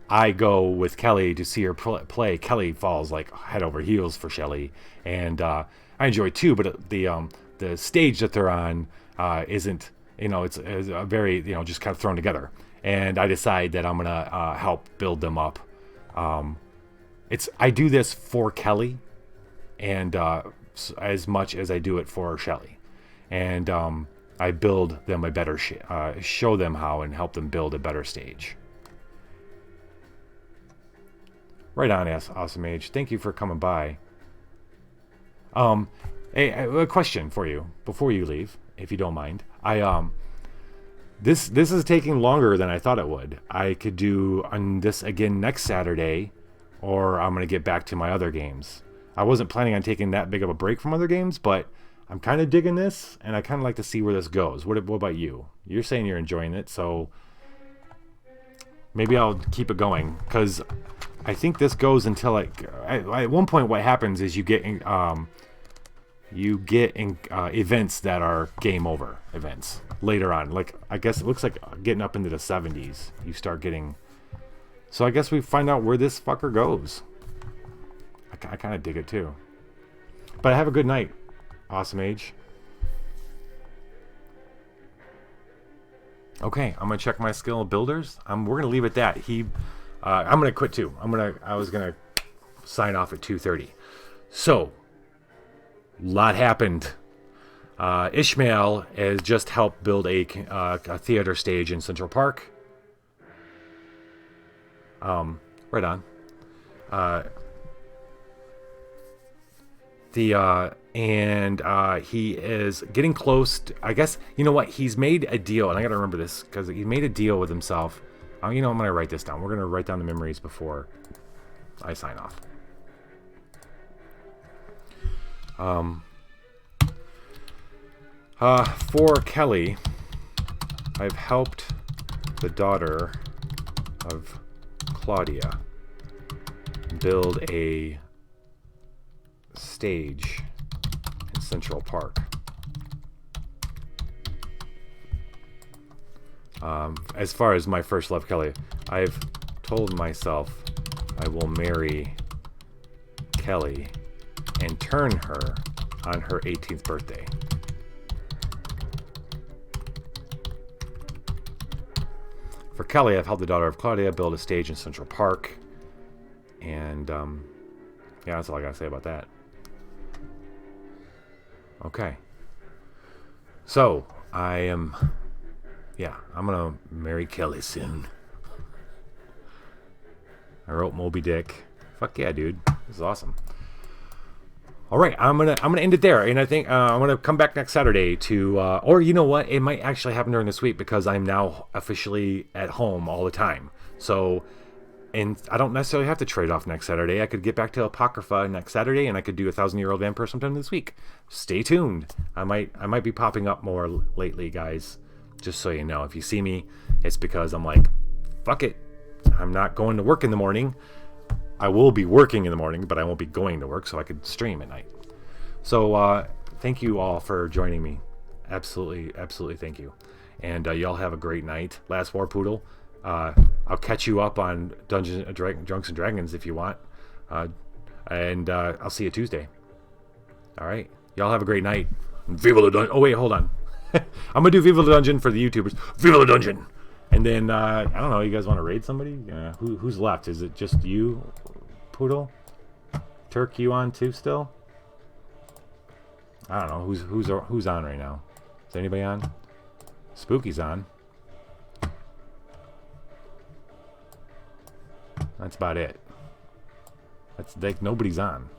I go with Kelly to see her play, Kelly falls like head over heels for Shelly, and I enjoy it too. But the stage that they're on isn't, it's a very, just kind of thrown together. And I decide that I'm gonna help build them up. I do this for Kelly, and as much as I do it for Shelly, and I build them a better show them how and help them build a better stage. Right on, Awesome Age. Thank you for coming by. A question for you before you leave, if you don't mind. This is taking longer than I thought it would. I could do on this again next Saturday, or I'm gonna get back to my other games. I wasn't planning on taking that big of a break from other games, but I'm kind of digging this, and I kind of like to see where this goes. What about you? You're saying you're enjoying it, so maybe I'll keep it going, because I think this goes until at one point what happens is you get events that are game over events later on. Like, I guess it looks like getting up into the 70s, you start getting. So I guess we find out where this fucker goes. I kind of dig it too. But have a good night, Awesome Age. Okay, I'm gonna check my skill of builders. We're gonna leave it at that. I'm gonna quit too. I was gonna sign off at 2:30. So, lot happened. Ishmael has just helped build a theater stage in Central Park. Right on. He is getting close to, I guess, you know what? He's made a deal, and I gotta remember this, because he made a deal with himself. I'm gonna write this down. We're gonna write down the memories before I sign off. For Kelly, I've helped the daughter of Claudia build a stage in Central Park. As far as my first love, Kelly, I've told myself I will marry Kelly and turn her on her 18th birthday. For Kelly, I've helped the daughter of Claudia build a stage in Central Park. And, yeah, that's all I gotta say about that. Okay. So, I'm gonna marry Kelly soon. I wrote Moby Dick. Fuck yeah, dude. This is awesome. All right, I'm gonna end it there, and I think I'm gonna come back next Saturday to, or you know what, it might actually happen during this week because I'm now officially at home all the time. So, and I don't necessarily have to trade off next Saturday. I could get back to Apocrypha next Saturday, and I could do 1,000-Year-Old Vampire sometime this week. Stay tuned. I might be popping up more lately, guys. Just so you know, if you see me, it's because I'm like, fuck it, I'm not going to work in the morning. I will be working in the morning, but I won't be going to work, so I could stream at night. So thank you all for joining me. Absolutely, absolutely thank you. And y'all have a great night. Last War Poodle. I'll catch you up on Drunks and Dragons if you want. And I'll see you Tuesday. All right. Y'all have a great night. Viva la Dungeon. Oh, wait, hold on. I'm going to do Viva la Dungeon for the YouTubers. Viva la Dungeon. And then, I don't know, you guys want to raid somebody? Who's left? Is it just you, Poodle? Turk, you on too still? I don't know. Who's on right now? Is anybody on? Spooky's on. That's about it. That's like nobody's on.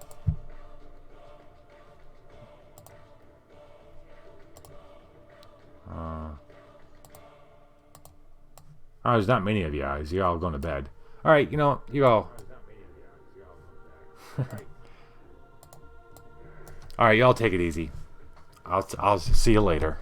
Oh, there's not many of you guys. You're all going to bed. All right, you all. All right, y'all take it easy. I'll see you later.